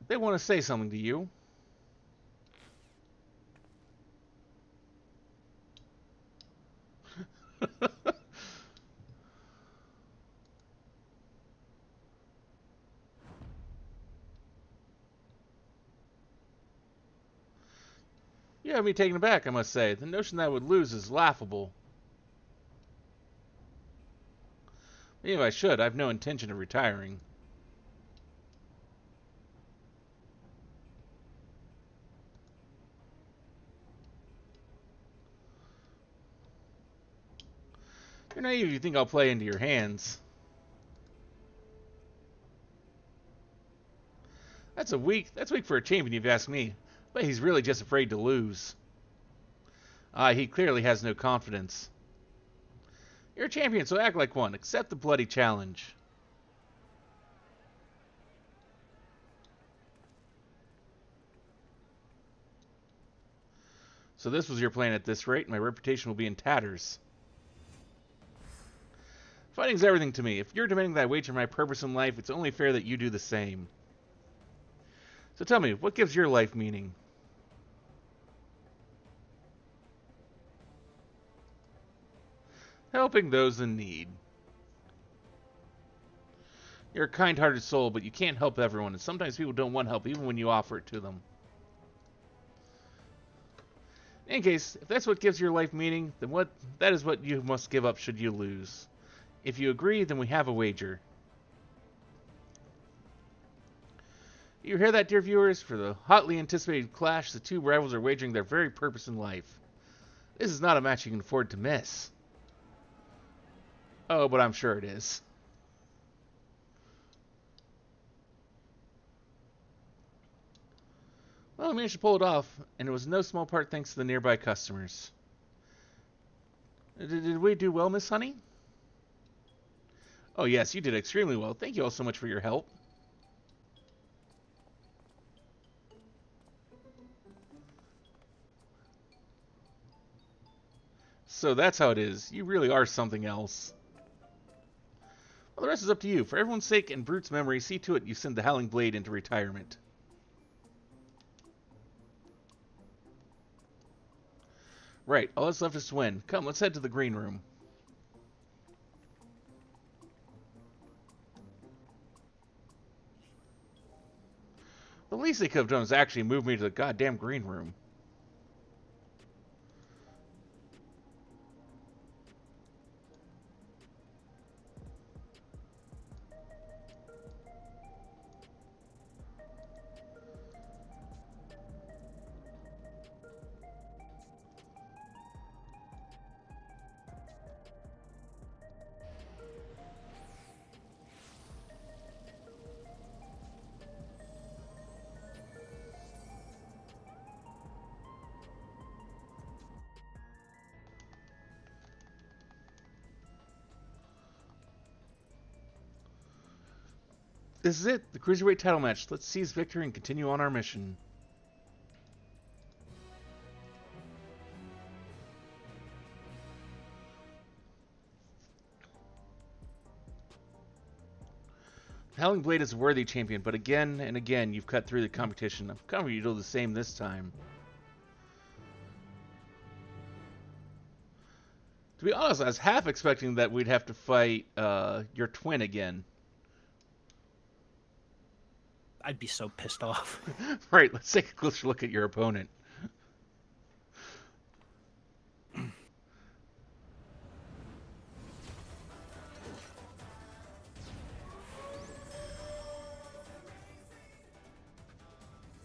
They want to say something to you. You have me taken aback, I must say. The notion that I would lose is laughable. Maybe I should. I have no intention of retiring. You're naive if you think I'll play into your hands. That's weak for a champion, if you ask me. But he's really just afraid to lose. He clearly has no confidence. You're a champion, so act like one. Accept the bloody challenge. So this was your plan at this rate. My reputation will be in tatters. Fighting's everything to me. If you're demanding that I wager my purpose in life, it's only fair that you do the same. So tell me, what gives your life meaning? Helping those in need. You're a kind-hearted soul, but you can't help everyone, and sometimes people don't want help even when you offer it to them. In any case, if that's what gives your life meaning, then that is what you must give up should you lose. If you agree, then we have a wager. You hear that, dear viewers? For the hotly anticipated clash, the two rivals are wagering their very purpose in life. This is not a match you can afford to miss. Oh, but I'm sure it is. Well, I managed to pull it off, and it was no small part thanks to the nearby customers. Did we do well, Miss Honey? Oh yes, you did extremely well. Thank you all so much for your help. So that's how it is. You really are something else. Well, the rest is up to you. For everyone's sake and Brute's memory, see to it you send the Howling Blade into retirement. Right, all that's left is to win. Come, let's head to the green room. The least they could have done is actually move me to the goddamn green room. This is it, the cruiserweight title match. Let's seize victory and continue on our mission. Howling Blade is a worthy champion, but again and again you've cut through the competition. I'm confident you'll do the same this time. To be honest, I was half expecting that we'd have to fight your twin again. I'd be so pissed off. Right, let's take a closer look at your opponent. The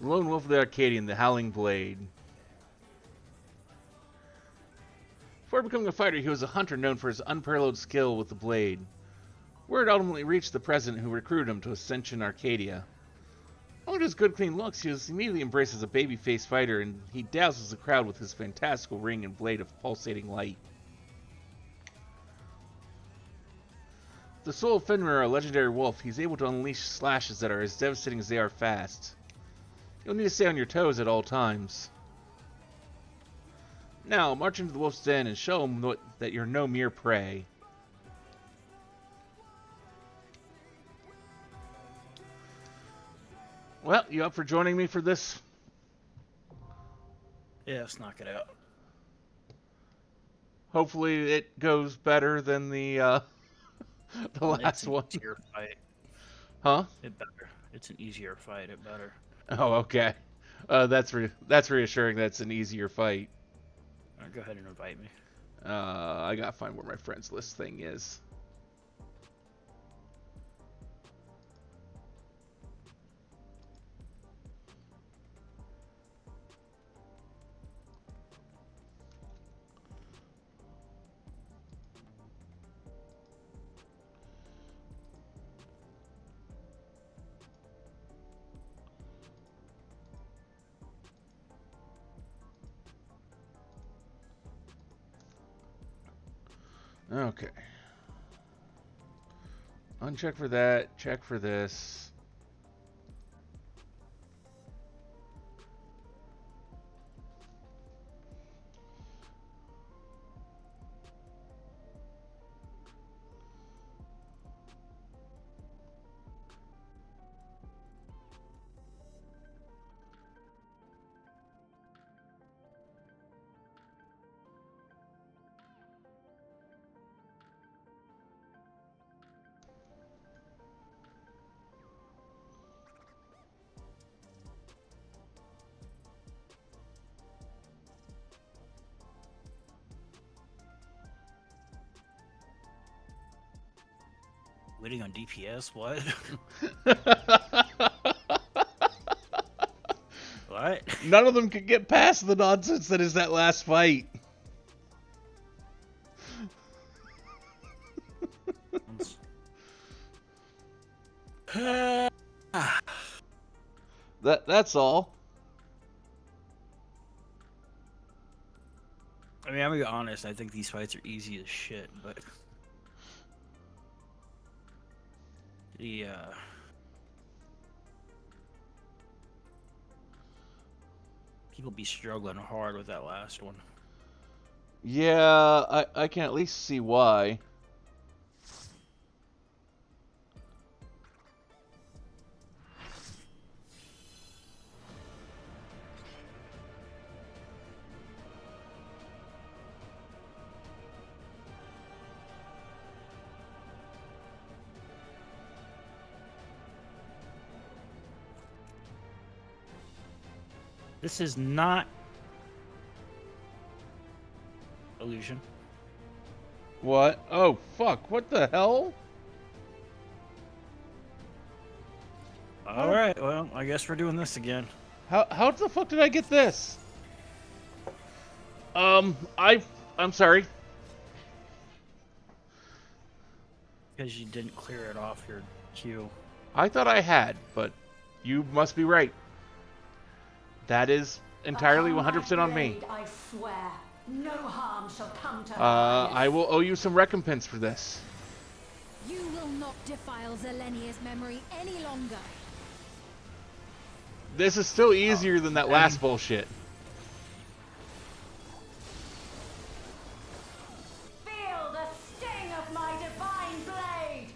Lone Wolf of the Arcadion, the Howling Blade. Before it becomes becoming a fighter, he was a hunter known for his unparalleled skill with the blade. Word ultimately reached the president, who recruited him to Ascension Arcadia. Owing to his good, clean looks, he was immediately embraced as a baby-faced fighter, and he dazzles the crowd with his fantastical ring and blade of pulsating light. The soul of Fenrir, a legendary wolf, he's able to unleash slashes that are as devastating as they are fast. You'll need to stay on your toes at all times. Now, march into the wolf's den and show him that you're no mere prey. Well, you up for joining me for this? Yeah, let's knock it out. Hopefully it goes better than the the last one. It's an easier fight. Huh? It better. It's an easier fight. It better. Oh, okay. That's reassuring. That's an easier fight. Go ahead and invite me. I gotta find where my friends list thing is. Okay. Uncheck for that. Check for this. Waiting on DPS? What? What? None of them could get past the nonsense that is that last fight. That's all. I mean, I'm gonna be honest. I think these fights are easy as shit, but people be struggling hard with that last one. Yeah, I can at least see why. This is not illusion. What? Oh, fuck. What the hell? All right. Well, I guess we're doing this again. How the fuck did I get this? I'm sorry. Because you didn't clear it off your queue. I thought I had, but you must be right. That is entirely 100% on me. I swear, no harm shall come to I will owe you some recompense for this. You will not defile Zelenia's memory any longer. This is still easier than that last bullshit. Feel the sting of my divine blade.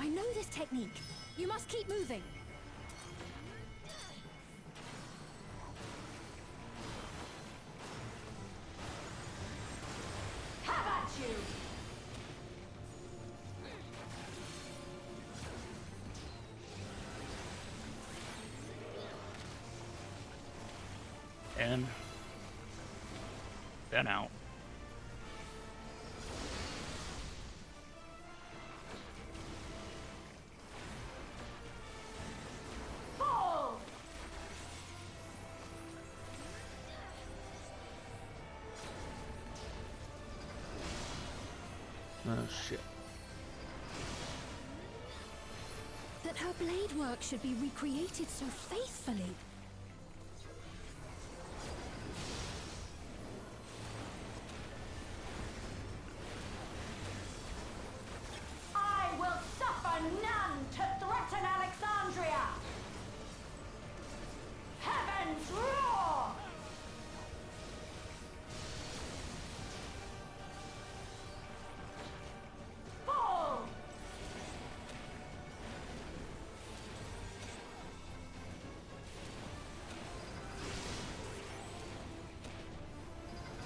I know this technique. You must keep moving. Have at you. And then out. Oh, shit. That her blade work should be recreated so faithfully. I will suffer none to threaten Alexandria! Heavens roar! Fall!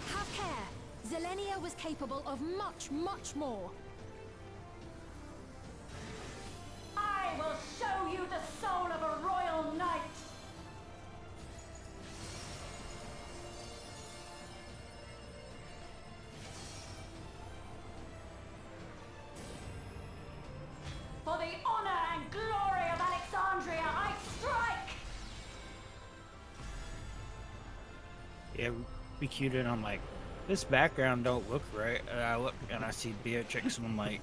Have care. Zelenia was capable of much, much more. I will show you the soul of a royal knight! For the honor and glory of Alexandria, I strike! Yeah, we queued in. I'm like, this background don't look right. And I look and I see Beatrix, and I'm like,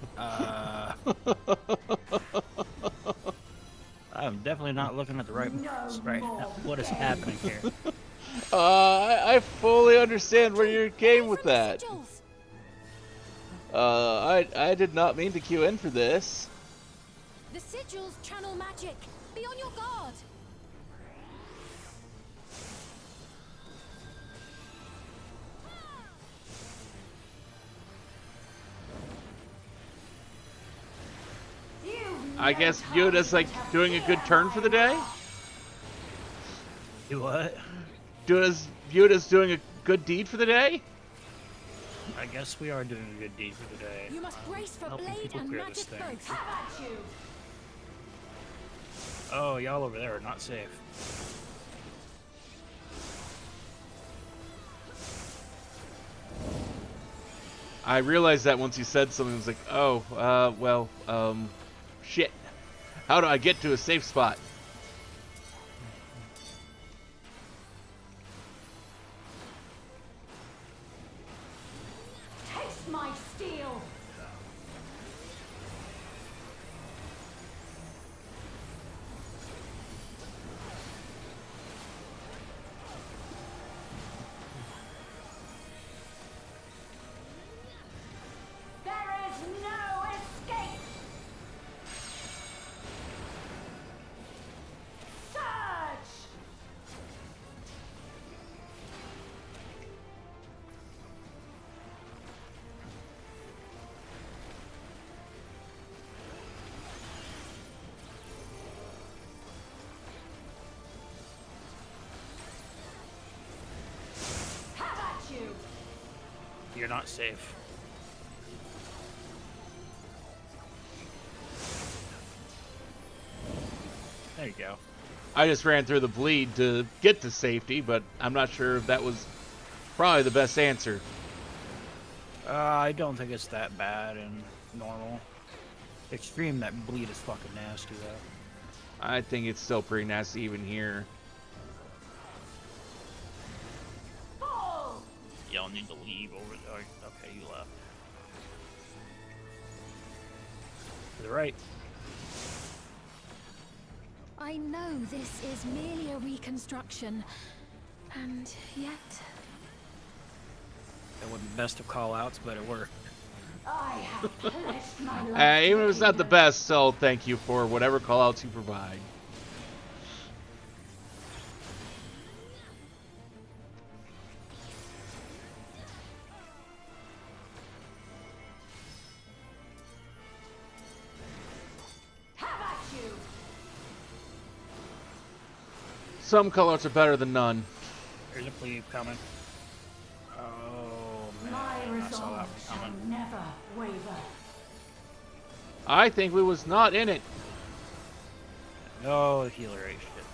I'm definitely not looking at the right place right now. What is happening here? I fully understand where you came with From the that. sigils. I did not mean to queue in for this. The sigils channel magic. Be on your guard. I guess Yoda's like doing a good turn for the day. Do what? Yoda's doing a good deed for the day. I guess we are doing a good deed for the day. You must brace for helping blade people and clear magic this thing. both. Have at you! Oh, y'all over there are not safe. I realized that once you said something, I was like, oh, well, shit. How do I get to a safe spot? Taste my steel! There is no escape! Surge! Have at you! You're not safe. There you go. I just ran through the bleed to get to safety, but I'm not sure if that was probably the best answer. I don't think it's that bad and normal. Extreme, that bleed is fucking nasty though. I think it's still pretty nasty even here. Fall! Y'all need to leave over there. Okay, you left. To the right. I know this is merely a reconstruction, and yet It wasn't the best of call-outs, but it worked. I have pledged my life. Even if it's not the to best, so thank you for whatever callouts you provide. Have at you! Some callouts are better than none. There's a plebe coming. Oh man, My I saw that resolve one shall coming. never waver. I think we was not in it. Oh, the healer ate shit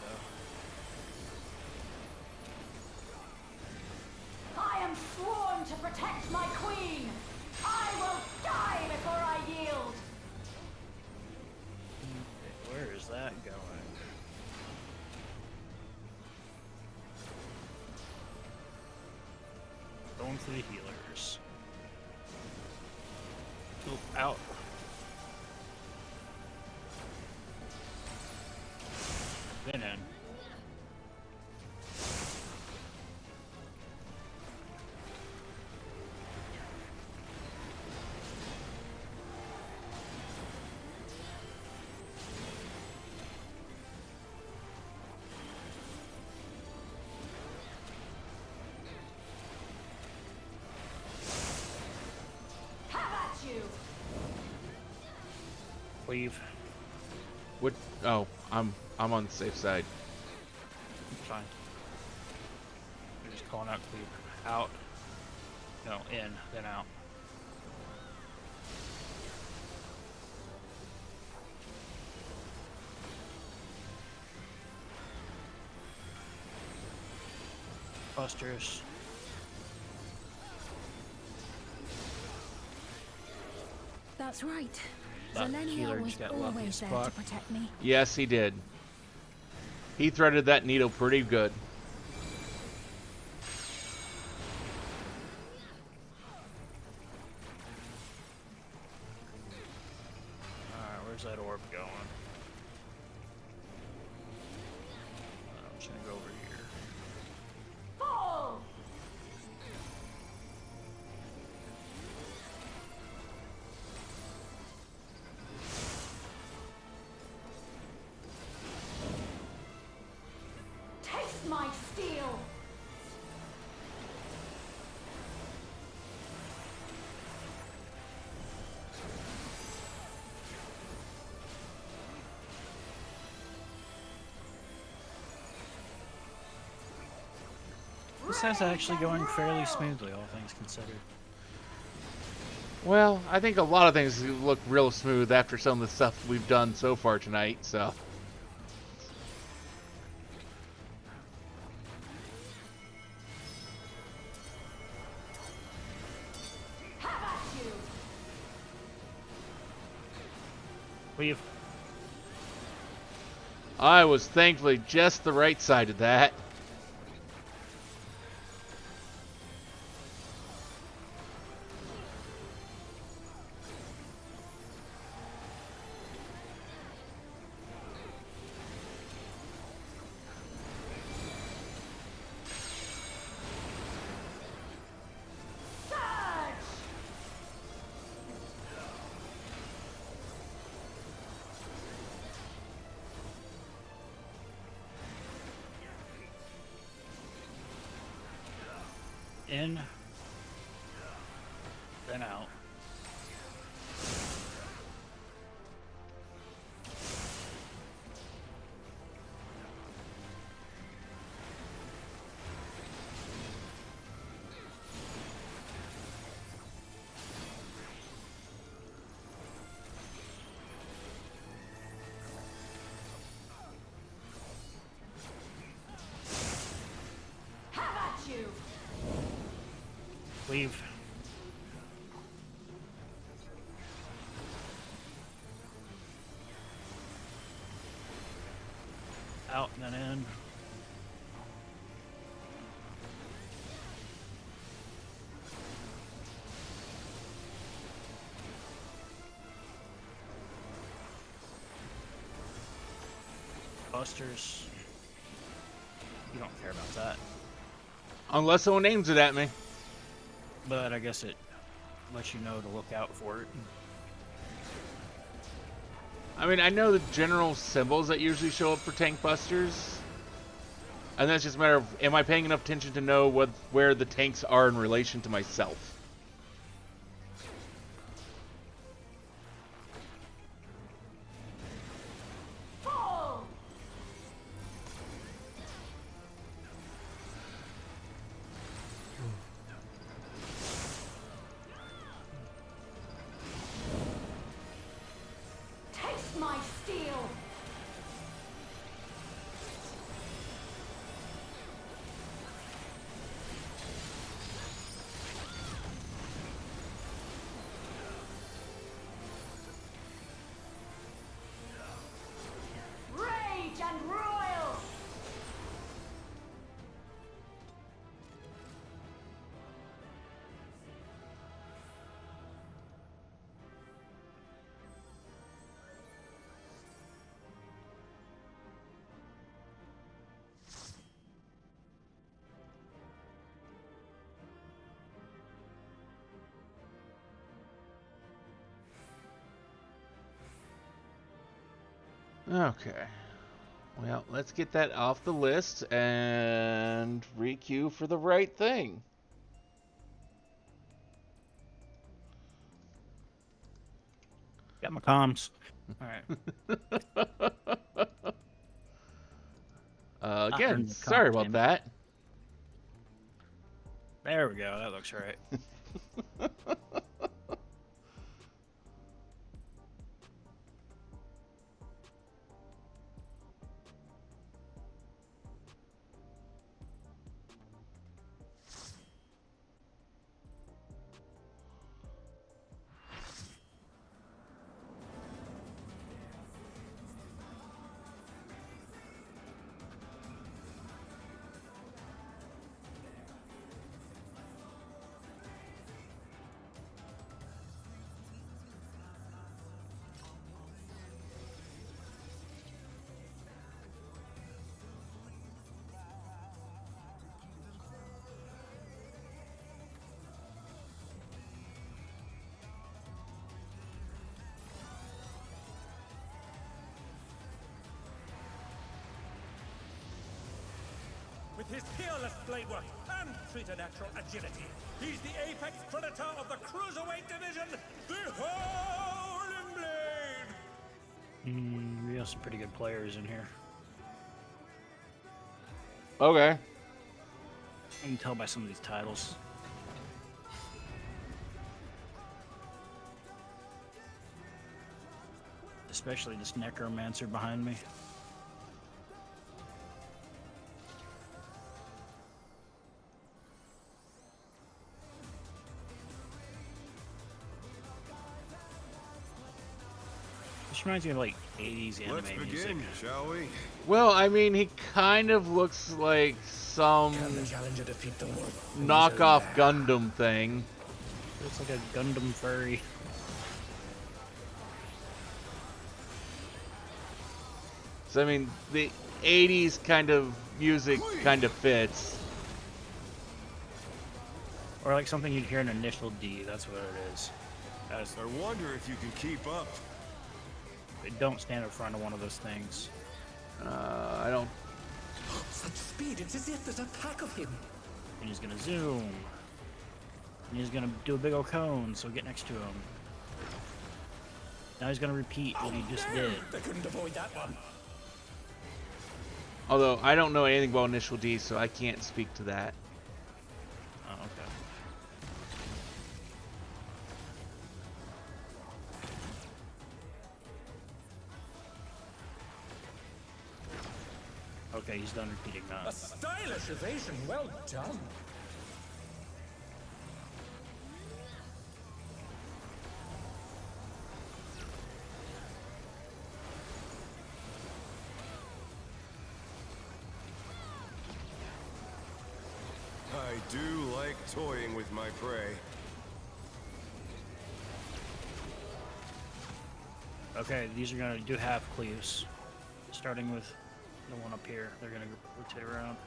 though. I am sworn to protect my queen. I will die before I yield. Where is that going? Going for the healers. Oop, out. Then in. Leave. What? Oh, I'm on the safe side. Fine. You're just calling out cleave. Out. No, in, then out. Busters. That's right. That Zelenia healer was just got lucky always as there fuck. to protect me. Yes, he did. He threaded that needle pretty good. Alright, where's that orb going? I'm just gonna go over here. Fall! Taste my steel! This is actually going fairly smoothly, all things considered. Well, I think a lot of things look real smooth after some of the stuff we've done so far tonight, so. Have at you! Leave. I was thankfully just the right side of that. Surge! In. Then out. Have at you! Leave. Out and then in. Busters. You don't care about that. Unless someone aims it at me. But I guess it lets you know to look out for it. I mean, I know the general symbols that usually show up for tank busters. And that's just a matter of, am I paying enough attention to know where the tanks are in relation to myself? Fall! Taste my steel! Okay. Well, let's get that off the list and re-queue for the right thing. Got my comms. All right. Again, the sorry comms, about damn it. that. There we go. That looks right. With his peerless blade work and preternatural agility, he's the apex predator of the cruiserweight division, the Howling Blade! We have some pretty good players in here. Okay. I can tell by some of these titles. Especially this necromancer behind me. This reminds me of like 80s anime Let's music. begin, shall we? Well, I mean, he kind of looks like some Challenger defeat the wolf? knockoff Gundam thing. Looks like a Gundam furry. So, I mean, the 80s kind of music kind of fits. Or like something you'd hear in Initial D, that's what it is. I wonder if you can keep up. Don't stand in front of one of those things. I don't... Such speed, it's as if there's a pack of him. And he's gonna zoom. And he's gonna do a big old cone, so get next to him. Now he's gonna repeat what he just did. They couldn't avoid that one. Although, I don't know anything about Initial D, so I can't speak to that. Oh, okay. Okay, he's done repeating A that. stylish evasion, well done. I do like toying with my prey. Okay, these are gonna do half cleaves. Starting with the one up here. They're gonna rotate around.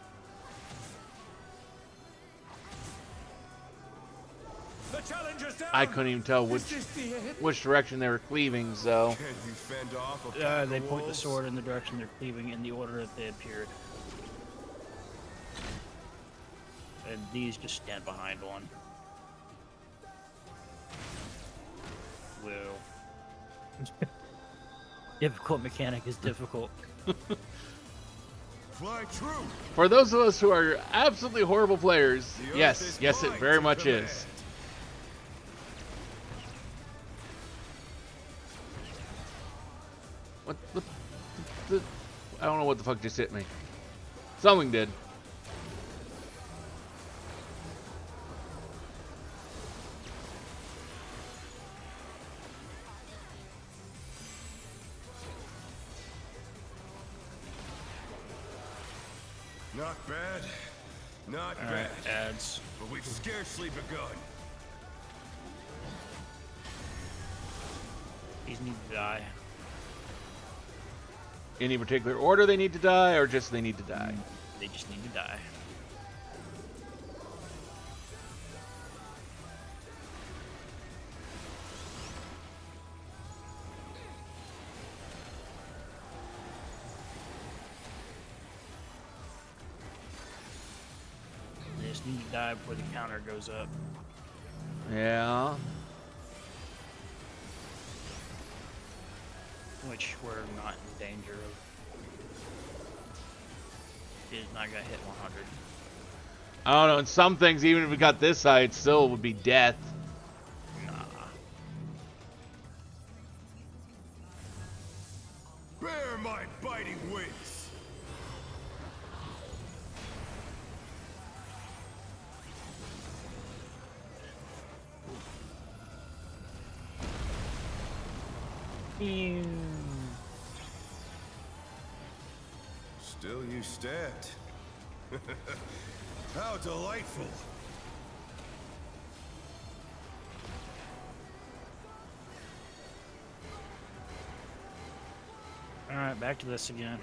The challenger's down. I couldn't even tell Is this the end? which direction they were cleaving, so... Can you fend off a pack They of point the wolves? sword in the direction they're cleaving in the order that they appeared. And these just stand behind one. Well. Difficult mechanic is difficult. Fly true. For those of us who are absolutely horrible players, The earth yes, is yes, it mine very to much command. is. What the... I don't know what the fuck just hit me. Something did. Not bad. Not Alright, bad. ads. But we've scarcely begun. These need to die. Any particular order they need to die, or just they need to die? They just need to die. need to die before the counter goes up. Yeah. Which we're not in danger of. It is not gonna hit 100. I don't know. In some things, even if we got this high, it still would be death. Nah. Bear my biting wings. Still you stand. How delightful. Alright, back to this again.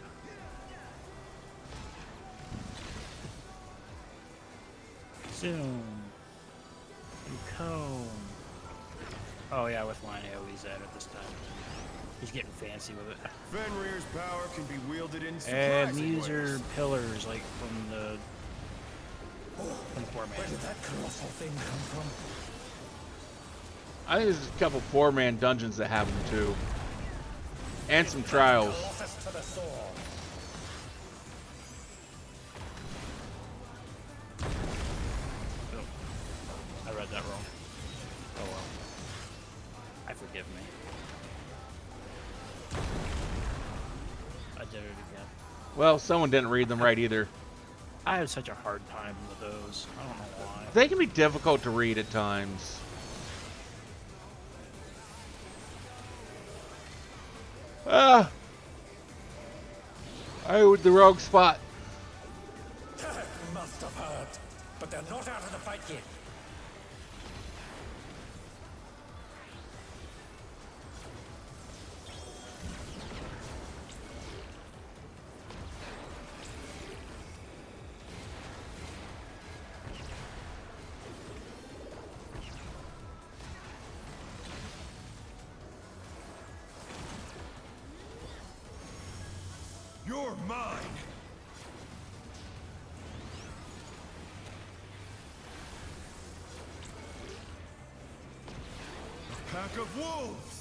Zoom. And comb. Oh yeah, with line AoE's at it this time. He's getting fancy with it. Fenrir's power can be wielded in And surprising these are ways. pillars, like from the Poor Where Man. did that colossal thing come from? I think there's a couple 4-man dungeons that have them too. And some trials. Colossus to the sword. Oh, I read that wrong. Oh well. I forgive me. I did it again. Well, someone didn't read them right either. I have such a hard time with those. I don't know why. They can be difficult to read at times. Ah! I was the wrong spot. Must have heard. But they're not out of the fight yet. You're mine. A pack of wolves.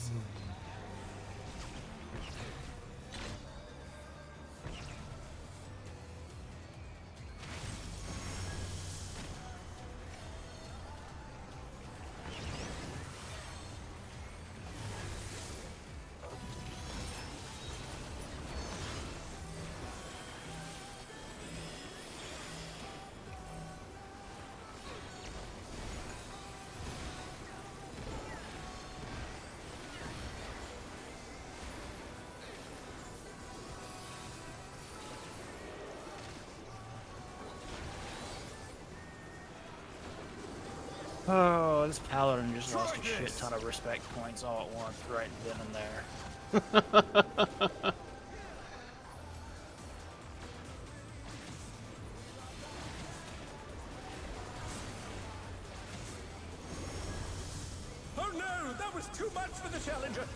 Oh, this paladin just lost a shit ton of respect points all at once, right then and there. Oh no! That was too much for the challenger!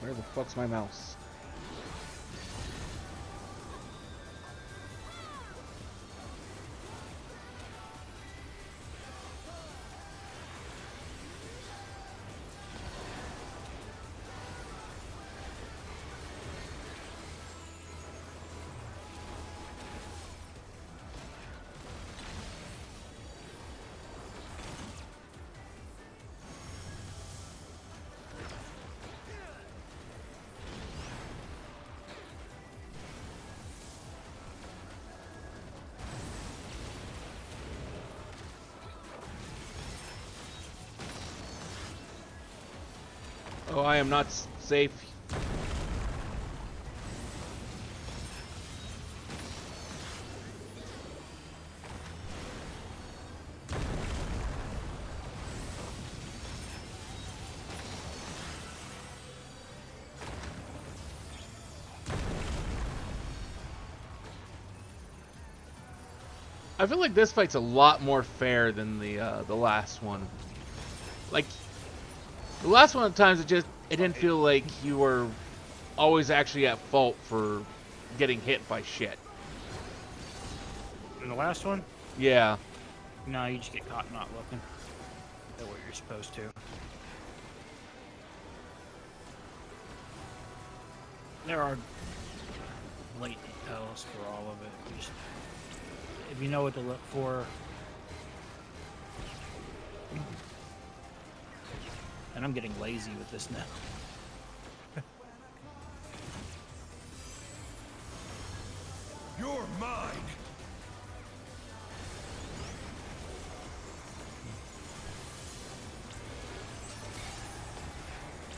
Where the fuck's my mouse? Oh, I am not safe. I feel like this fight's a lot more fair than the last one. Like, the last one at times it didn't feel like you were always actually at fault for getting hit by shit. In the last one, Yeah. no, you just get caught not looking at what you're supposed to. There are blatant tells for all of it. Just, if you know what to look for, and I'm getting lazy with this now. You're mine!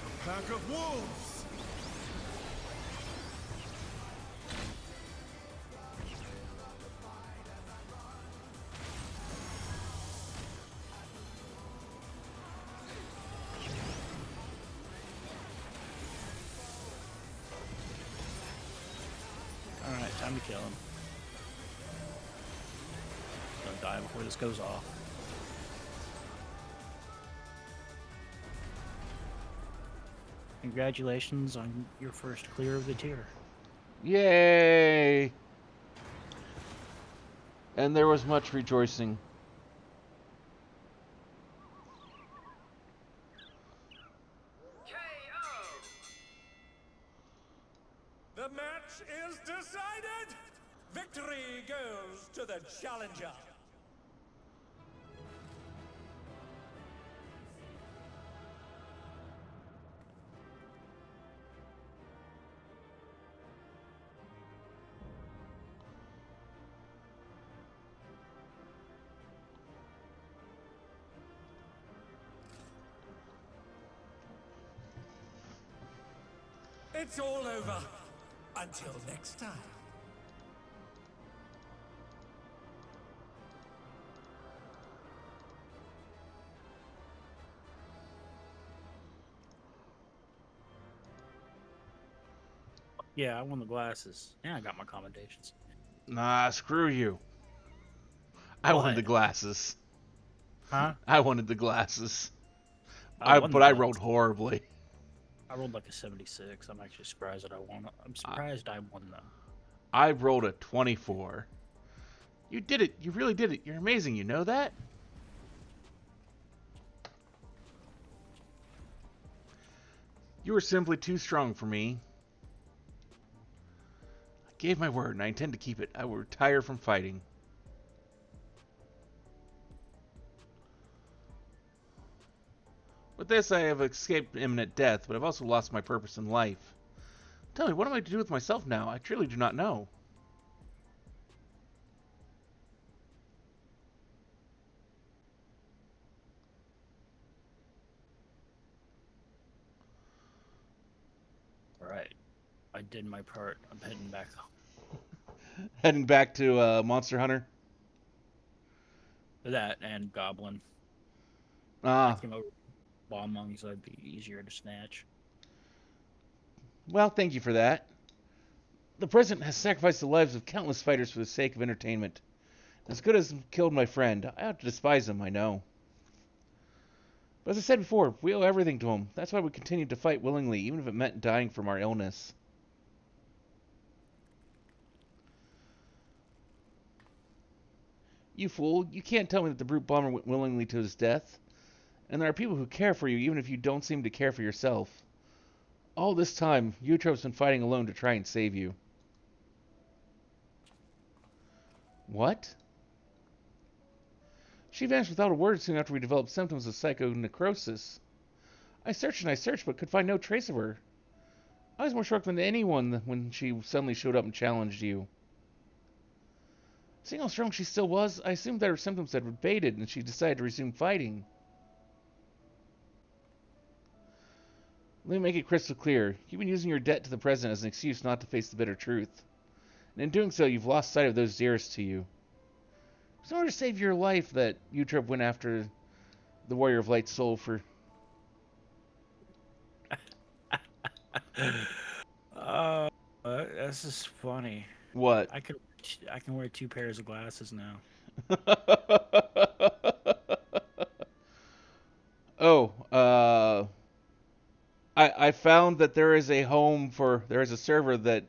A pack of wolves! Alright, time to kill him. Don't die before this goes off. Congratulations on your first clear of the tier. Yay! And there was much rejoicing. The match is decided! Victory goes to the challenger! It's all over. Until next time. Yeah, I won the glasses. Yeah, I got my commendations. Nah, screw you. I wanted What? the glasses. Huh? I wanted the glasses. won But the I glasses. rolled horribly. I rolled like a 76. I'm actually surprised that I won. I'm surprised I won though. I rolled a 24. You did it. You really did it. You're amazing. You know that? You were simply too strong for me. I gave my word, and I intend to keep it. I will retire from fighting. With this, I have escaped imminent death, but I've also lost my purpose in life. Tell me, what am I to do with myself now? I truly do not know. All right, I did my part. I'm heading back home. Heading back to Monster Hunter. That and Goblin. Ah, I came over bomb monks. That'd be easier to snatch. well, thank you for that. The President has sacrificed the lives of countless fighters for the sake of entertainment. As good as killed my friend, I ought to despise him, I know. But as I said before, we owe everything to him. That's why we continued to fight willingly, even if it meant dying from our illness. You fool, you can't tell me that the brute bomber went willingly to his death. And there are people who care for you, even if you don't seem to care for yourself. All this time, Eutrope's been fighting alone to try and save you. What? She vanished without a word soon after we developed symptoms of psychonecrosis. I searched, but could find no trace of her. I was more shocked than anyone when she suddenly showed up and challenged you. Seeing how strong she still was, I assumed that her symptoms had abated and she decided to resume fighting. Let me make it crystal clear. You've been using your debt to the President as an excuse not to face the bitter truth. And in doing so, you've lost sight of those dearest to you. It was in order to save your life that Eutrope went after the Warrior of Light's soul for... This is funny. What? I can wear 2 pairs of glasses now. Oh, I found that there is a there is a server that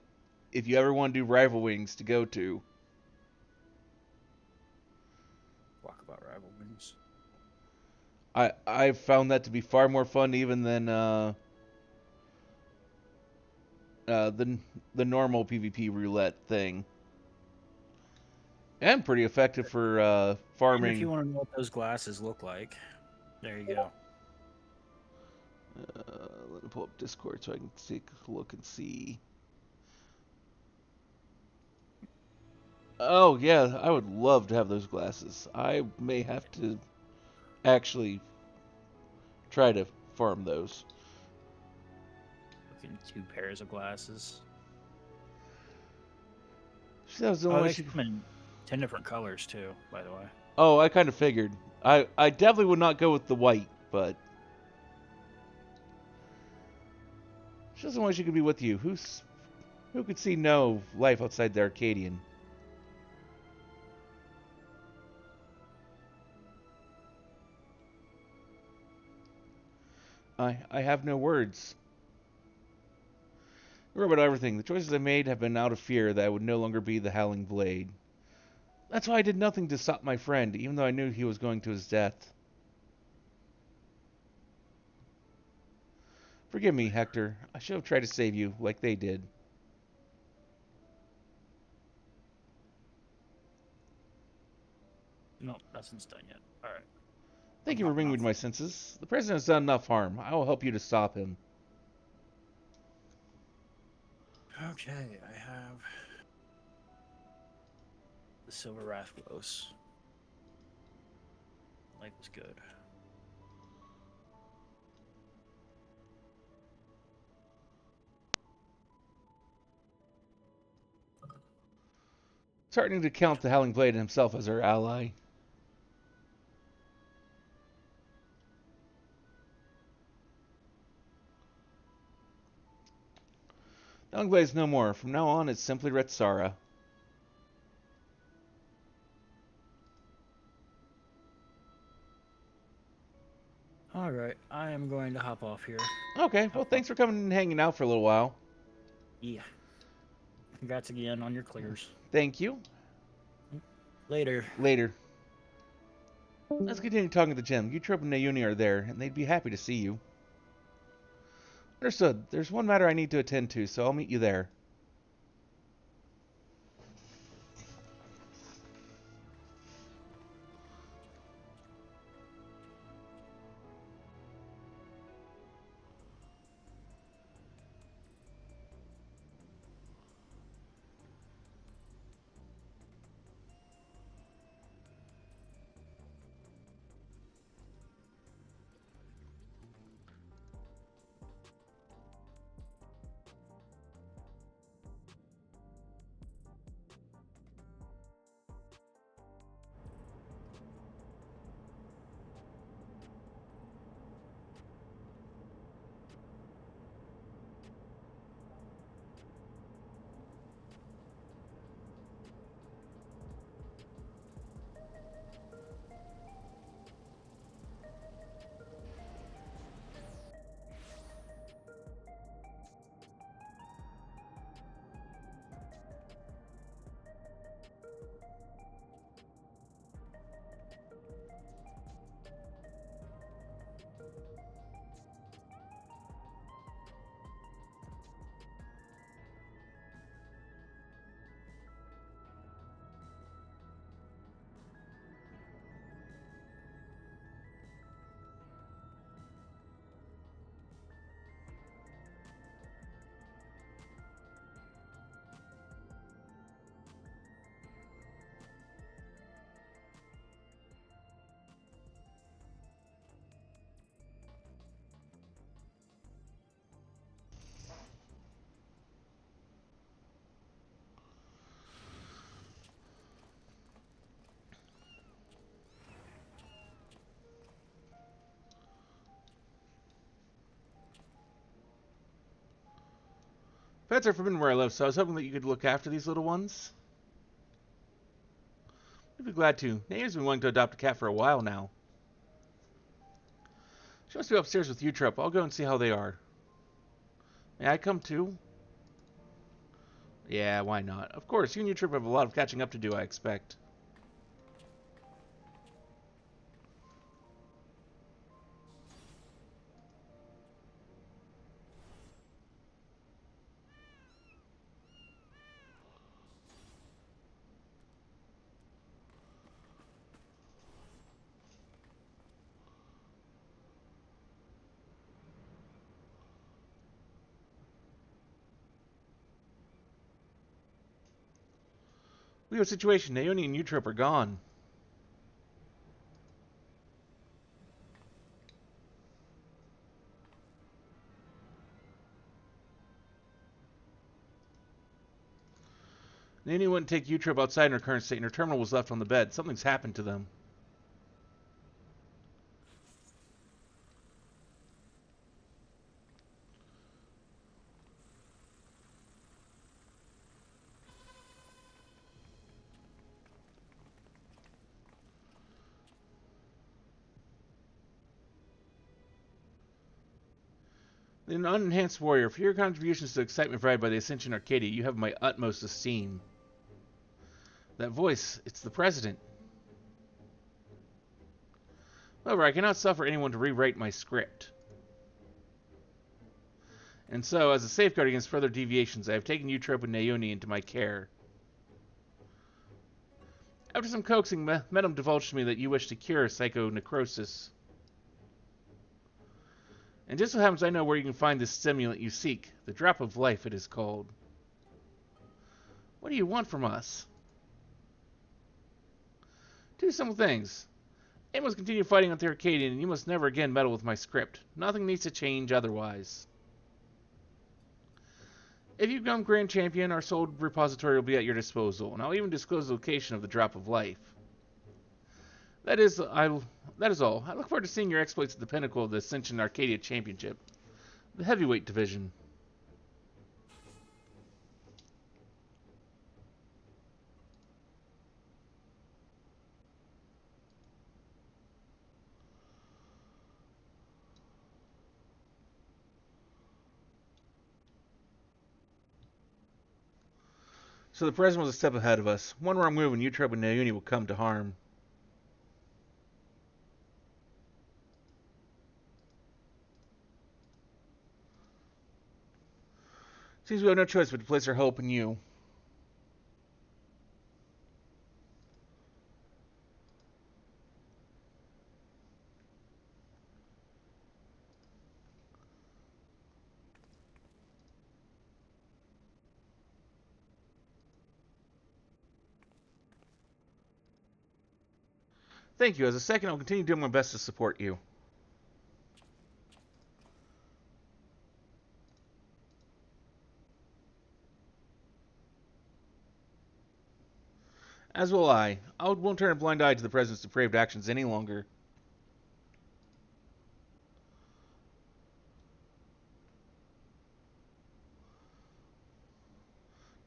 if you ever want to do Rival Wings to go to. Walk about rival wings. I found that to be far more fun even than the normal PvP roulette thing. And pretty effective for And if you farming. want to know what those glasses look like, there you go. Let me pull up Discord so I can take a look and see. Oh yeah, I would love to have those glasses. I may have to actually try to farm those. Looking 2 pairs of glasses. That was the Oh, only way they she... come in 10 different colors too, by the way. Oh, I kind of figured. I definitely would not go with the white, but she doesn't want she could be with you. Who could see no life outside the Arcadian? I have no words. Remember about everything. The choices I made have been out of fear that I would no longer be the Howling Blade. That's why I did nothing to stop my friend, even though I knew he was going to his death. Forgive me, Hector. I should have tried to save you, like they did. No, nothing's done yet. Alright. Thank you for bringing me to my senses. The president has done enough harm. I will help you to stop him. Okay, I have the Silver Rathlos. Life is good. It's heartening to count the Howling Blade himself as our ally. The Howling Blade is no more. From now on, it's simply Retsara. Alright, I am going to hop off here. Okay, well, thanks for coming and hanging out for a little while. Yeah. Congrats again on your clears. Thank you. Later. Later. Let's continue talking at the gym. Utrop and Nayuni are there, and they'd be happy to see you. Understood. There's one matter I need to attend to, so I'll meet you there. Pets are forbidden where I live, so I was hoping that you could look after these little ones. I'd be glad to. Naomi's been wanting to adopt a cat for a while now. She must be upstairs with Utrip. I'll go and see how they are. May I come too? Yeah, why not? Of course, you and Utrip have a lot of catching up to do, I expect. We have a situation. Naomi and Utrip are gone. Naomi wouldn't take Utrip outside in her current state, and her terminal was left on the bed. Something's happened to them. An unenhanced warrior, for your contributions to the excitement provided by the Ascension Arcadia, you have my utmost esteem. That voice, it's the President. However, I cannot suffer anyone to rewrite my script. And so, as a safeguard against further deviations, I have taken Utrip and Naomi into my care. After some coaxing, Madame divulged to me that you wish to cure psychonecrosis. And just so happens I know where you can find this stimulant you seek. The drop of life, it is called. What do you want from us? Two simple things. I must continue fighting with the Arcadian, and you must never again meddle with my script. Nothing needs to change otherwise. If you become Grand Champion, our soul repository will be at your disposal, and I'll even disclose the location of the drop of life. That is all. I look forward to seeing your exploits at the pinnacle of the Ascension Arcadia Championship, the heavyweight division. So the President was a step ahead of us. One wrong move and Utrip and Naomi will come to harm. Seems we have no choice but to place our hope in you. Thank you. As a second, I'll continue doing my best to support you. As will I. I won't turn a blind eye to the President's depraved actions any longer.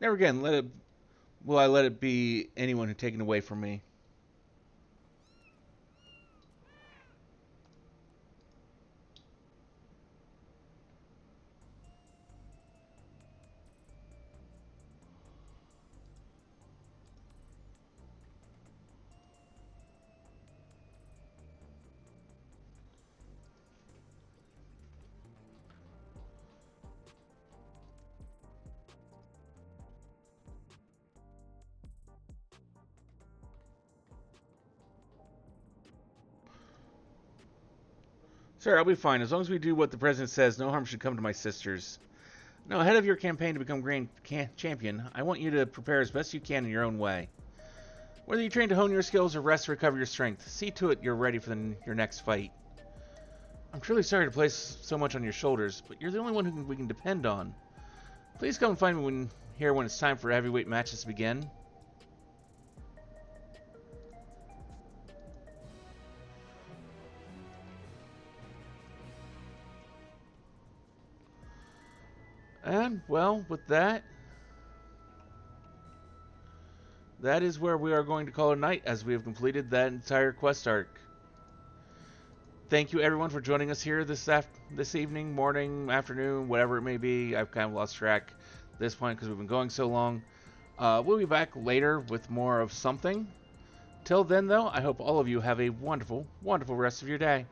Never again will I let it be anyone who taken away from me. Sir, I'll be fine. As long as we do what the President says, no harm should come to my sisters. Now, ahead of your campaign to become Grand Champion, I want you to prepare as best you can in your own way. Whether you train to hone your skills or rest to recover your strength, see to it you're ready for your next fight. I'm truly sorry to place so much on your shoulders, but you're the only one we can depend on. Please come and find me here when it's time for heavyweight matches to begin. And, well, with that, that is where we are going to call it a night, as we have completed that entire quest arc. Thank you everyone for joining us here this evening, morning, afternoon, whatever it may be. I've kind of lost track at this point because we've been going so long. We'll be back later with more of something. Till then, though, I hope all of you have a wonderful, wonderful rest of your day.